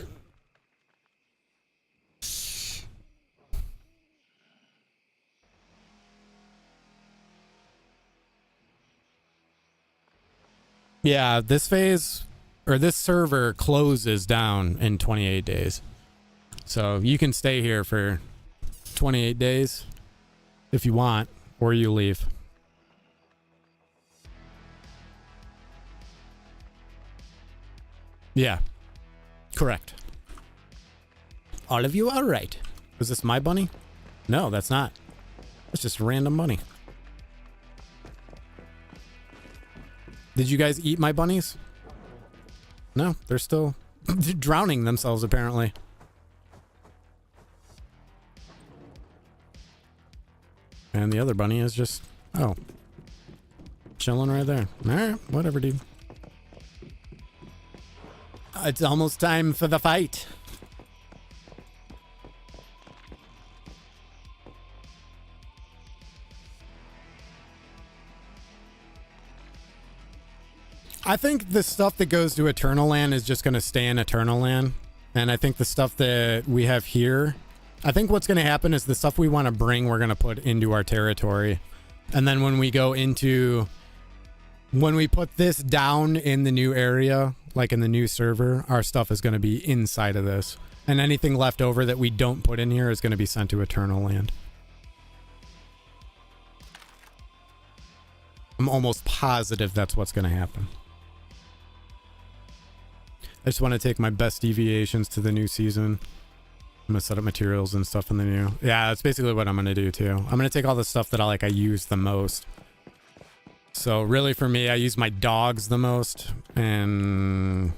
Yeah, this phase, or this server closes down in 28 days. So you can stay here for 28 days if you want, or you leave. Yeah. Correct. All of you are right. Was this my bunny? No, that's not. It's just a random bunny. Did you guys eat my bunnies? No, they're still drowning themselves, apparently. And the other bunny is just, oh, chilling right there. All right, whatever, dude. It's almost time for the fight. I think the stuff that goes to Eternal Land is just going to stay in Eternal Land. And I think the stuff that we have here, I think what's going to happen is the stuff we want to bring, we're going to put into our territory. And then when we go into, when we put this down in the new area, like in the new server, our stuff is going to be inside of this. And anything left over that we don't put in here is going to be sent to Eternal Land. I'm almost positive that's what's going to happen. I just want to take my best deviations to the new season. I'm going to set up materials and stuff in the new. Yeah, that's basically what I'm going to do too. I'm going to take all the stuff that I use the most. So really for me, I use my dogs the most. And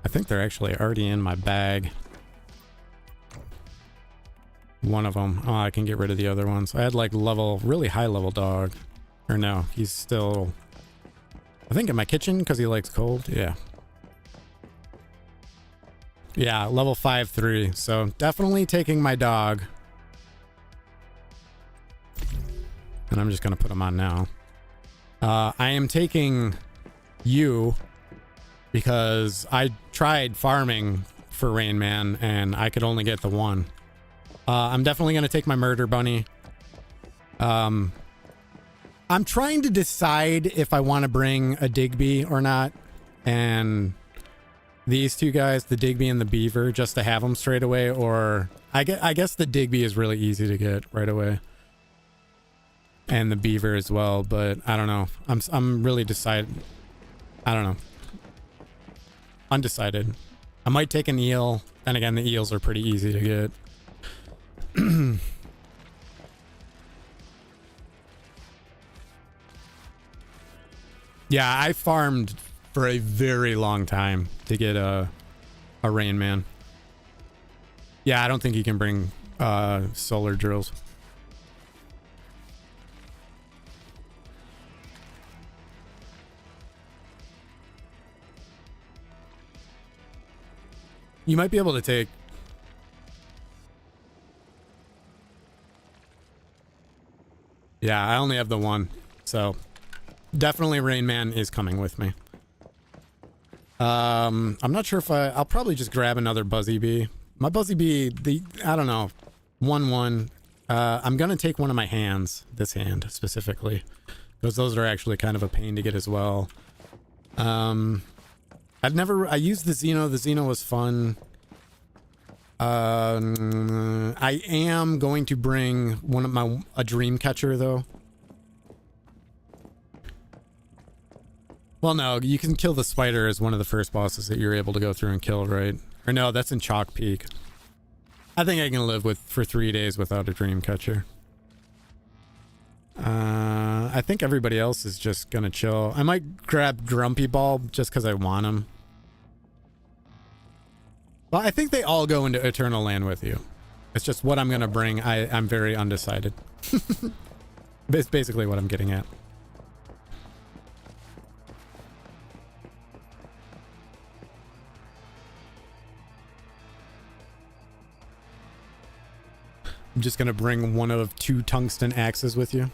I think they're actually already in my bag. One of them. Oh, I can get rid of the other ones. I had like really high level dog. Or no, he's still, I think in my kitchen because he likes cold. Yeah. Yeah, level 5-3. So definitely taking my dog. And I'm just going to put him on now. I am taking you because I tried farming for Rain Man and I could only get the one. I'm definitely going to take my murder bunny. I'm trying to decide if I want to bring a Digby or not. And these two guys, the Digby and the Beaver, just to have them straight away. Or I guess the Digby is really easy to get right away. And the Beaver as well. But I don't know. I'm really decided. I don't know. Undecided. I might take an eel. And again, the eels are pretty easy to get. Yeah, I farmed for a very long time to get a Rain Man. Yeah, I don't think you can bring solar drills. You might be able to take... Yeah, I only have the one, so... Definitely Rain Man is coming with me. I'm not sure if I'll probably just grab another Buzzy Bee. My Buzzy Bee, I don't know, 1-1. I'm gonna take one of my hands, this hand specifically, because those are actually kind of a pain to get as well. I used the Xeno. The Xeno was fun. I am going to bring a dream catcher though. Well, no, you can kill the spider as one of the first bosses that you're able to go through and kill, right? Or no, that's in Chalk Peak. I think I can live for 3 days without a dream catcher. I think everybody else is just gonna chill. I might grab Grumpy Bulb just because I want him. Well, I think they all go into Eternal Land with you. It's just what I'm gonna bring. I'm very undecided. That's basically what I'm getting at. I'm just gonna bring one of 2 tungsten axes with you.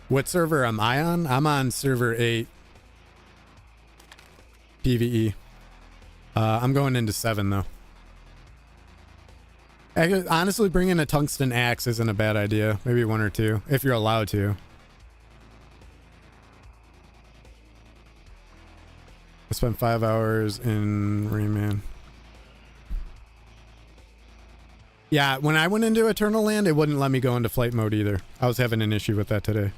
What server am I on? I'm on server 8. PvE. I'm going into 7 though. Honestly, bringing a tungsten axe isn't a bad idea. Maybe 1 or 2, if you're allowed to. I spent 5 hours in Rayman. Yeah, when I went into Eternal Land, it wouldn't let me go into flight mode either. I was having an issue with that today.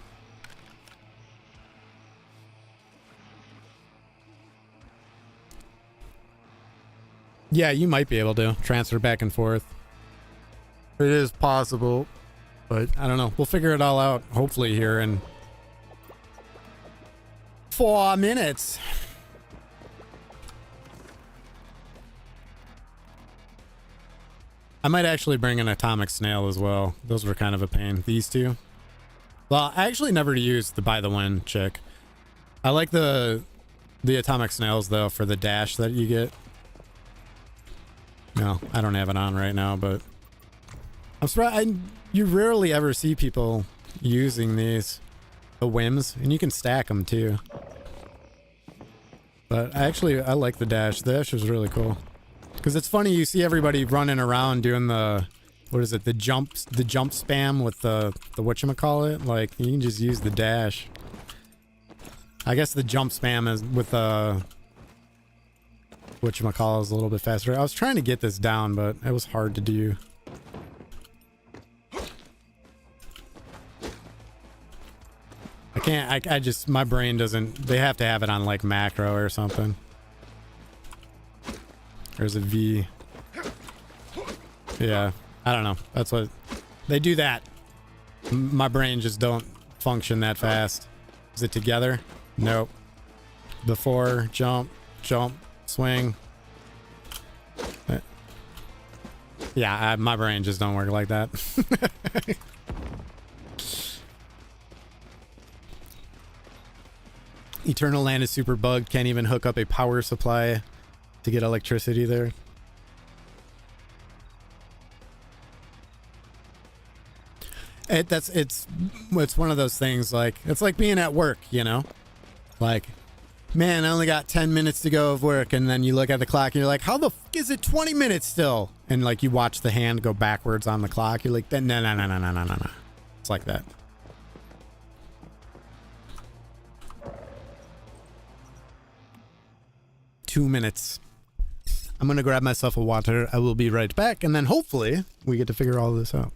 Yeah, you might be able to transfer back and forth. It is possible, but I don't know. We'll figure it all out, hopefully, here in 4 minutes. I might actually bring an atomic snail as well. Those were kind of a pain. These two. Well, I actually never used the by the wind chick. I like the atomic snails though for the dash that you get. No, I don't have it on right now, but I'm surprised. You rarely ever see people using these, the whims, and you can stack them too. But I like the dash. The dash is really cool. Because it's funny, you see everybody running around doing the, what is it, the jump spam with the whatchamacallit? Like, you can just use the dash. I guess the jump spam is with the whatchamacallit is a little bit faster. I was trying to get this down, but it was hard to do. I can't, I just, my brain doesn't, they have to have it on like macro or something. There's a V. Yeah, I don't know. That's what they do. That my brain just don't function that fast. Is it together? Nope. Before jump, swing. Yeah, my brain just don't work like that. Eternal Land is super bugged. Can't even hook up a power supply to get electricity there. It's one of those things, like it's like being at work, you know, like, man, I only got 10 minutes to go of work, and then you look at the clock and you're like, how the f is it 20 minutes still? And like you watch the hand go backwards on the clock, you're like, no. It's like that. Two minutes. I'm gonna grab myself a water. I will be right back, and then hopefully we get to figure all this out.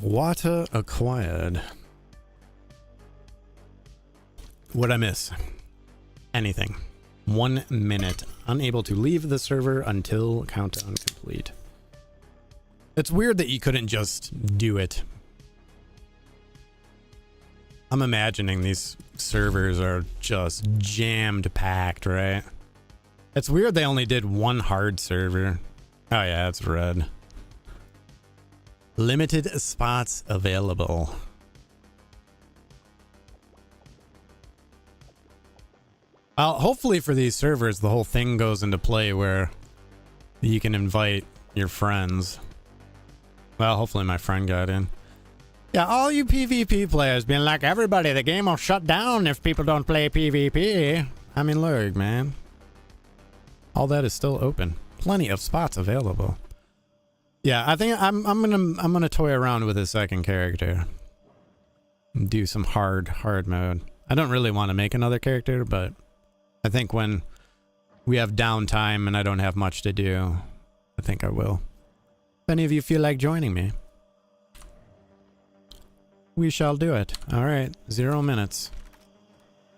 Water acquired. What'd I miss? Anything. 1 minute. Unable to leave the server until countdown complete. It's weird that you couldn't just do it. I'm imagining these servers are just jammed packed, right? It's weird they only did one hard server. Oh yeah, it's red. Limited spots available. Well, hopefully for these servers, the whole thing goes into play where you can invite your friends. Well, hopefully my friend got in. Yeah, all you PvP players being like, everybody, the game will shut down if people don't play PvP. I mean, look, man. All that is still open. Plenty of spots available. Yeah, I think I'm gonna toy around with a second character. Do some hard mode. I don't really want to make another character, but I think when we have downtime and I don't have much to do, I think I will. If any of you feel like joining me, we shall do it. All right, 0 minutes.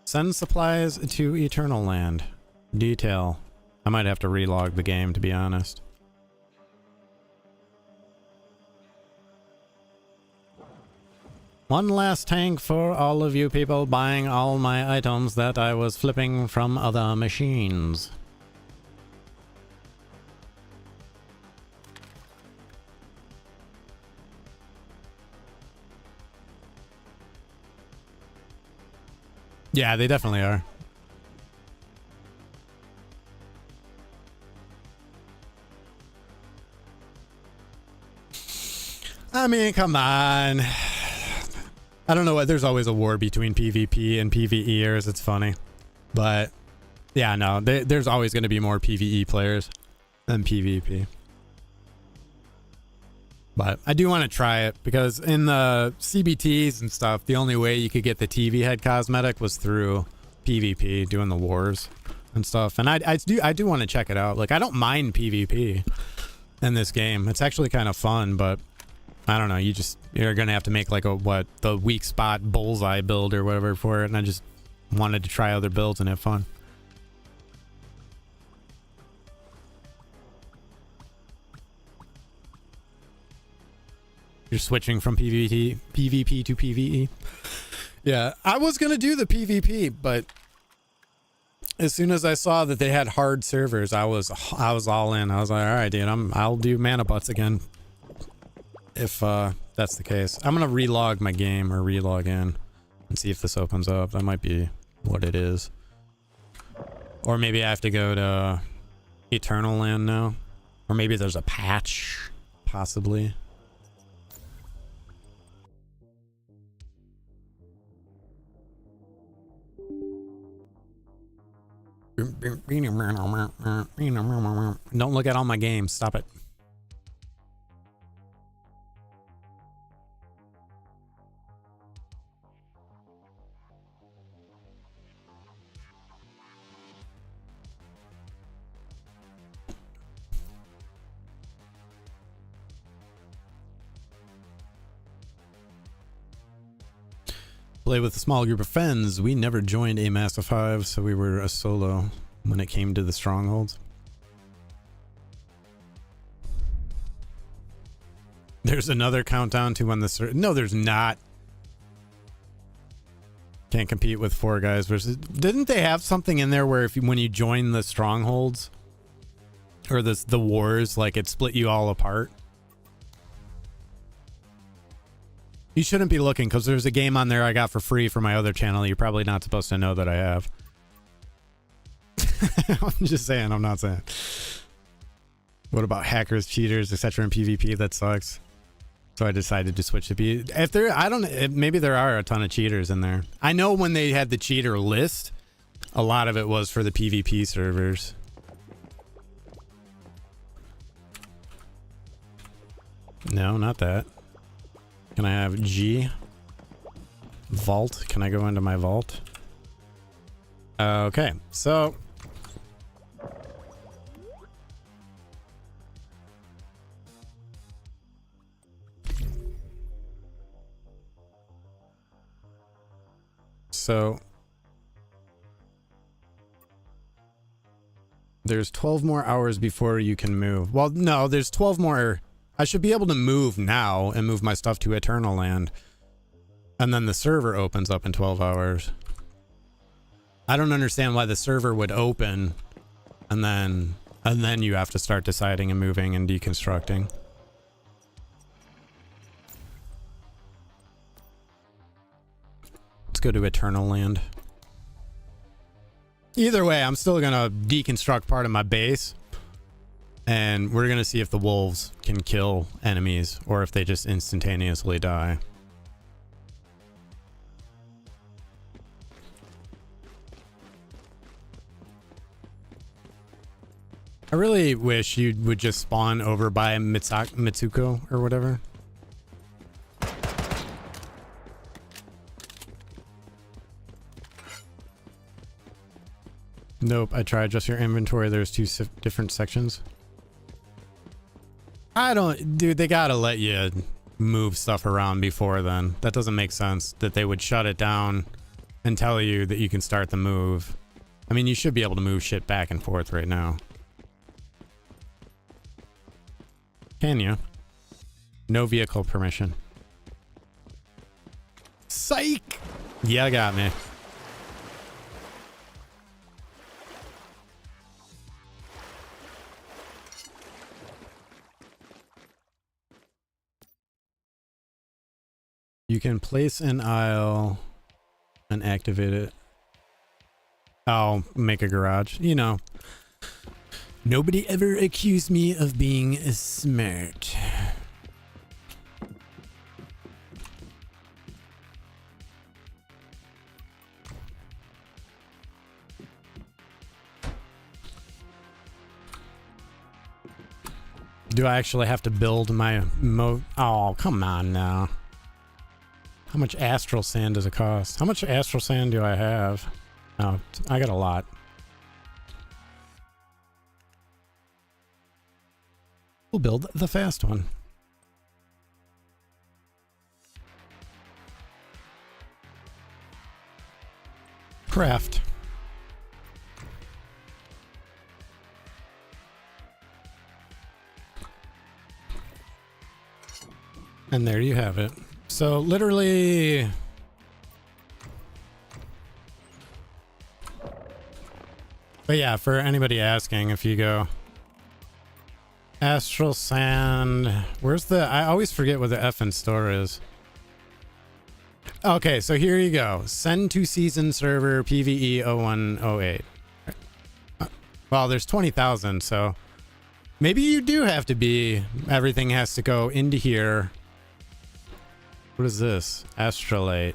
Send supplies to Eternal Land. Detail. I might have to relog the game, to be honest. One last tank for all of you people buying all my items that I was flipping from other machines. Yeah, they definitely are. I mean, come on. I don't know what. There's always a war between PvP and PvEers. It's funny. But yeah, no, there's always going to be more PvE players than PvP. But I do want to try it because in the CBTs and stuff, the only way you could get the TV head cosmetic was through PvP, doing the wars and stuff. And I do want to check it out. Like, I don't mind PvP in this game. It's actually kind of fun, but I don't know. You're going to have to make like the weak spot bullseye build or whatever for it. And I just wanted to try other builds and have fun. You're switching from PvP to PvE. Yeah, I was going to do the PvP, but as soon as I saw that they had hard servers, I was all in. I was like, all right, dude, I'll do mana butts again. If that's the case. I'm going to relog my game or relog in and see if this opens up. That might be what it is. Or maybe I have to go to Eternal Land now. Or maybe there's a patch, possibly. Don't look at all my games. Stop it. Play with a small group of friends. We never joined a mass of 5, so we were a solo when it came to the strongholds. There's another countdown to when the no, there's not. Can't compete with 4 guys versus. Didn't they have something in there where when you join the strongholds or the wars, like it split you all apart? You shouldn't be looking because there's a game on there I got for free for my other channel. You're probably not supposed to know that I have. I'm just saying, I'm not saying. What about hackers, cheaters, etc. in PvP? That sucks. So I decided to switch to P. If there, I don't. Maybe there are a ton of cheaters in there. I know when they had the cheater list, a lot of it was for the PvP servers. No, not that. Can I have G? Vault. Can I go into my vault? Okay, so there's 12 more hours before you can move. Well, no, there's 12 more. I should be able to move now and move my stuff to Eternal Land. And then the server opens up in 12 hours. I don't understand why the server would open and then you have to start deciding and moving and deconstructing. Let's go to Eternal Land. Either way, I'm still gonna deconstruct part of my base. And we're gonna see if the wolves can kill enemies or if they just instantaneously die. I really wish you would just spawn over by Mitsuko or whatever. Nope, I tried. Just your inventory. There's 2 different sections. I don't... Dude, they gotta let you move stuff around before then. That doesn't make sense that they would shut it down and tell you that you can start the move. I mean, you should be able to move shit back and forth right now. Can you? No vehicle permission. Psych! Yeah, got me. You can place an aisle and activate it. I'll make a garage. You know, nobody ever accused me of being smart. Do I actually have to build my Oh, come on now. How much astral sand does it cost? How much astral sand do I have? Oh, I got a lot. We'll build the fast one. Craft. And there you have it. So literally... But yeah, for anybody asking, if you go... Astral Sand... Where's the... I always forget what the F in store is. Okay, so here you go. Send to season server PvE 0108. Well, there's 20,000, so... Maybe you do have to be... Everything has to go into here. What is this? Astrolate.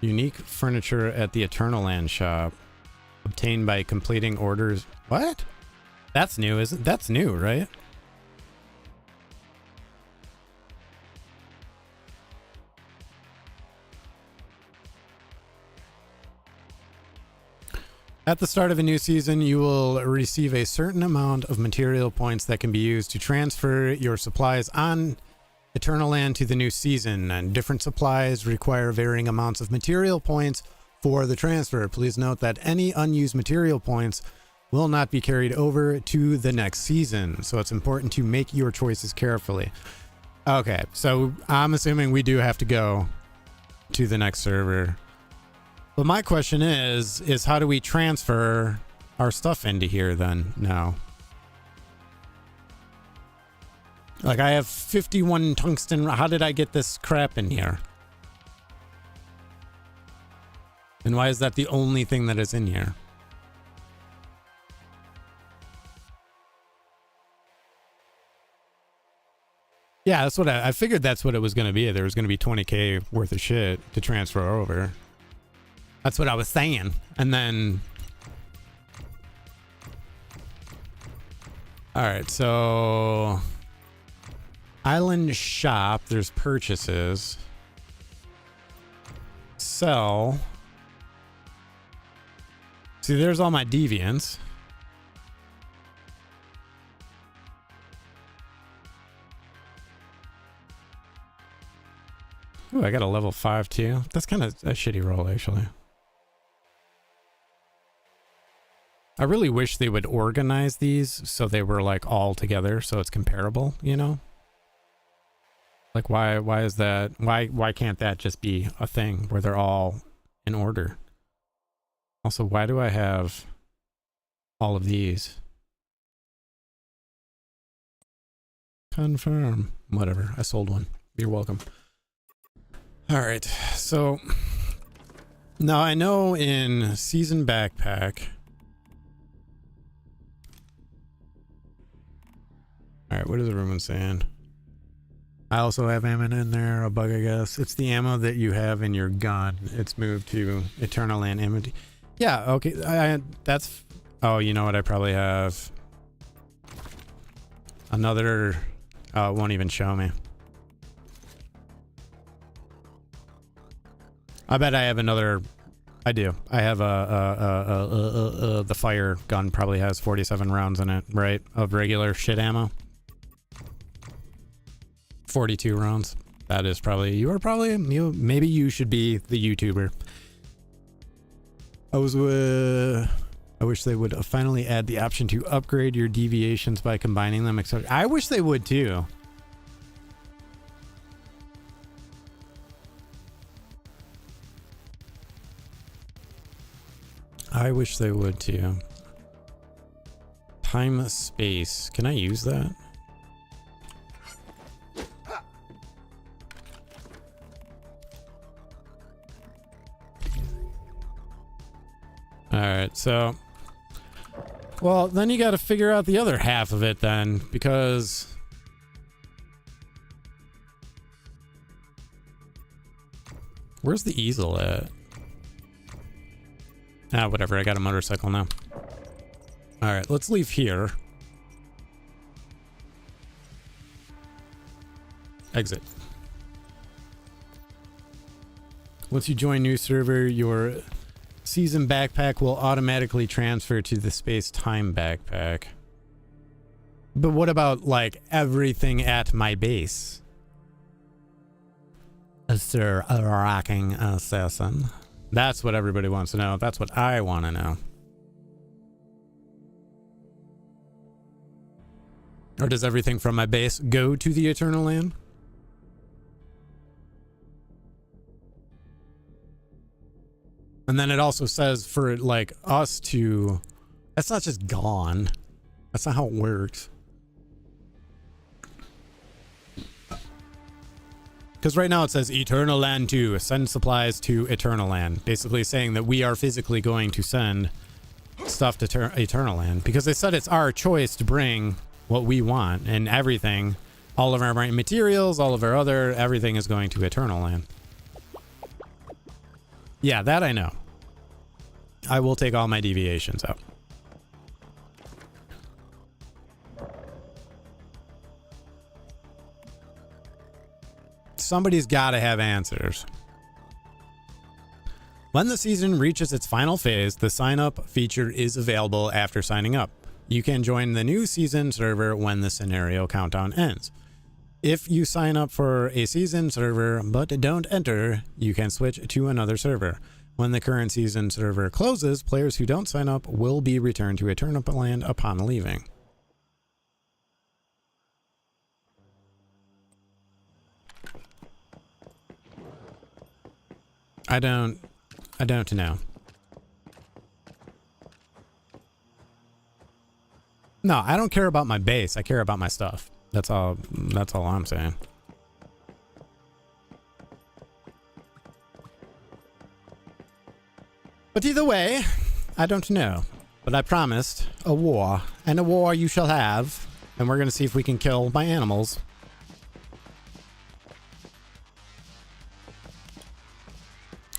Unique furniture at the Eternal Land shop. Obtained by completing orders. What? That's new, isn't? That's new, right? At the start of a new season, you will receive a certain amount of material points that can be used to transfer your supplies on Eternal Land to the new season. And different supplies require varying amounts of material points for the transfer. Please note that any unused material points will not be carried over to the next season. So it's important to make your choices carefully. Okay, so I'm assuming we do have to go to the next server. But my question is how do we transfer our stuff into here then now? Like, I have 51 tungsten. How did I get this crap in here? And why is that the only thing that is in here? Yeah, that's what I figured. That's what it was going to be. There was going to be 20k worth of shit to transfer over. That's what I was saying. And then... Alright, so... Island shop, there's purchases. Sell. See, there's all my deviants. Ooh, I got a level 5 too. That's kind of a shitty roll, actually. I really wish they would organize these so they were like all together so it's comparable, you know? Like why is that? Why can't that just be a thing where they're all in order? Also, why do I have all of these? Confirm. Whatever. I sold one. You're welcome. All right. So now I know in season backpack. All right, what is everyone saying? I also have ammo in there, a bug, I guess. It's the ammo that you have in your gun. It's moved to Eternal Land ammo. Yeah, okay. That's... Oh, you know what? I probably have another... Oh, it won't even show me. I bet I have another... I do. I have the fire gun probably has 47 rounds in it, right? Of regular shit ammo. 42 rounds. That is probably... Maybe you should be the YouTuber. I wish they would finally add the option to upgrade your deviations by combining them, etc. I wish they would too. I wish they would too. Time space. Can I use that? Alright, so... Well, then you gotta figure out the other half of it then, because... Where's the easel at? Ah, whatever, I got a motorcycle now. Alright, let's leave here. Exit. Once you join new server, your season backpack will automatically transfer to the space-time backpack. But what about, like, everything at my base? Sir, a rocking assassin. That's what everybody wants to know. That's what I want to know. Or does everything from my base go to the Eternal Land? And then it also says for, like, us to... That's not just gone. That's not how it works. Because right now it says Eternal Land 2, send supplies to Eternal Land. Basically saying that we are physically going to send stuff to Eternal Land. Because they said it's our choice to bring what we want. And everything, all of our materials, all of our other, everything is going to Eternal Land. Yeah, that I know. I will take all my deviations out. Somebody's got to have answers. When the season reaches its final phase, the sign up feature is available after signing up. You can join the new season server when the scenario countdown ends. If you sign up for a season server but don't enter, you can switch to another server. When the current season server closes, players who don't sign up will be returned to Eternal Land upon leaving. I don't know. No, I don't care about my base. I care about my stuff. That's all I'm saying. But either way, I don't know. But I promised a war, and a war you shall have. And we're going to see if we can kill my animals.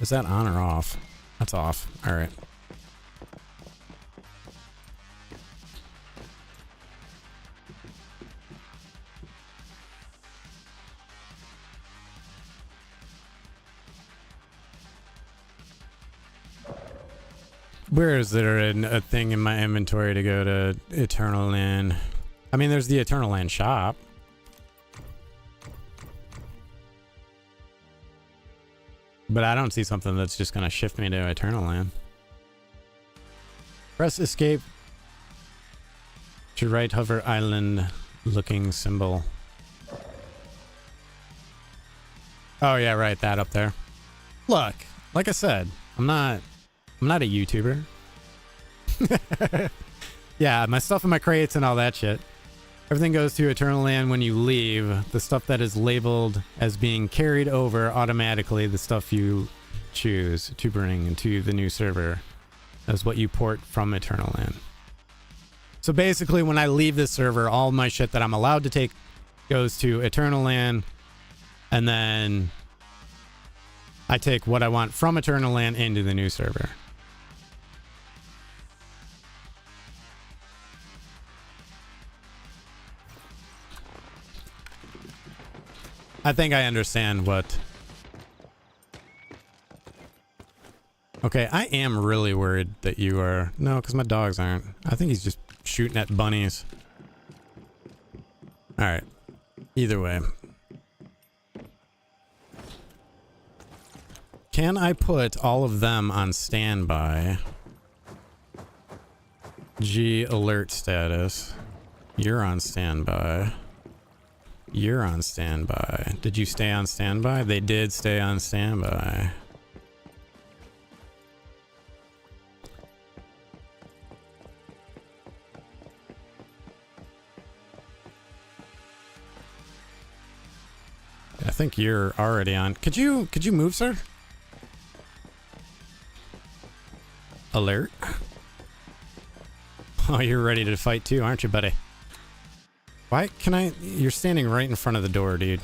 Is that on or off? That's off. All right. Where is there a thing in my inventory to go to Eternal Land? I mean, there's the Eternal Land shop. But I don't see something that's just going to shift me to Eternal Land. Press escape to right hover island looking symbol. Oh yeah, right, that up there. Look, like I said, I'm not a YouTuber. Yeah, my stuff in my crates and all that shit. Everything goes to Eternal Land when you leave. The stuff that is labeled as being carried over automatically, the stuff you choose to bring into the new server, is what you port from Eternal Land. So basically, when I leave this server, all my shit that I'm allowed to take goes to Eternal Land, and then I take what I want from Eternal Land into the new server. I think I understand what... Okay, I am really worried that you are... No, because my dogs aren't. I think he's just shooting at bunnies. Alright. Either way. Can I put all of them on standby? G alert status. You're on standby. You're on standby. Did you stay on standby? They did stay on standby. I think you're already on. Could you move, sir? Alert. Oh, you're ready to fight too, aren't you, buddy? Why can I? You're standing right in front of the door, dude.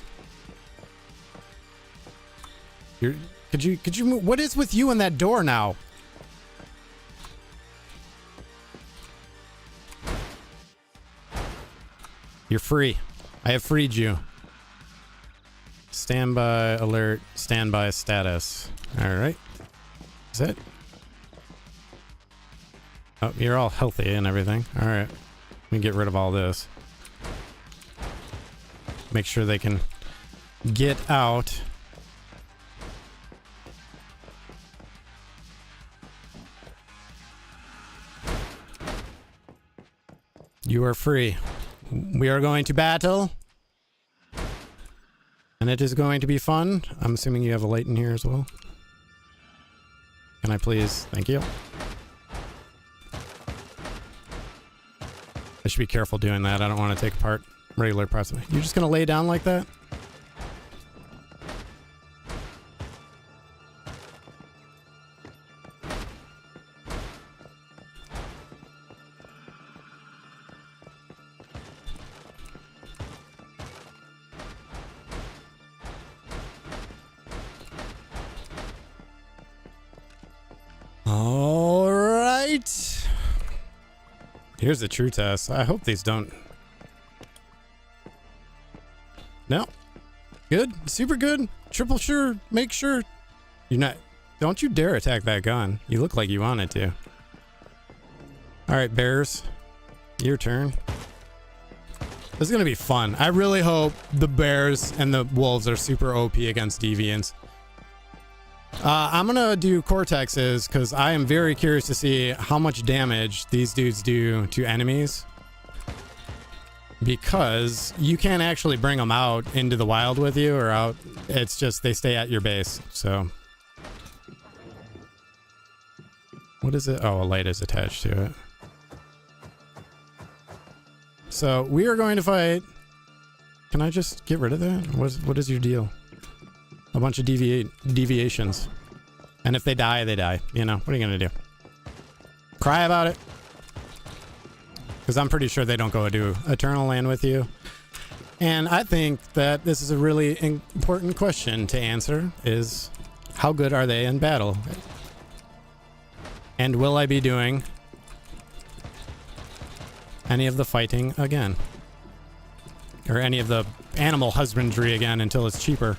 Could you move? What is with you and that door now? You're free. I have freed you. Standby alert, standby status. Alright. Is it? Oh, you're all healthy and everything. Alright. Let me get rid of all this. Make sure they can get out. You are free. We are going to battle. And it is going to be fun. I'm assuming you have a light in here as well. Can I please? Thank you. I should be careful doing that. I don't want to take apart regular parts of it. You're just going to lay down like that? All right. Here's the true test. I hope these don't. No. Good. Super good. Triple sure. Make sure. You're not. Don't you dare attack that gun. You look like you wanted to. All right, bears. Your turn. This is going to be fun. I really hope the bears and the wolves are super OP against deviants. I'm gonna do cortexes because I am very curious to see how much damage these dudes do to enemies, because you can't actually bring them out into the wild with you or out. It's just they stay at your base. So what is it? Oh, a light is attached to it. So we are going to fight. Can I just get rid of that? What is your deal? A bunch of deviations. And if they die, they die. You know, what are you going to do? Cry about it? Because I'm pretty sure they don't go to Eternal Land with you. And I think that this is a really important question to answer, is how good are they in battle? And will I be doing any of the fighting again? Or any of the animal husbandry again until it's cheaper?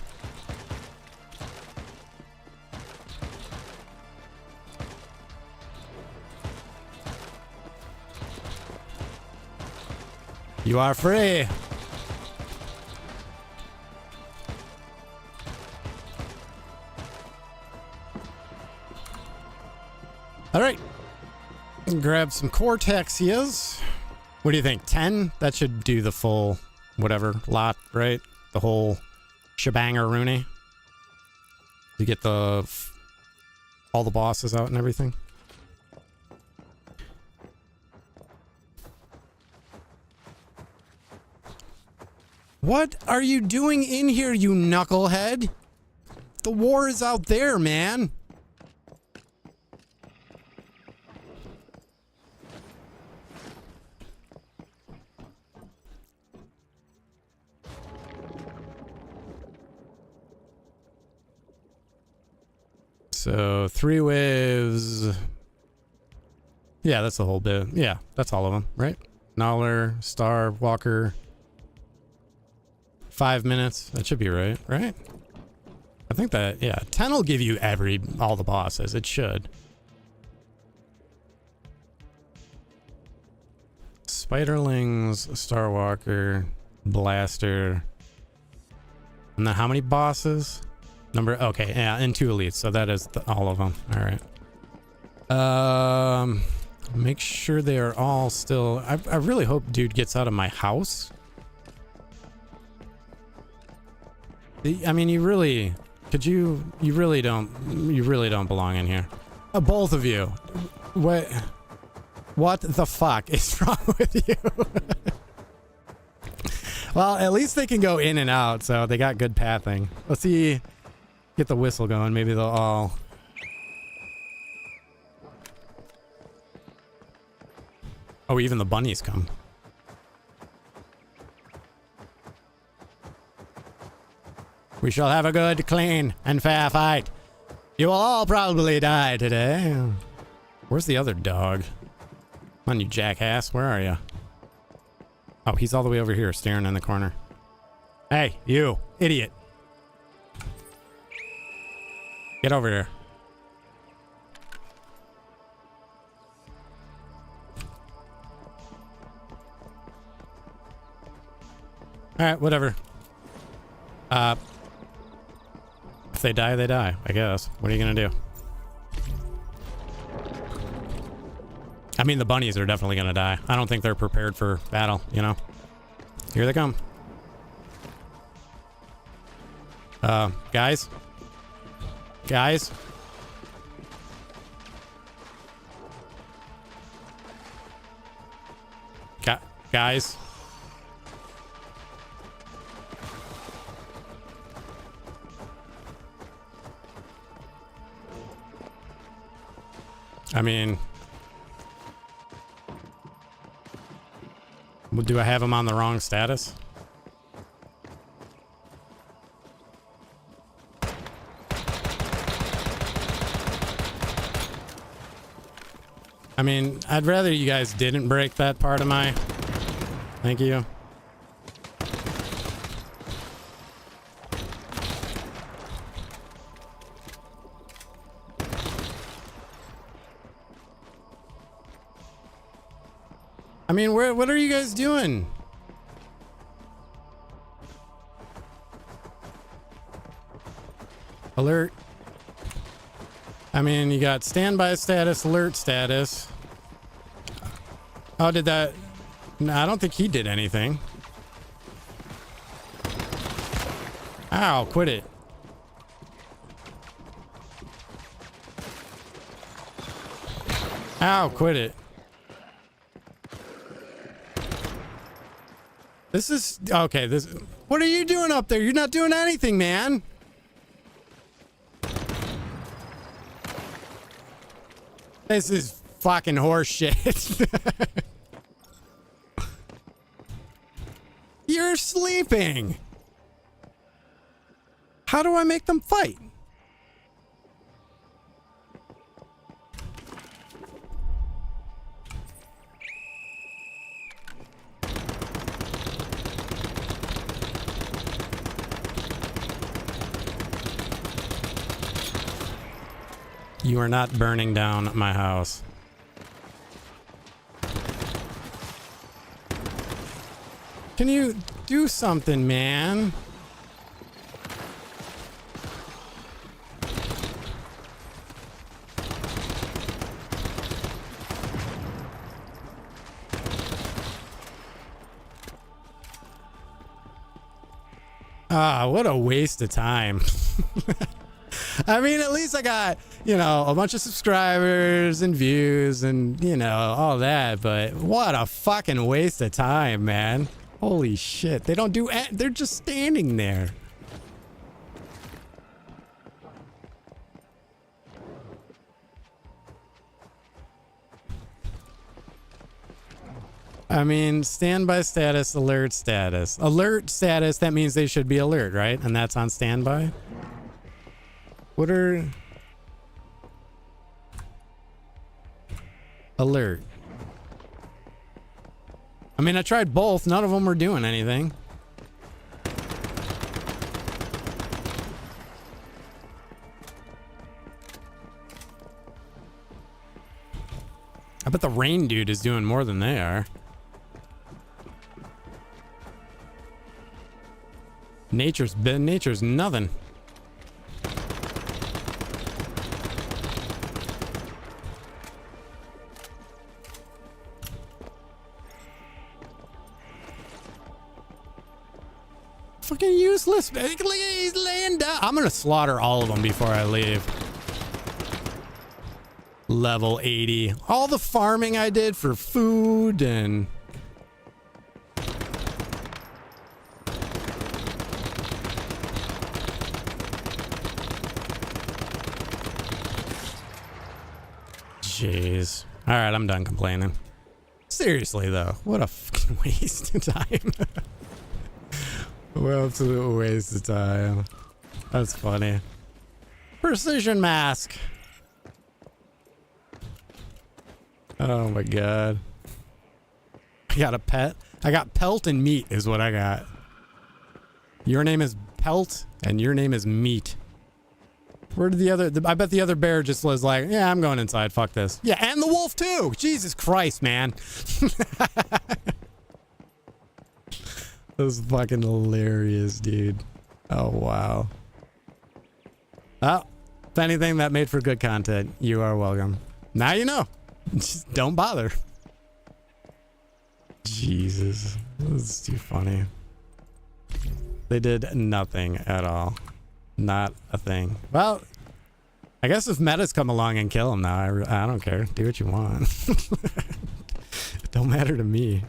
You are free. All right. Grab some cortexias. What do you think? 10? That should do the full whatever lot, right? The whole shebanger Rooney. You get the all the bosses out and everything. What are you doing in here, you knucklehead? The war is out there, man. So 3 waves. Yeah, that's the whole bit. Yeah, that's all of them, right? Nowler, Star, Walker. 5 minutes. That should be right, right? I think that, yeah. 10 will give you all the bosses. It should. Spiderlings, Starwalker, Blaster. And then how many bosses? Okay, yeah, and 2 elites. So that is all of them. All right. Make sure they are all still. I really hope dude gets out of my house. I mean, you really don't belong in here. Both of you. What the fuck is wrong with you? Well, at least they can go in and out, so they got good pathing. Let's see. Get the whistle going. Maybe they'll all... Oh, even the bunnies come. We shall have a good, clean, and fair fight. You will all probably die today. Where's the other dog? Come on, you jackass. Where are you? Oh, he's all the way over here, staring in the corner. Hey, you, idiot. Get over here. Alright, whatever. If they die, they die, I guess. What are you gonna do? I mean, the bunnies are definitely gonna die. I don't think they're prepared for battle, you know? Here they come. Guys? Guys? Guys? I mean, do I have him on the wrong status? I mean, I'd rather you guys didn't break that part of my... Thank you. I mean, what are you guys doing? Alert. I mean, you got standby status, alert status. How did that... No, I don't think he did anything. Ow, quit it. Ow, quit it. This is... Okay, this... What are you doing up there? You're not doing anything, man. This is fucking horse shit. You're sleeping. How do I make them fight? You are not burning down my house. Can you do something, man? Ah, what a waste of time. I mean, at least I got, you know, a bunch of subscribers and views and, you know, all that. But what a fucking waste of time, man. Holy shit. They don't do... They're just standing there. I mean, standby status, alert status. Alert status, that means they should be alert, right? And that's on standby? What are... Alert. I mean, I tried both. None of them were doing anything. I bet the rain dude is doing more than they are. Nature's nothing. Fucking useless. He's laying down. I'm gonna slaughter all of them before I leave. Level 80. All the farming I did for food and... Jeez. All right, I'm done complaining. Seriously, though, what a fucking waste of time. What an absolute waste of time. That's funny. Precision mask. Oh my god. I got a pet. I got pelt and meat is what I got. Your name is Pelt and your name is Meat. Where did the other... I bet the other bear just was like, yeah, I'm going inside. Fuck this. Yeah, and the wolf too. Jesus Christ, man. That was fucking hilarious, dude. Oh, wow. Oh, if anything, that made for good content. You are welcome. Now you know. Just don't bother. Jesus. This is too funny. They did nothing at all. Not a thing. Well, I guess if metas come along and kill them now, I don't care. Do what you want. It don't matter to me.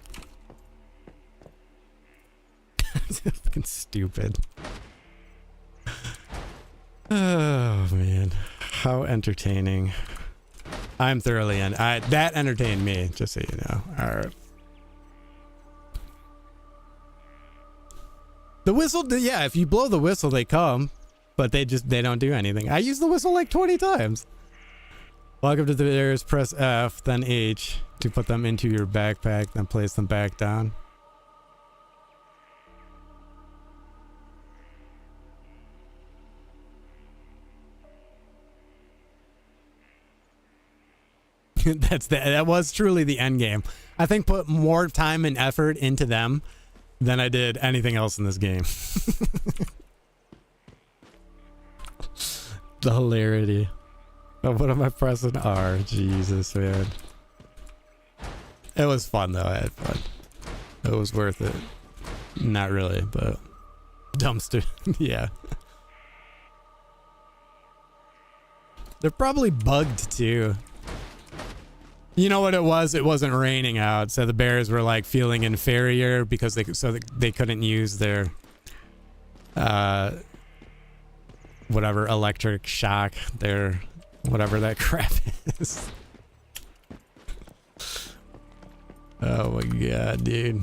It's fucking stupid. Oh, man. How entertaining. I'm thoroughly in. That entertained me, just so you know. All right. The whistle, yeah, if you blow the whistle, they come. But they don't do anything. I used the whistle like 20 times. Welcome to the bears. Press F, then H to put them into your backpack, then place them back down. That was truly the end game. I think put more time and effort into them than I did anything else in this game. The hilarity. Oh, what am I pressing? R. Jesus, man. It was fun though. I had fun. It was worth it. Not really, but dumpster. Yeah. They're probably bugged too. You know what it was? It wasn't raining out, so the bears were like feeling inferior because they couldn't use their whatever electric shock, their whatever that crap is. Oh my god, dude.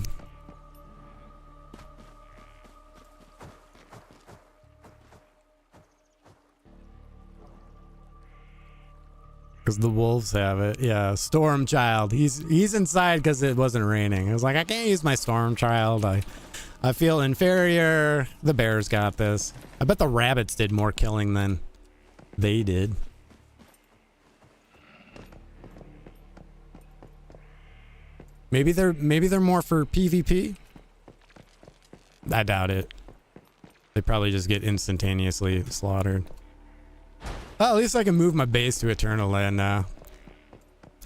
Because the wolves have it. Yeah, Storm Child. He's inside because it wasn't raining. It was like, I can't use my Storm Child. I feel inferior. The bears got this. I bet the rabbits did more killing than they did. Maybe they're more for PvP. I doubt it. They probably just get instantaneously slaughtered. Well, at least I can move my base to Eternal Land now.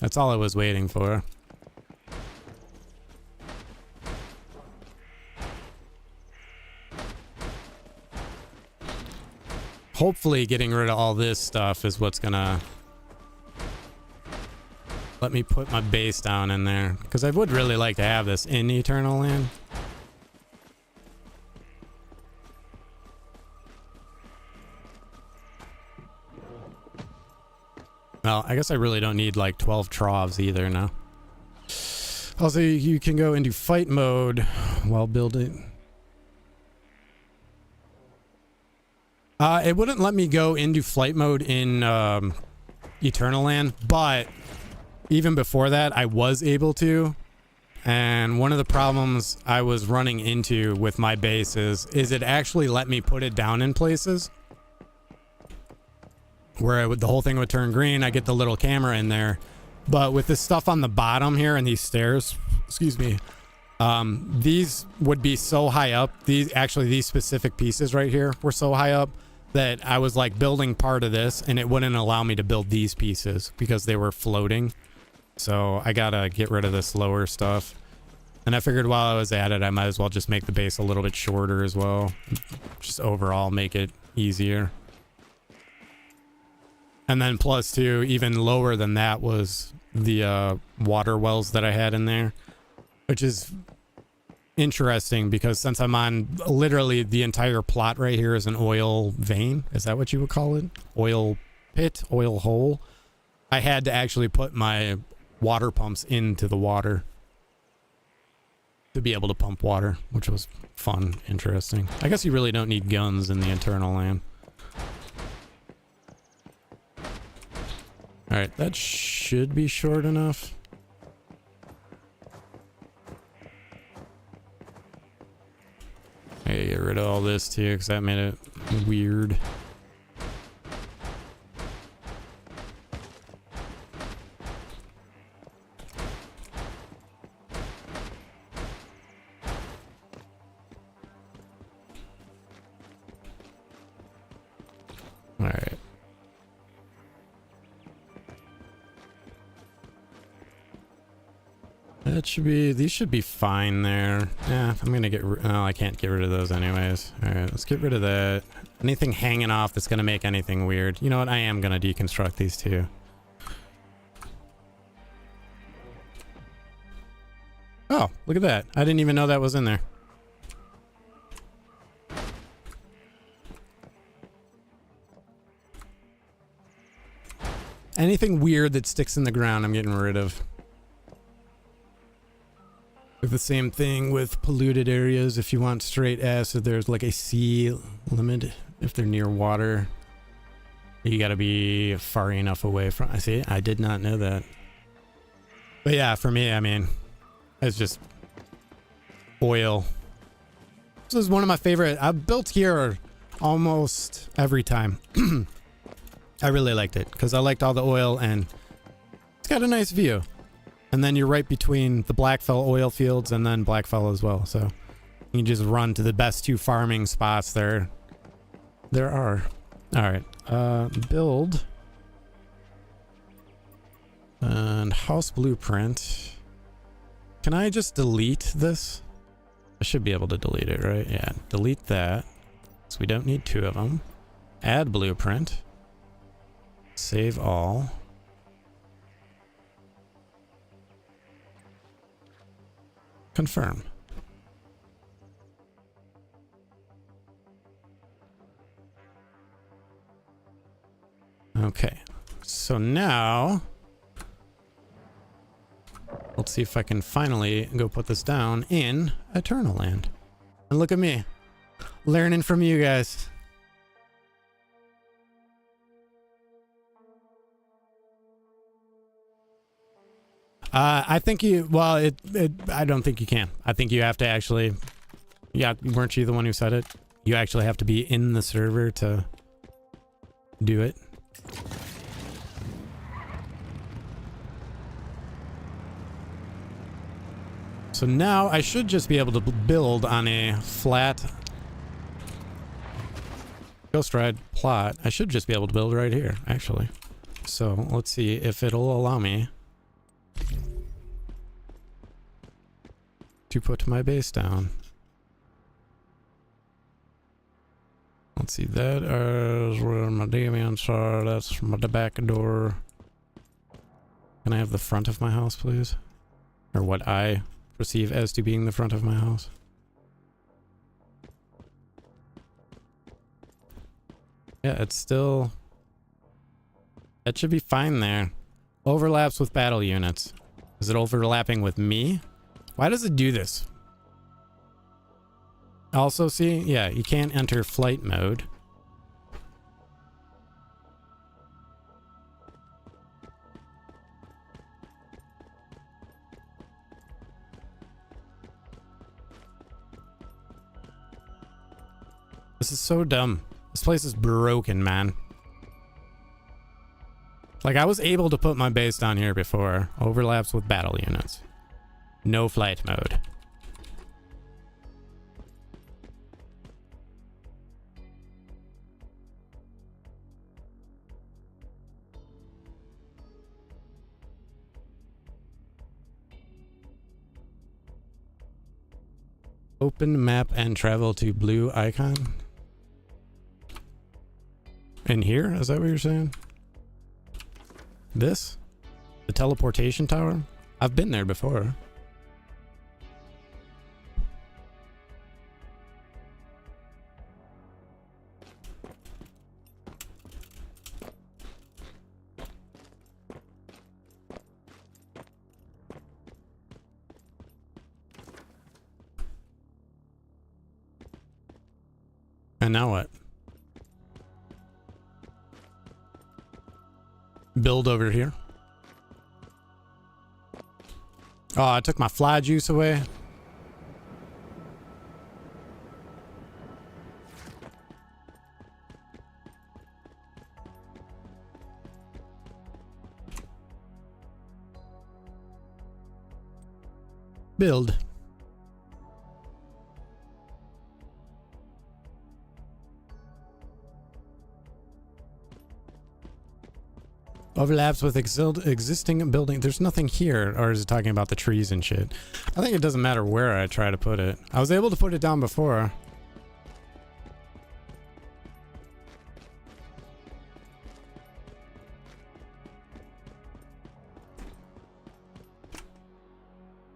That's all I was waiting for. Hopefully getting rid of all this stuff is what's gonna let me put my base down in there. Because I would really like to have this in Eternal Land. Well, I guess I really don't need like 12 Trovs either now. Also, you can go into fight mode while building. It wouldn't let me go into flight mode in Eternal Land, but even before that, I was able to. And one of the problems I was running into with my base is it actually let me put it down in places where the whole thing would turn green. I get the little camera in there, but with this stuff on the bottom here and these stairs, excuse me, these would be so high up. These specific pieces right here were so high up that I was like building part of this and it wouldn't allow me to build these pieces because they were floating. So I gotta get rid of this lower stuff. And I figured while I was at it, I might as well just make the base a little bit shorter as well. Just overall make it easier. And then plus two, even lower than that was the water wells that I had in there, which is interesting because since I'm on literally the entire plot right here is an oil vein. Is that what you would call it? Oil pit, oil hole. I had to actually put my water pumps into the water to be able to pump water, which was fun, interesting. I guess you really don't need guns in the internal land. Alright, that should be short enough. I gotta get rid of all this too, because that made it weird. Alright. That should be, these should be fine there. Yeah, I'm gonna get, oh, I can't get rid of those anyways. Alright, let's get rid of that. Anything hanging off that's gonna make anything weird. You know what, I am gonna deconstruct these too. Oh, look at that. I didn't even know that was in there. Anything weird that sticks in the ground, I'm getting rid of. Like the same thing with polluted areas. If you want straight acid, there's like a C limit if they're near water. You gotta be far enough away from... I see, I did not know that. But yeah, for me, I mean, it's just oil. This is one of my favorite. I've built here almost every time. I really liked it because I liked all the oil and it's got a nice view. And then you're right between the Blackfell oil fields and then Blackfell as well. So you can just run to the best two farming spots there are. All right, build and house blueprint. Can I just delete this? I should be able to delete it, right? Yeah, delete that. So we don't need two of them. Add blueprint. Save all. Confirm. Okay, so now let's see if I can finally go put this down in Eternal Land. And look at me, learning from you guys. I think you, well, I don't think you can. I think you have to actually, yeah, weren't you the one who said it? You actually have to be in the server to do it. So now I should just be able to build on a flat Ghost Ride plot. I should just be able to build right here, actually. So let's see if it'll allow me to put my base down. Let's see, that is where my deviants are. That's the back door. Can I have the front of my house, please? Or what I perceive as to being the front of my house. Yeah, it's still... That should be fine there. Overlaps with battle units. Is it overlapping with me? Why does it do this? Also, see, yeah, you can't enter flight mode. This is so dumb. This place is broken, man. Like, I was able to put my base down here before. Overlaps with battle units. No flight mode. Open map and travel to blue icon. In here? Is that what you're saying? This? The teleportation tower? I've been there before. And now what? Build over here. Oh, I took my fly juice away. Build. Overlaps with existing building. There's nothing here, or is it talking about the trees and shit? I think it doesn't matter where I try to put it. I was able to put it down before.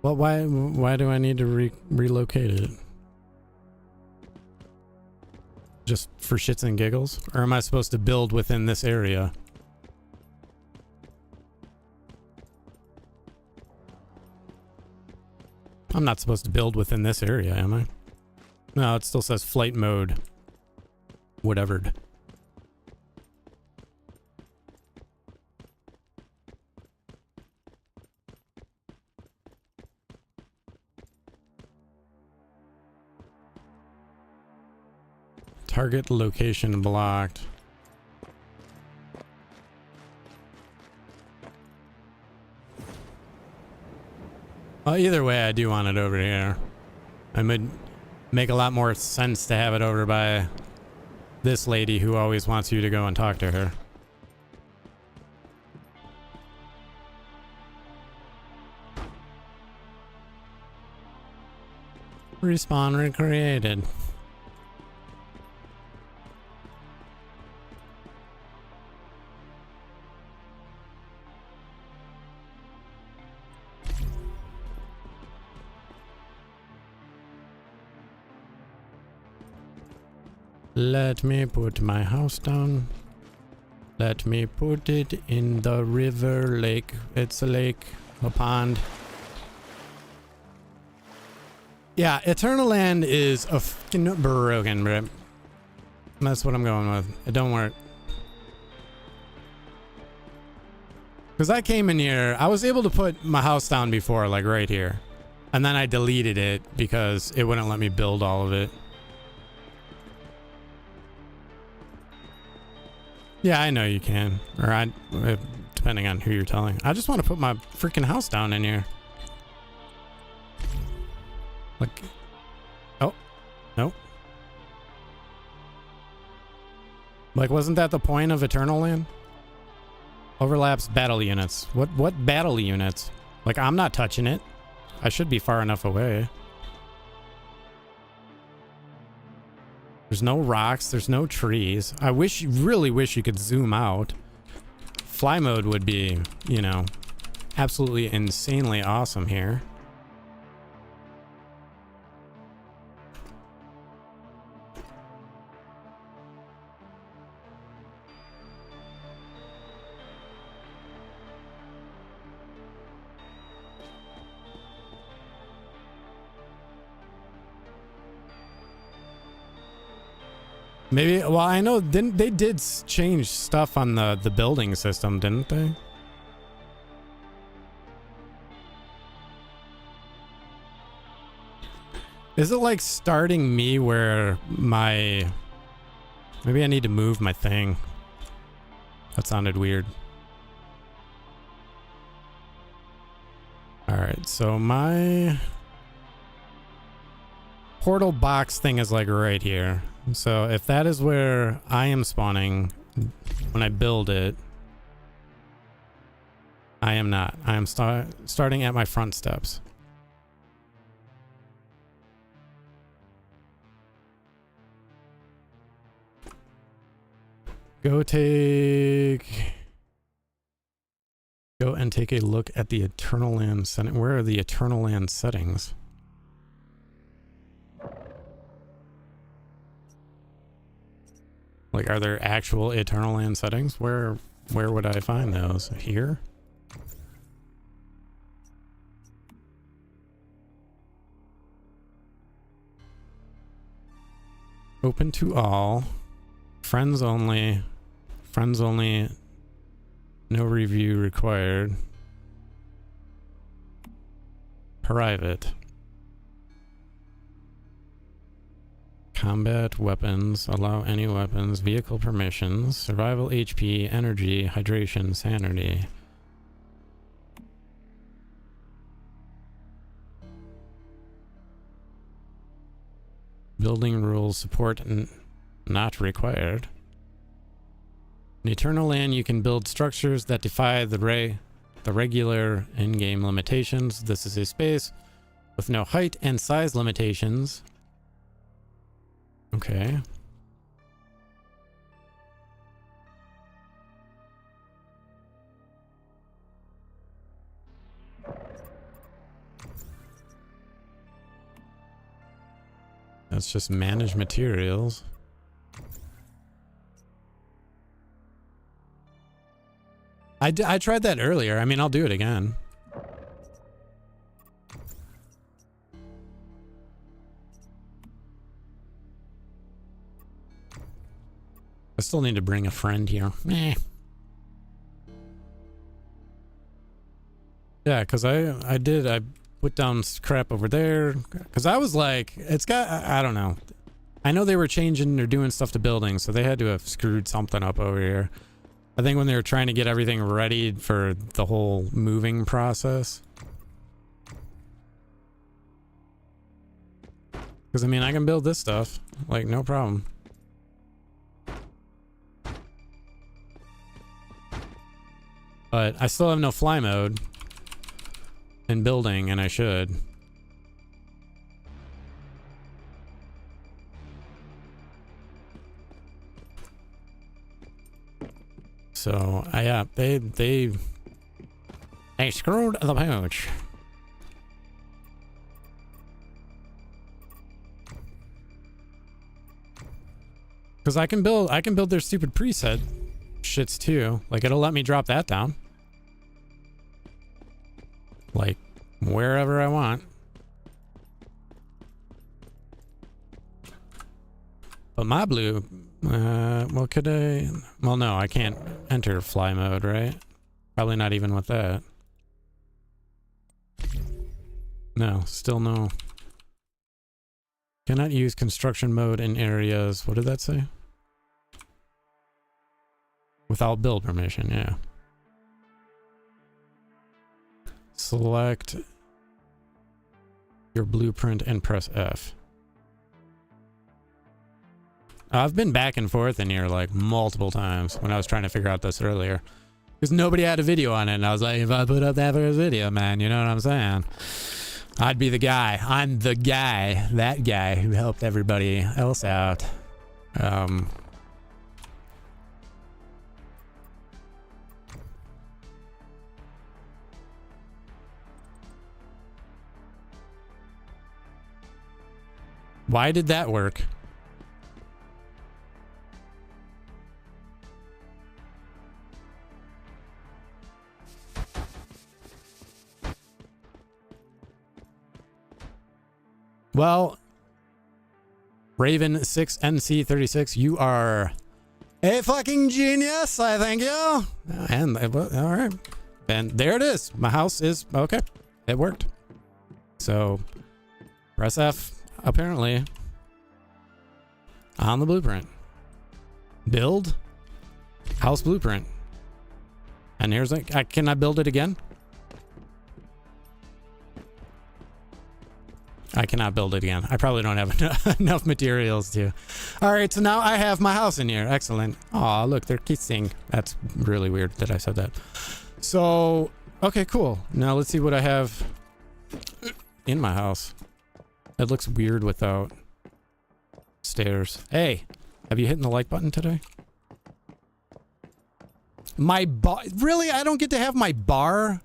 Well, why do I need to relocate it? Just for shits and giggles? Or am I supposed to build within this area? I'm not supposed to build within this area, am I? No, it still says flight mode. Whatever. Target location blocked. Well, either way, I do want it over here. It would make a lot more sense to have it over by this lady who always wants you to go and talk to her. Respawn recreated. Let me put my house down. Let me put it in the river lake. It's a lake, a pond. Yeah, Eternal Land is a fucking broken, bro. That's what I'm going with. It don't work. Because I came in here, I was able to put my house down before, like right here. And then I deleted it because it wouldn't let me build all of it. Yeah, I know you can. Or depending on who you're telling. I just want to put my freaking house down in here. Like, oh, no. Like, wasn't that the point of Eternal Land? Overlaps battle units. What battle units? Like, I'm not touching it. I should be far enough away. There's no rocks. There's no trees. I really wish you could zoom out. Fly mode would be, you know, absolutely insanely awesome here. Maybe, well, I know they did change stuff on the building system, didn't they? Is it like starting me where my... Maybe I need to move my thing. That sounded weird. Alright, so my portal box thing is like right here. So if that is where I am spawning when I build it, I am not. I am starting at my front steps. Go and take a look at the Eternal Land setting. Where are the Eternal Land settings? Like, are there actual Eternal Land settings? Where would I find those? Here? Open to all. Friends only. Friends only. No review required. Private. Combat weapons. Allow any weapons. Vehicle permissions. Survival HP. Energy. Hydration. Sanity. Building rules. Support not required. In Eternal Land, you can build structures that defy the regular in-game limitations. This is a space with no height and size limitations. Okay. Let's just manage materials. I tried that earlier. I mean, I'll do it again. I still need to bring a friend here. Meh. Yeah, because I put down crap over there. Because I was like, it's got, I don't know. I know they were changing or doing stuff to buildings, so they had to have screwed something up over here. I think when they were trying to get everything ready for the whole moving process. Because, I mean, I can build this stuff. Like, no problem. But I still have no fly mode in building, and I should. So, yeah, they screwed the pooch. Because I can build their stupid preset shits too. Like, it'll let me drop that down. Like, wherever I want. But my blue, well, could I? Well, no, I can't enter fly mode, right? Probably not even with that. No, still no. Cannot use construction mode in areas. What did that say? Without build permission, yeah. Select your blueprint and press F. I've been back and forth in here like multiple times when I was trying to figure out this earlier. Because nobody had a video on it, and I was like, if I put up that first video, man, you know what I'm saying? I'd be the guy. I'm the guy. That guy who helped everybody else out. Why did that work? Well, Raven 6NC36, you are a fucking genius, I thank you. And, all right. And there it is. My house is, okay. It worked. So, press F, apparently, on the blueprint. Build, house blueprint. And here's, can I build it again? I cannot build it again. I probably don't have enough materials to. All right, so now I have my house in here. Excellent. Aw, look, they're kissing. That's really weird that I said that. So, okay, cool. Now let's see what I have in my house. It looks weird without stairs. Hey, have you hit the like button today? My bar? Really? I don't get to have my bar?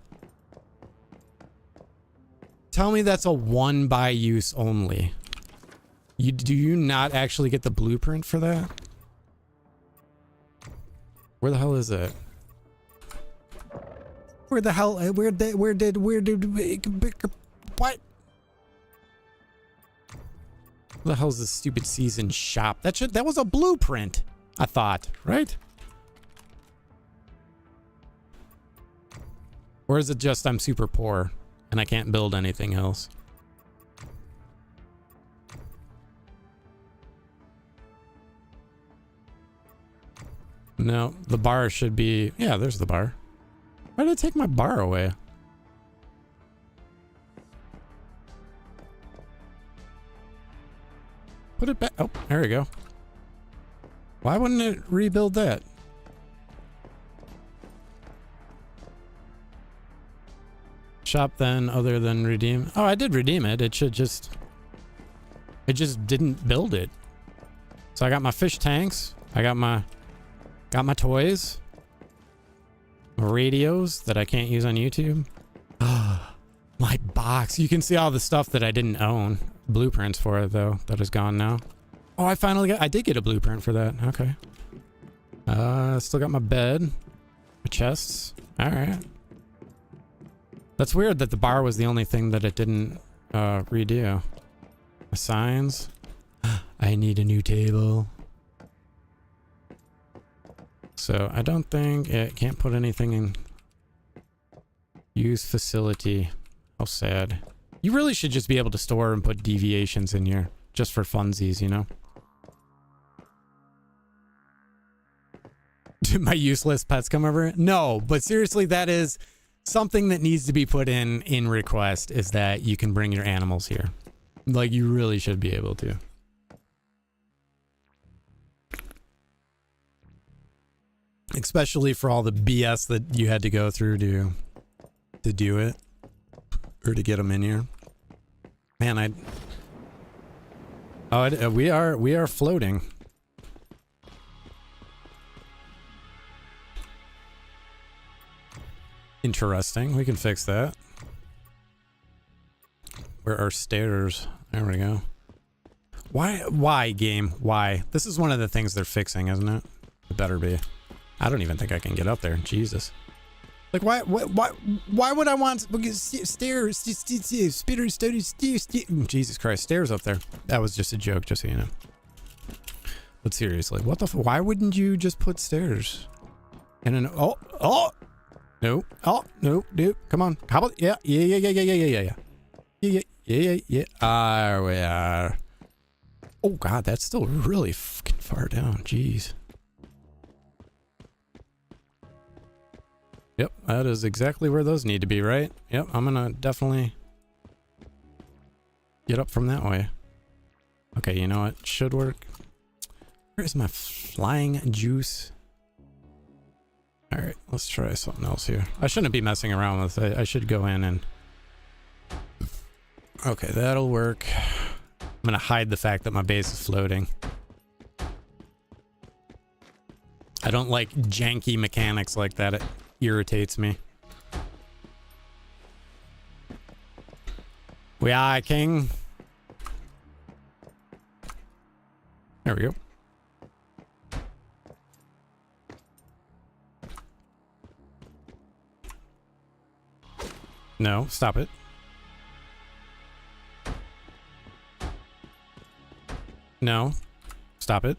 Tell me that's a one by use only. Do you not actually get the blueprint for that? Where the hell is it? Where the hell? Where did? What? What the hell's this stupid season shop? That was a blueprint, I thought, right? Or is it just I'm super poor and I can't build anything else? No, the bar should be... Yeah, there's the bar. Why did it take my bar away? Put it back. Oh, there we go. Why wouldn't it rebuild that? Shop then, other than redeem. Oh, I did redeem it. It should just... It just didn't build it. So I got my fish tanks. I got my toys. My radios that I can't use on YouTube. My box. You can see all the stuff that I didn't own. Blueprints for it, though. That is gone now. Oh, I did get a blueprint for that. Okay. Still got my bed. My chests. Alright. That's weird that the bar was the only thing that it didn't redo. My signs. I need a new table. So I don't think it can't put anything in. Use facility. How sad. You really should just be able to store and put deviations in here. Just for funsies, you know? Did my useless pets come over? No, but seriously, that is something that needs to be put in request, is that you can bring your animals here. Like, you really should be able to. Especially for all the BS that you had to go through to do it. Or to get them in here. Man, we are floating. Interesting. We can fix that. Where are stairs? There we go. Why game? Why? This is one of the things they're fixing, isn't it? It better be. I don't even think I can get up there. Jesus. Like, why would I want stairs? Jesus Christ, stairs up there. That was just a joke, just so you know. But seriously, what the why wouldn't you just put stairs? And an no, dude, come on. How about yeah. There we are. Oh God, that's still really fucking far down. Jeez. Yep, that is exactly where those need to be, right? Yep, I'm gonna definitely get up from that way. Okay, you know what? Should work. Where's my flying juice? Alright, let's try something else here. I shouldn't be messing around with it. I should go in and... Okay, that'll work. I'm gonna hide the fact that my base is floating. I don't like janky mechanics like that. It irritates me. We are king. There we go. No, stop it. No, stop it.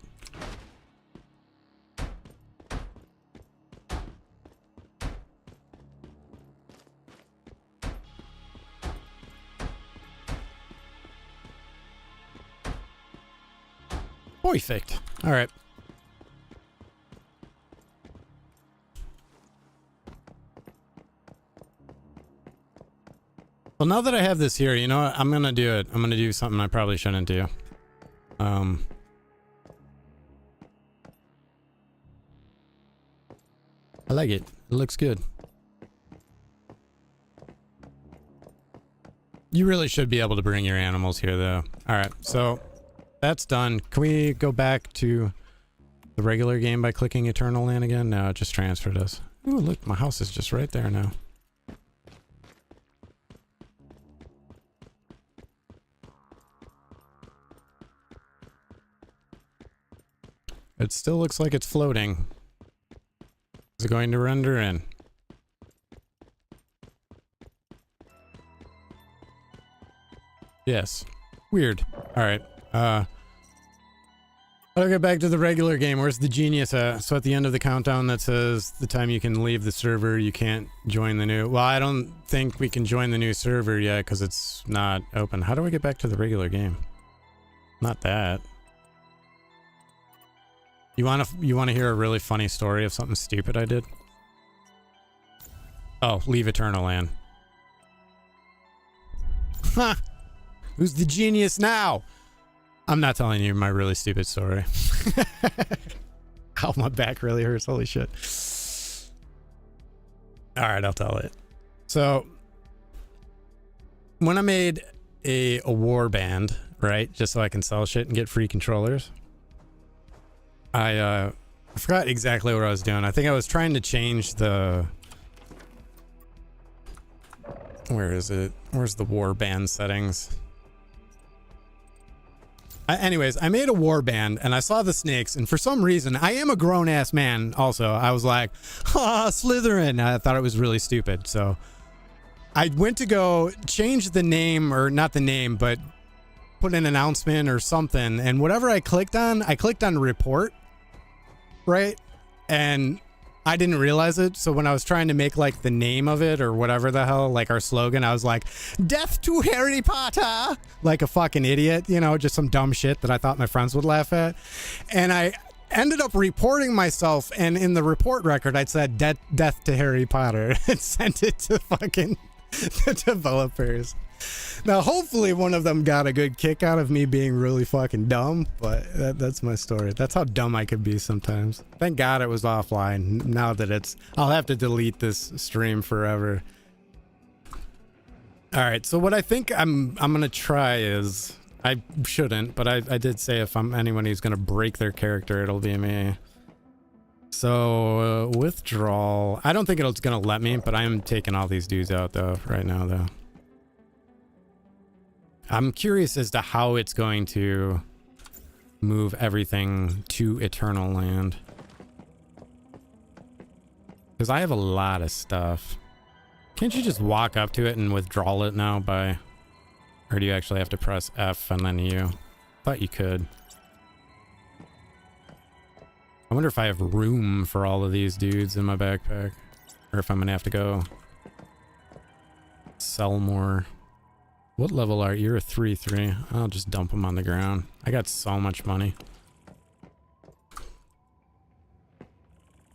Perfect. All right. Well, now that I have this here, you know what? I'm gonna do it. I'm gonna do something I probably shouldn't do. I like it. It looks good. You really should be able to bring your animals here, though. All right, so that's done. Can we go back to the regular game by clicking Eternal Land again? No, it just transferred us. Ooh, look, my house is just right there now. It still looks like it's floating. Is it going to render in? Yes. Weird. All right. I'll get back to the regular game. Where's the genius at? So at the end of the countdown that says the time you can leave the server, you can't join the new... Well, I don't think we can join the new server yet because it's not open. How do I get back to the regular game? Not that. You want to hear a really funny story of something stupid I did? Oh, leave Eternal Land. Ha! Who's the genius now? I'm not telling you my really stupid story. Ow, my back really hurts. Holy shit. All right, I'll tell it. So, when I made a war band, right, just so I can sell shit and get free controllers, I forgot exactly what I was doing. I think I was trying to change the... Where is it? Where's the war band settings? Anyways, I made a war band and I saw the snakes, and for some reason, I am a grown-ass man also. I was like, ha, Slytherin. I thought it was really stupid. So I went to go change the name, or not the name, but put an announcement or something. And whatever I clicked on report, right? And I didn't realize it. So when I was trying to make like the name of it or whatever the hell, like our slogan, I was like, death to Harry Potter, like a fucking idiot, you know, just some dumb shit that I thought my friends would laugh at. And I ended up reporting myself, and in the report record, I said death to Harry Potter and sent it to fucking the developers. Now, hopefully one of them got a good kick out of me being really fucking dumb, but that's my story. That's how dumb I could be sometimes. Thank God it was offline. Now that it's... I'll have to delete this stream forever. Alright, so what I think I'm gonna try is... I shouldn't, but I did say if I'm anyone who's gonna break their character, it'll be me. So, withdrawal... I don't think it's gonna let me, but I am taking all these dudes out, though, right now, though. I'm curious as to how it's going to move everything to Eternal Land. Because I have a lot of stuff. Can't you just walk up to it and withdraw it now by... Or do you actually have to press F and then U? Thought you could. I wonder if I have room for all of these dudes in my backpack. Or if I'm gonna have to go sell more. What level are you? You're a 3-3. I'll just dump them on the ground. I got so much money.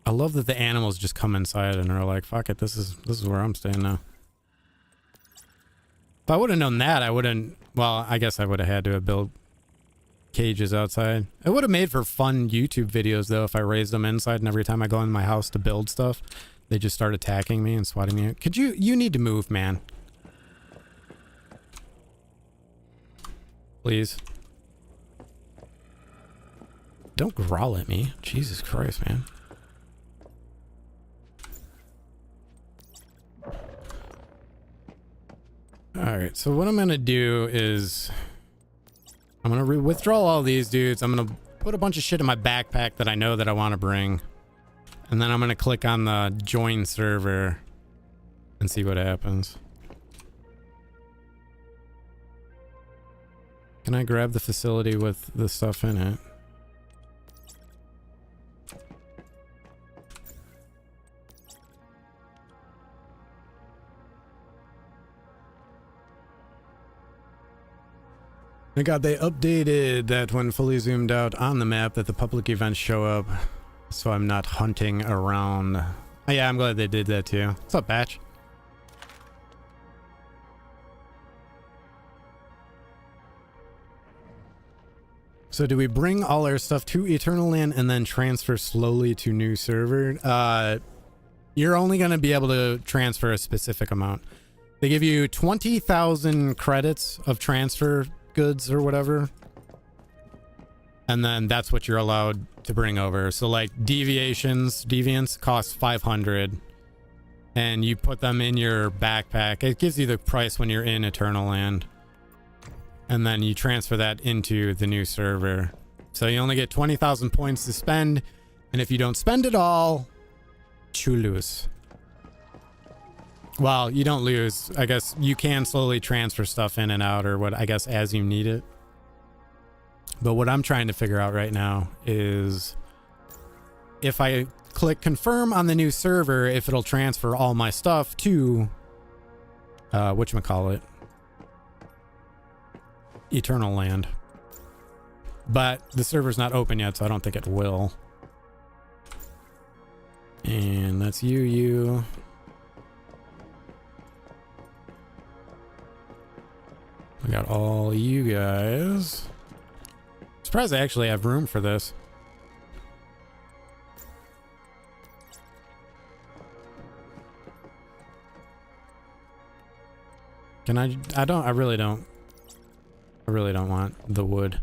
I love that the animals just come inside and are like, fuck it, this is where I'm staying now. If I would have known that, I wouldn't... Well, I guess I would have had to have built cages outside. It would have made for fun YouTube videos, though, if I raised them inside, and every time I go in my house to build stuff, they just start attacking me and swatting me out. Could you... You need to move, man. Please. Don't growl at me. Jesus Christ, man. Alright, so what I'm gonna do is... I'm gonna withdraw all these dudes. I'm gonna put a bunch of shit in my backpack that I know that I want to bring. And then I'm gonna click on the join server and see what happens. Can I grab the facility with the stuff in it? Thank God they updated that when fully zoomed out on the map that the public events show up, so I'm not hunting around. Oh yeah, I'm glad they did that too. What's up, Batch? So do we bring all our stuff to Eternal Land and then transfer slowly to new server? You're only going to be able to transfer a specific amount. They give you 20,000 credits of transfer goods or whatever. And then that's what you're allowed to bring over. So like deviants cost 500. And you put them in your backpack. It gives you the price when you're in Eternal Land. And then you transfer that into the new server. So you only get 20,000 points to spend. And if you don't spend it all, you lose. Well, you don't lose. I guess you can slowly transfer stuff in and out or what, I guess, as you need it. But what I'm trying to figure out right now is if I click confirm on the new server, if it'll transfer all my stuff to whatchamacallit, Eternal Land. But the server's not open yet, so I don't think it will. And that's you. I got all you guys. Surprised I actually have room for this. Can I really don't want the wood.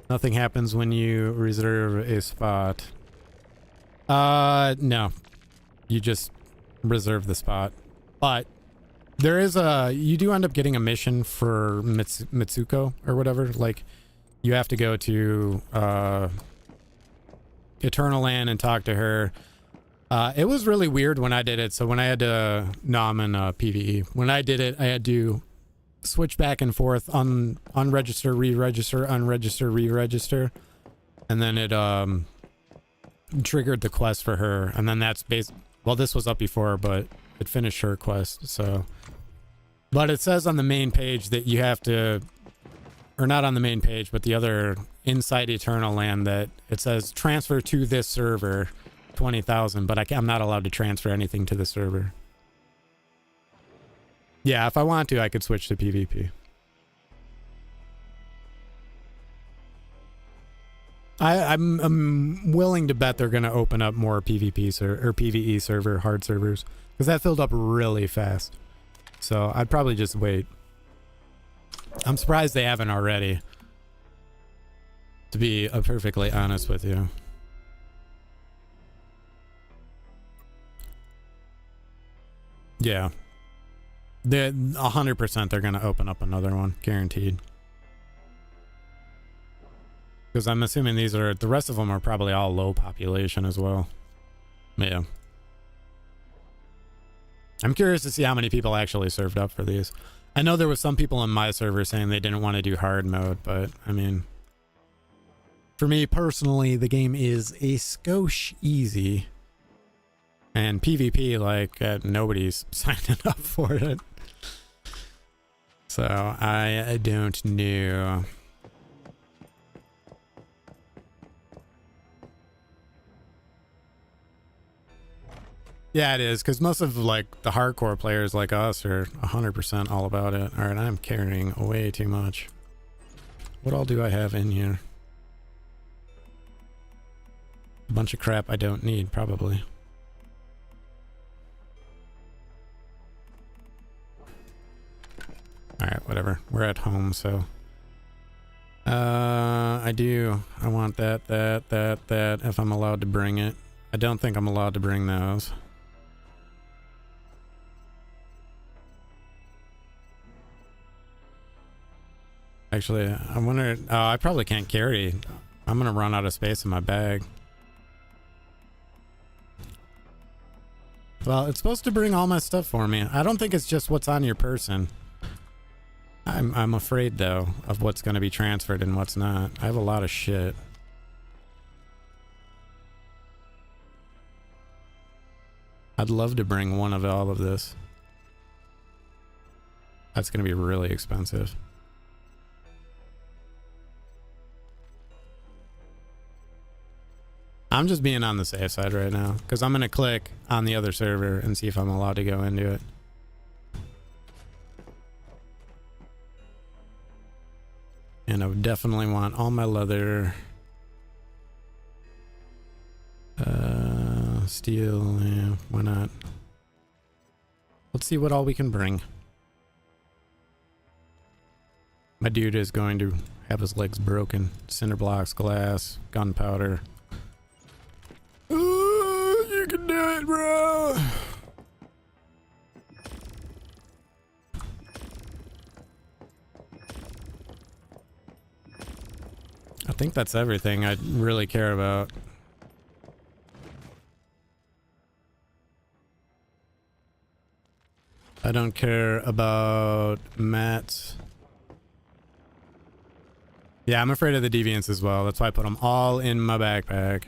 Nothing happens when you reserve a spot. No. You just reserve the spot. But there is you do end up getting a mission for Mitsuko or whatever. Like, you have to go to Eternal Land and talk to her. It was really weird when I did it. So when I had to, no, I'm in PvE. When I did it, I had to switch back and forth on unregister, re-register, unregister, re-register, and then it triggered the quest for her. And then that's well, this was up before, but it finished her quest. So, but it says on the main page that you have to, or not on the main page, but the other inside Eternal Land, that it says transfer to this server 20,000, but I'm not allowed to transfer anything to the server. Yeah, if I want to, I could switch to PvP. I'm willing to bet they're going to open up more PvP or PvE server, hard servers, because that filled up really fast. So I'd probably just wait. I'm surprised they haven't already, to be perfectly honest with you. Yeah. 100% they're going to open up another one, guaranteed. Because I'm assuming the rest of them are probably all low population as well. Yeah. I'm curious to see how many people actually served up for these. I know there was some people in my server saying they didn't want to do hard mode, but I mean, for me personally, the game is a skosh easy. And PvP, like, nobody's signing up for it. So, I don't know. Yeah, it is, because most of, like, the hardcore players like us are 100% all about it. Alright, I'm carrying way too much. What all do I have in here? A bunch of crap I don't need, probably. Alright, whatever. We're at home, so. I want that, if I'm allowed to bring it. I don't think I'm allowed to bring those. Actually, I wonder, I probably can't carry. I'm gonna run out of space in my bag. Well, it's supposed to bring all my stuff for me. I don't think it's just what's on your person. I'm afraid, though, of what's going to be transferred and what's not. I have a lot of shit. I'd love to bring one of all of this. That's going to be really expensive. I'm just being on the safe side right now, because I'm going to click on the other server and see if I'm allowed to go into it. And I would definitely want all my leather. Steel, yeah, why not? Let's see what all we can bring. My dude is going to have his legs broken. Cinder blocks, glass, gunpowder. You can do it, bro! I think that's everything I really care about. I don't care about mats. Yeah, I'm afraid of the deviants as well. That's why I put them all in my backpack.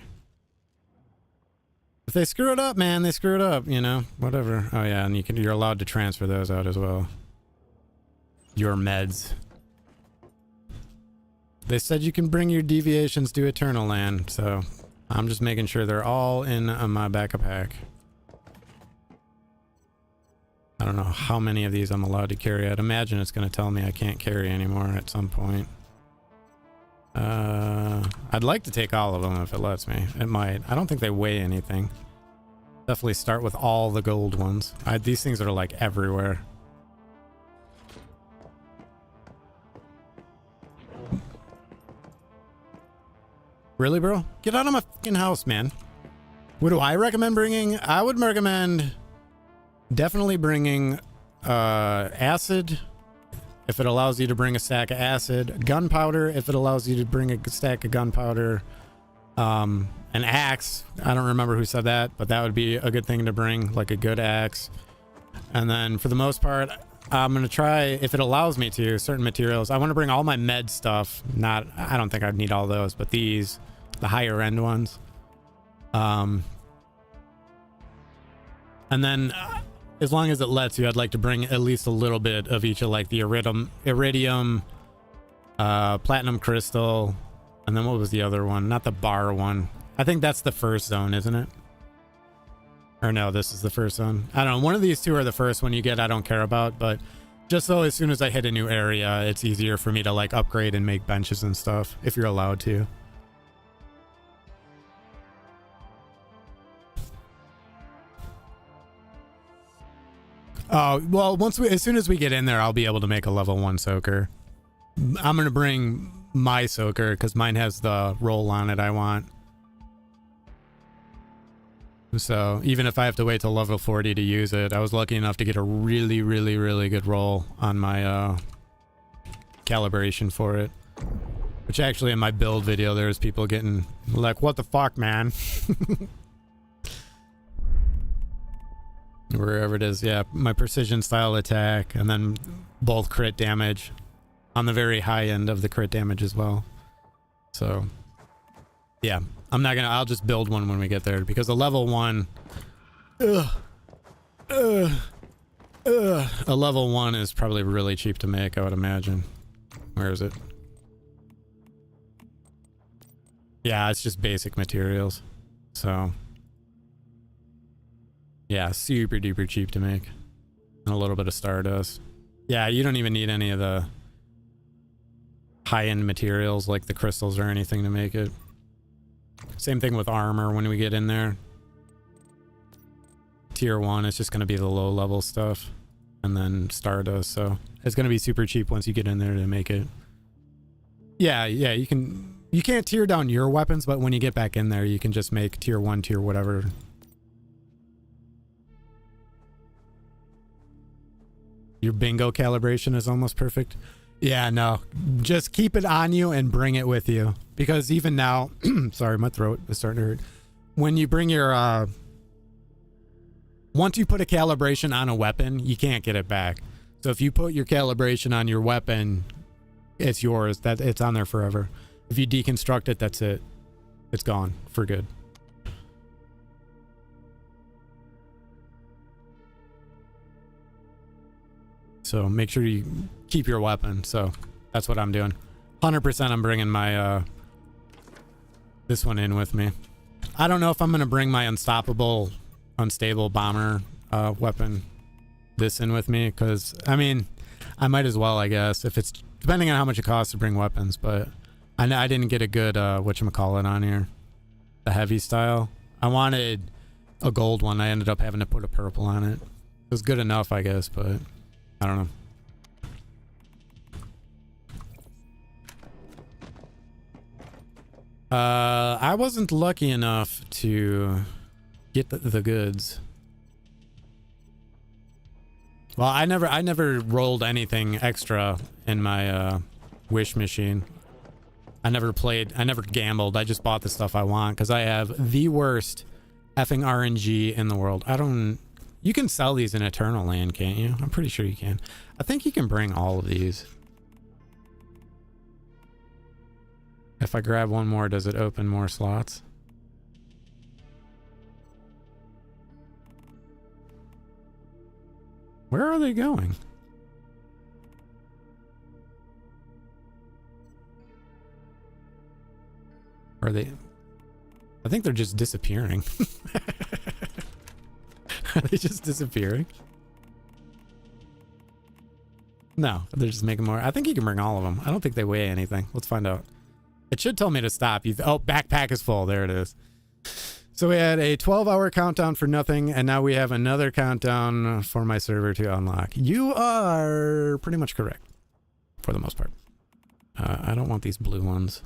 If they screw it up, man, they screw it up, you know? Whatever. Oh yeah, and you're allowed to transfer those out as well. Your meds. They said you can bring your deviations to Eternal Land, so I'm just making sure they're all in my backpack. I don't know how many of these I'm allowed to carry. I'd imagine it's going to tell me I can't carry anymore at some point. I'd like to take all of them if it lets me. It might. I don't think they weigh anything. Definitely start with all the gold ones. These things are like everywhere. Really, bro? Get out of my fucking house, man. What do I recommend bringing? I would recommend definitely bringing acid, if it allows you to bring a stack of acid. Gunpowder, if it allows you to bring a stack of gunpowder. An axe. I don't remember who said that, but that would be a good thing to bring, like a good axe. And then for the most part, I'm going to try, if it allows me to, certain materials. I want to bring all my med stuff. I don't think I'd need all those, but these, the higher end ones. And then as long as it lets you, I'd like to bring at least a little bit of each of like the iridium, platinum crystal, and then what was the other one? Not the bar one. I think that's the first zone, isn't it? Or no, this is the first zone. I don't know. One of these two are the first one you get I don't care about, but just so as soon as I hit a new area, it's easier for me to like upgrade and make benches and stuff, if you're allowed to. Oh, well, as soon as we get in there, I'll be able to make a level 1 soaker. I'm going to bring my soaker because mine has the roll on it I want. So even if I have to wait till level 40 to use it, I was lucky enough to get a really, really, really good roll on my calibration for it. Which actually in my build video, there's people getting like, what the fuck, man? Wherever it is, yeah, my precision style attack, and then both crit damage on the very high end of the crit damage as well. So yeah, I'll just build one when we get there, because a level 1 a level 1 is probably really cheap to make, I would imagine. Where is it? Yeah, it's just basic materials. So yeah, super duper cheap to make. And a little bit of Stardust. Yeah, you don't even need any of the high-end materials like the crystals or anything to make it. Same thing with armor when we get in there. Tier 1 is just going to be the low-level stuff. And then Stardust, so it's going to be super cheap once you get in there to make it. Yeah, you can't tier down your weapons, but when you get back in there, you can just make tier 1, tier whatever. Your bingo calibration is almost perfect. Yeah, no, just keep it on you and bring it with you, because even now, sorry, my throat is starting to hurt. When you bring your once you put a calibration on a weapon, you can't get it back. So if you put your calibration on your weapon, it's yours. That it's on there forever. If you deconstruct it, that's it. It's gone for good. So make sure you keep your weapon. So that's what I'm doing. 100% I'm bringing my this one in with me. I don't know if I'm going to bring my unstable bomber weapon this in with me, because I mean, I might as well, I guess, if it's depending on how much it costs to bring weapons. But I didn't get a good whatchamacallit on here, the heavy style. I wanted a gold one. I ended up having to put a purple on it. It was good enough, I guess, but I don't know. I wasn't lucky enough to get the goods. Well, I never rolled anything extra in my wish machine. I never gambled. I just bought the stuff I want, because I have the worst effing RNG in the world. You can sell these in Eternal Land, can't you? I'm pretty sure you can. I think you can bring all of these. If I grab one more, does it open more slots? Where are they going? Are they... I think they're just disappearing. Are they just disappearing? No, they're just making more. I think you can bring all of them. I don't think they weigh anything. Let's find out. It should tell me to stop. Oh, backpack is full. There it is. So we had a 12-hour countdown for nothing, and now we have another countdown for my server to unlock. You are pretty much correct, for the most part. I don't want these blue ones.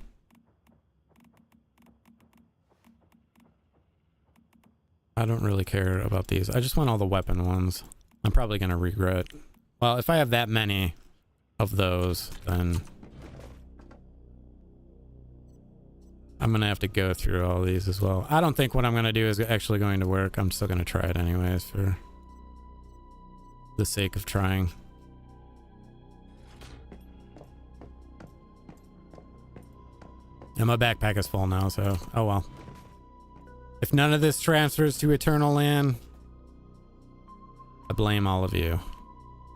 I don't really care about these. I just want all the weapon ones. I'm probably going to regret. Well, if I have that many of those, then I'm going to have to go through all these as well. I don't think what I'm going to do is actually going to work. I'm still going to try it anyways for the sake of trying. And my backpack is full now, so oh well. If none of this transfers to Eternal Land, I blame all of you.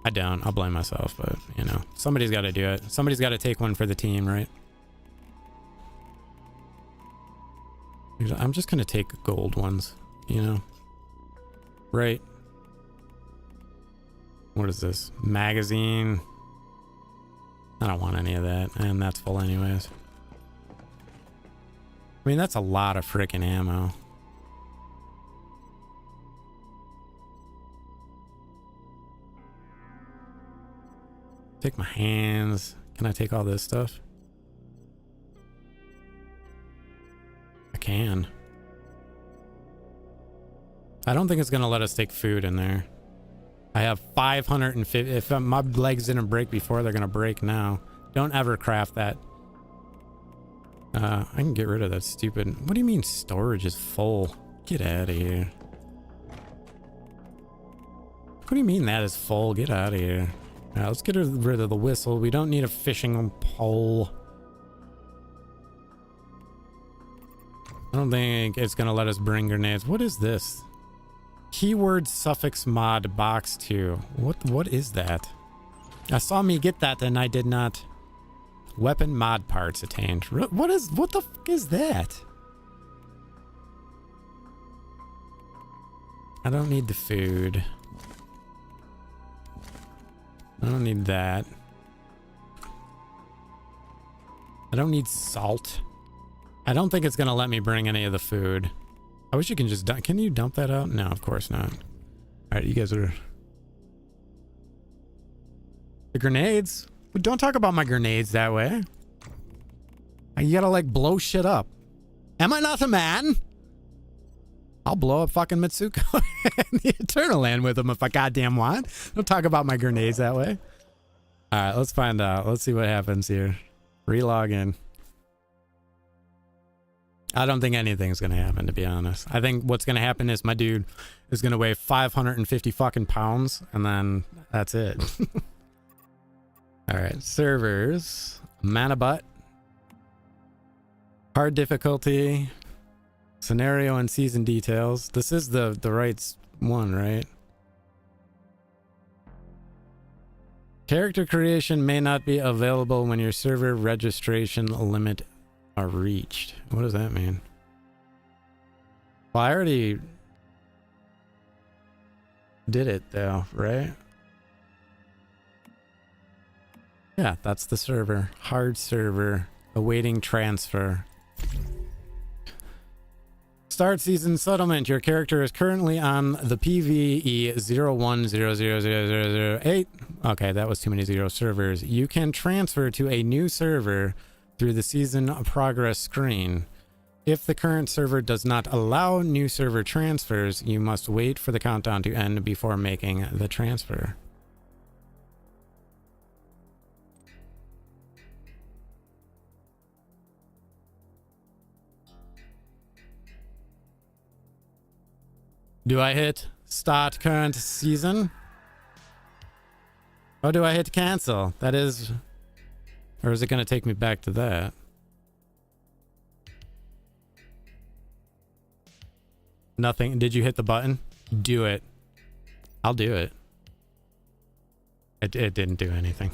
I don't. I'll blame myself, but, you know, somebody's got to do it. Somebody's got to take one for the team, right? I'm just going to take gold ones, you know? Right. What is this? Magazine. I don't want any of that, and that's full anyways. I mean, that's a lot of freaking ammo. Take my hands. Can I take all this stuff? I can. I don't think it's going to let us take food in there. I have 550. If my legs didn't break before, they're going to break now. Don't ever craft that. I can get rid of that stupid... What do you mean storage is full? Get out of here. What do you mean that is full? Get out of here. Alright, let's get rid of the whistle. We don't need a fishing pole. I don't think it's going to let us bring grenades. What is this? Keyword suffix mod box 2. What is that? I saw me get that and I did not. Weapon mod parts attained. What the fuck is that? I don't need the food. I don't need that. I don't need salt. I don't think it's gonna let me bring any of the food. I wish you can just dump. Can you dump that out? No, of course not. Alright, you guys are... The grenades? But don't talk about my grenades that way. You gotta, like, blow shit up. Am I not a man? I'll blow up fucking Mitsuko and the Eternal Land with him if I goddamn want. Don't talk about my grenades that way. Alright, let's find out. Let's see what happens here. Relog in. I don't think anything's gonna happen, to be honest. I think what's gonna happen is my dude is gonna weigh 550 fucking pounds, and then that's it. Alright, servers. Mana butt. Hard difficulty. Scenario and season details. This is the right one, right? Character creation may not be available when your server registration limit are reached. What does that mean? Well, I already did it though, right? Yeah, that's the server. Hard server. Awaiting transfer. Start season settlement. Your character is currently on the PVE 01000008. Okay, that was too many zero servers. You can transfer to a new server through the season progress screen. If the current server does not allow new server transfers, you must wait for the countdown to end before making the transfer. Do I hit start current season? Or do I hit cancel? That is... Or is it going to take me back to that? Nothing. Did you hit the button? Do it. I'll do it. It didn't do anything.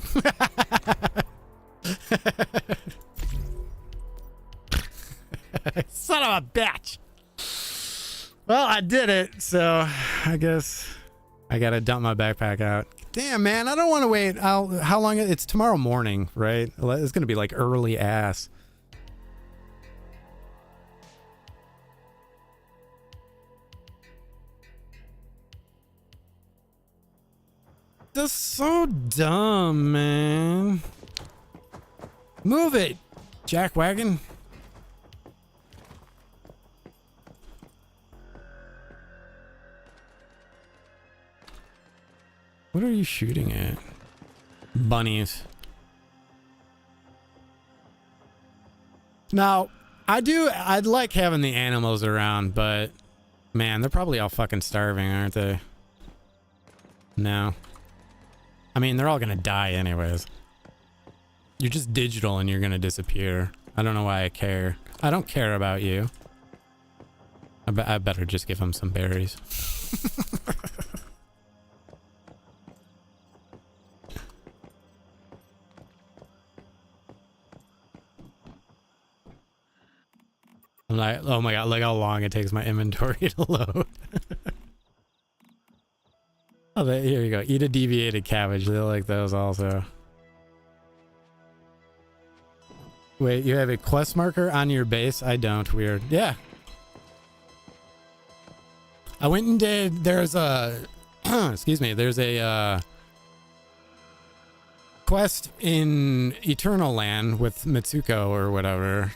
Son of a bitch. Well, I did it, so I guess I gotta dump my backpack out. Damn, man, I don't want to wait. How long? It's tomorrow morning, right? It's gonna be like early ass. That's so dumb, man. Move it, jackwagon. What are you shooting at? Bunnies. Now, I'd like having the animals around, but man, they're probably all fucking starving, aren't they? No. I mean, they're all gonna die anyways. You're just digital and you're gonna disappear. I don't know why I care. I don't care about you. I better just give them some berries. I'm like, oh my god, look how long it takes my inventory to load. Oh, here you go. Eat a deviated cabbage. They like those also. Wait, you have a quest marker on your base? I don't. Weird. Yeah. I went and did... There's a... excuse me. There's a quest in Eternal Land with Mitsuko or whatever.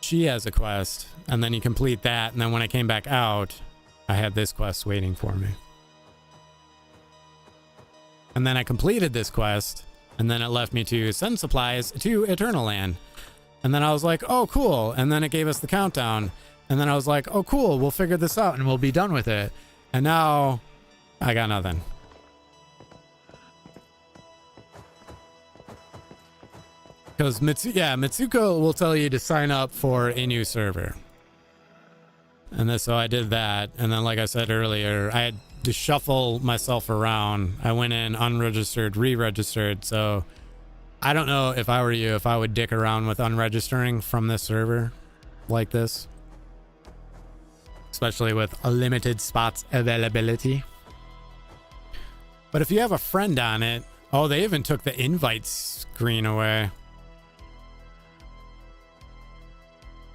She has a quest. And then you complete that. And then when I came back out, I had this quest waiting for me. And then I completed this quest, and then it left me to send supplies to Eternal Land. And then I was like, oh, cool. And then it gave us the countdown. And then I was like, oh, cool. We'll figure this out and we'll be done with it. And now I got nothing. Because Mitsuko will tell you to sign up for a new server. And so I did that. And then, like I said earlier, I had to shuffle myself around. I went in unregistered, re-registered. So I don't know, if I were you, if I would dick around with unregistering from this server like this, especially with a limited spots availability. But if you have a friend on it, oh, they even took the invite screen away,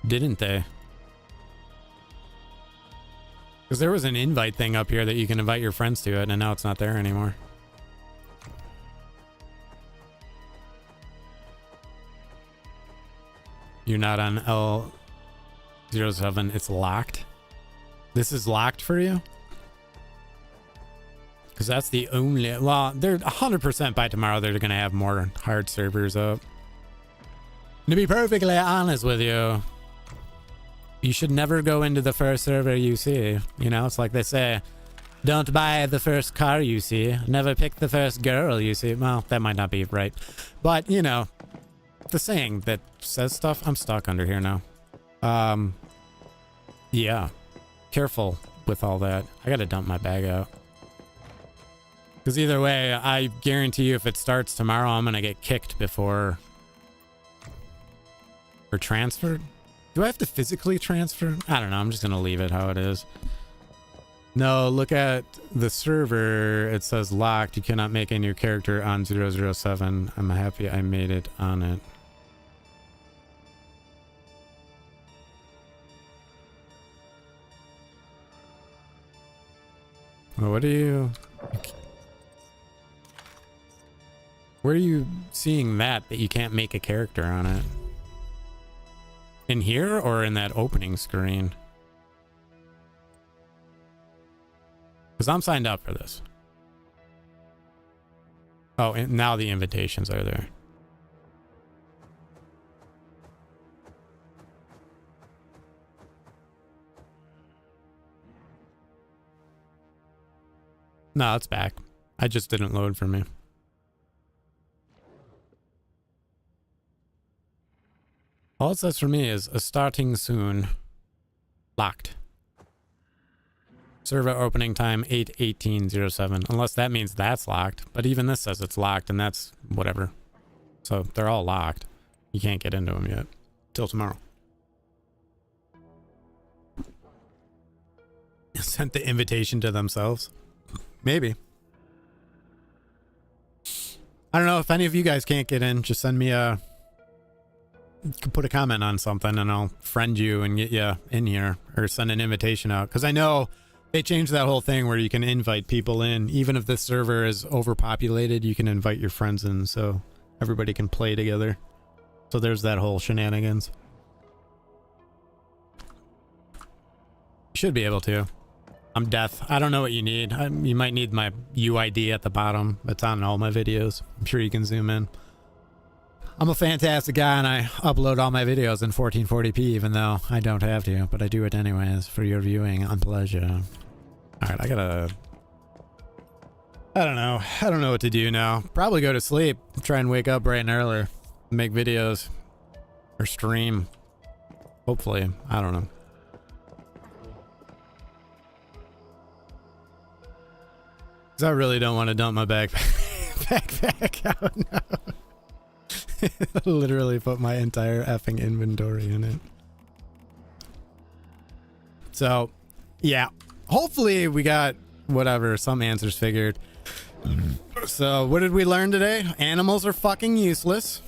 didn't they? Because there was an invite thing up here that you can invite your friends to it, and now it's not there anymore. You're not on L07. It's locked. This is locked for you? Because that's the only... Well, they're 100% by tomorrow they're going to have more hard servers up. To be perfectly honest with you, you should never go into the first server you see. You know, it's like they say, don't buy the first car you see. Never pick the first girl you see. Well, that might not be right. But, you know, the saying that says stuff. I'm stuck under here now. Yeah. Careful with all that. I gotta dump my bag out. Because either way, I guarantee you if it starts tomorrow, I'm gonna get kicked before... Or transferred? Do I have to physically transfer? I don't know. I'm just going to leave it how it is. No, look at the server. It says locked. You cannot make a new character on 007. I'm happy I made it on it. Well, what are you... Where are you seeing that you can't make a character on it? In here or in that opening screen? Because I'm signed up for this. Oh, and now the invitations are there. No, it's back. I just didn't load for me. All it says for me is starting soon. Locked. Server opening time 8/18/07. Unless that means that's locked. But even this says it's locked, and that's whatever. So they're all locked. You can't get into them yet. Till tomorrow. Sent the invitation to themselves. Maybe. I don't know if any of you guys can't get in. Just send me a... You can put a comment on something and I'll friend you and get you in here. Or send an invitation out. Because I know they changed that whole thing where you can invite people in. Even if this server is overpopulated, you can invite your friends in so everybody can play together. So there's that whole shenanigans. Should be able to. I'm deaf. I don't know what you need. You might need my UID at the bottom. It's on all my videos. I'm sure you can zoom in. I'm a fantastic guy and I upload all my videos in 1440p even though I don't have to, but I do it anyways for your viewing on pleasure. Alright, I don't know. I don't know what to do now. Probably go to sleep. Try and wake up bright and early. Make videos. Or stream. Hopefully. I don't know. Because I really don't want to dump my backpack out now. Literally put my entire effing inventory in it. So, yeah. Hopefully we got whatever, some answers figured. So, what did we learn today? Animals are fucking useless.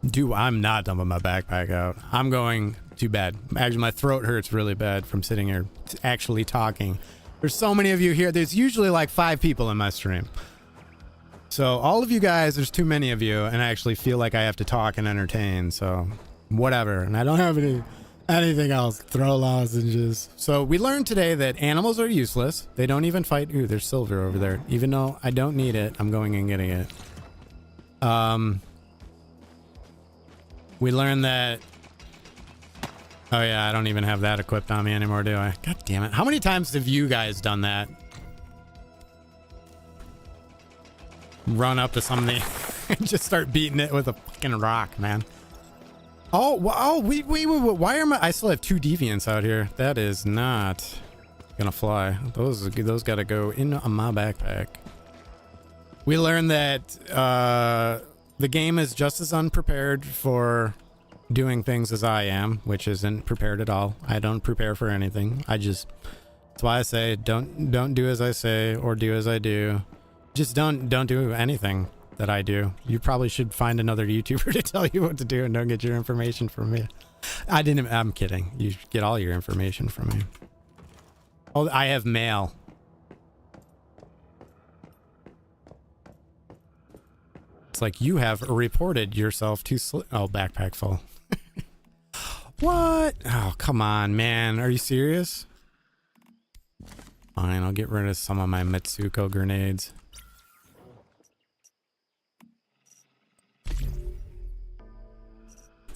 Dude, I'm not dumping my backpack out. I'm going too bad. Actually, my throat hurts really bad from sitting here actually talking. There's so many of you here. There's usually like 5 people in my stream. So all of you guys, there's too many of you, and I actually feel like I have to talk and entertain. So whatever. And I don't have anything else. Throw lozenges. So we learned today that animals are useless. They don't even fight. Ooh, there's silver over there. Even though I don't need it, I'm going and getting it. We learned that... Oh yeah, I don't even have that equipped on me anymore, do I? God damn it. How many times have you guys done that? Run up to something and just start beating it with a fucking rock, man. Oh, wait, why am I still have 2 deviants out here? That is not gonna fly. Those gotta go in my backpack. We learned that the game is just as unprepared for doing things as I am, which isn't prepared at all. I don't prepare for anything. That's why I say don't do as I say or do as I do. Just don't do anything that I do. You probably should find another YouTuber to tell you what to do and don't get your information from me. I'm kidding. You get all your information from me. Oh, I have mail. It's like you have reported yourself to oh, backpack full. What? Oh, come on, man. Are you serious? Fine, I'll get rid of some of my Mitsuko grenades.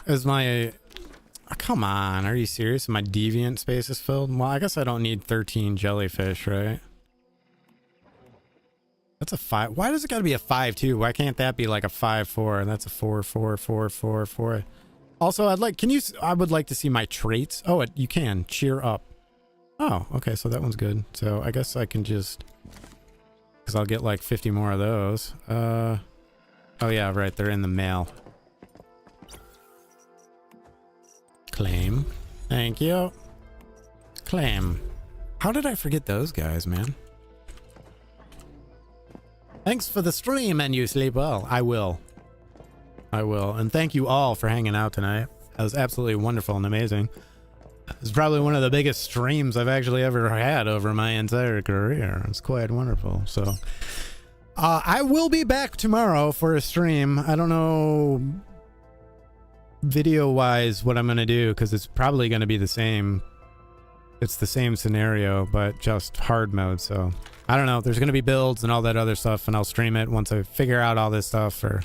Is my... Oh, come on, are you serious? My deviant space is filled? Well, I guess I don't need 13 jellyfish, right? That's a 5. Why does it gotta be a 5-2? Why can't that be like a 5-4? That's a 4-4-4-4-4. Also, I would like to see my traits. Oh, you can. Cheer up. Oh, okay, so that one's good. So I guess I can just... Because I'll get like 50 more of those. Oh yeah, right, they're in the mail. Claim. Thank you. Claim. How did I forget those guys, man? Thanks for the stream and you sleep well. I will. And thank you all for hanging out tonight. That was absolutely wonderful and amazing. It's probably one of the biggest streams I've actually ever had over my entire career. It's quite wonderful. So I will be back tomorrow for a stream. I don't know video wise what I'm going to do because it's probably going to be the same. It's the same scenario, but just hard mode. So I don't know. There's going to be builds and all that other stuff, and I'll stream it once I figure out all this stuff, or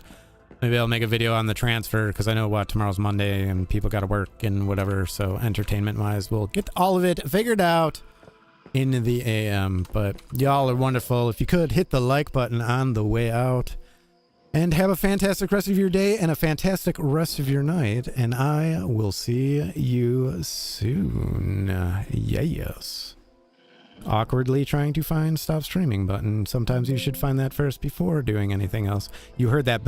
maybe I'll make a video on the transfer because I know tomorrow's Monday and people got to work and whatever. So entertainment wise, we'll get all of it figured out in the AM. But y'all are wonderful. If you could hit the like button on the way out, And have a fantastic rest of your day and a fantastic rest of your night. And I will see you soon. Yes. Awkwardly trying to find stop streaming button. Sometimes you should find that first before doing anything else. You heard that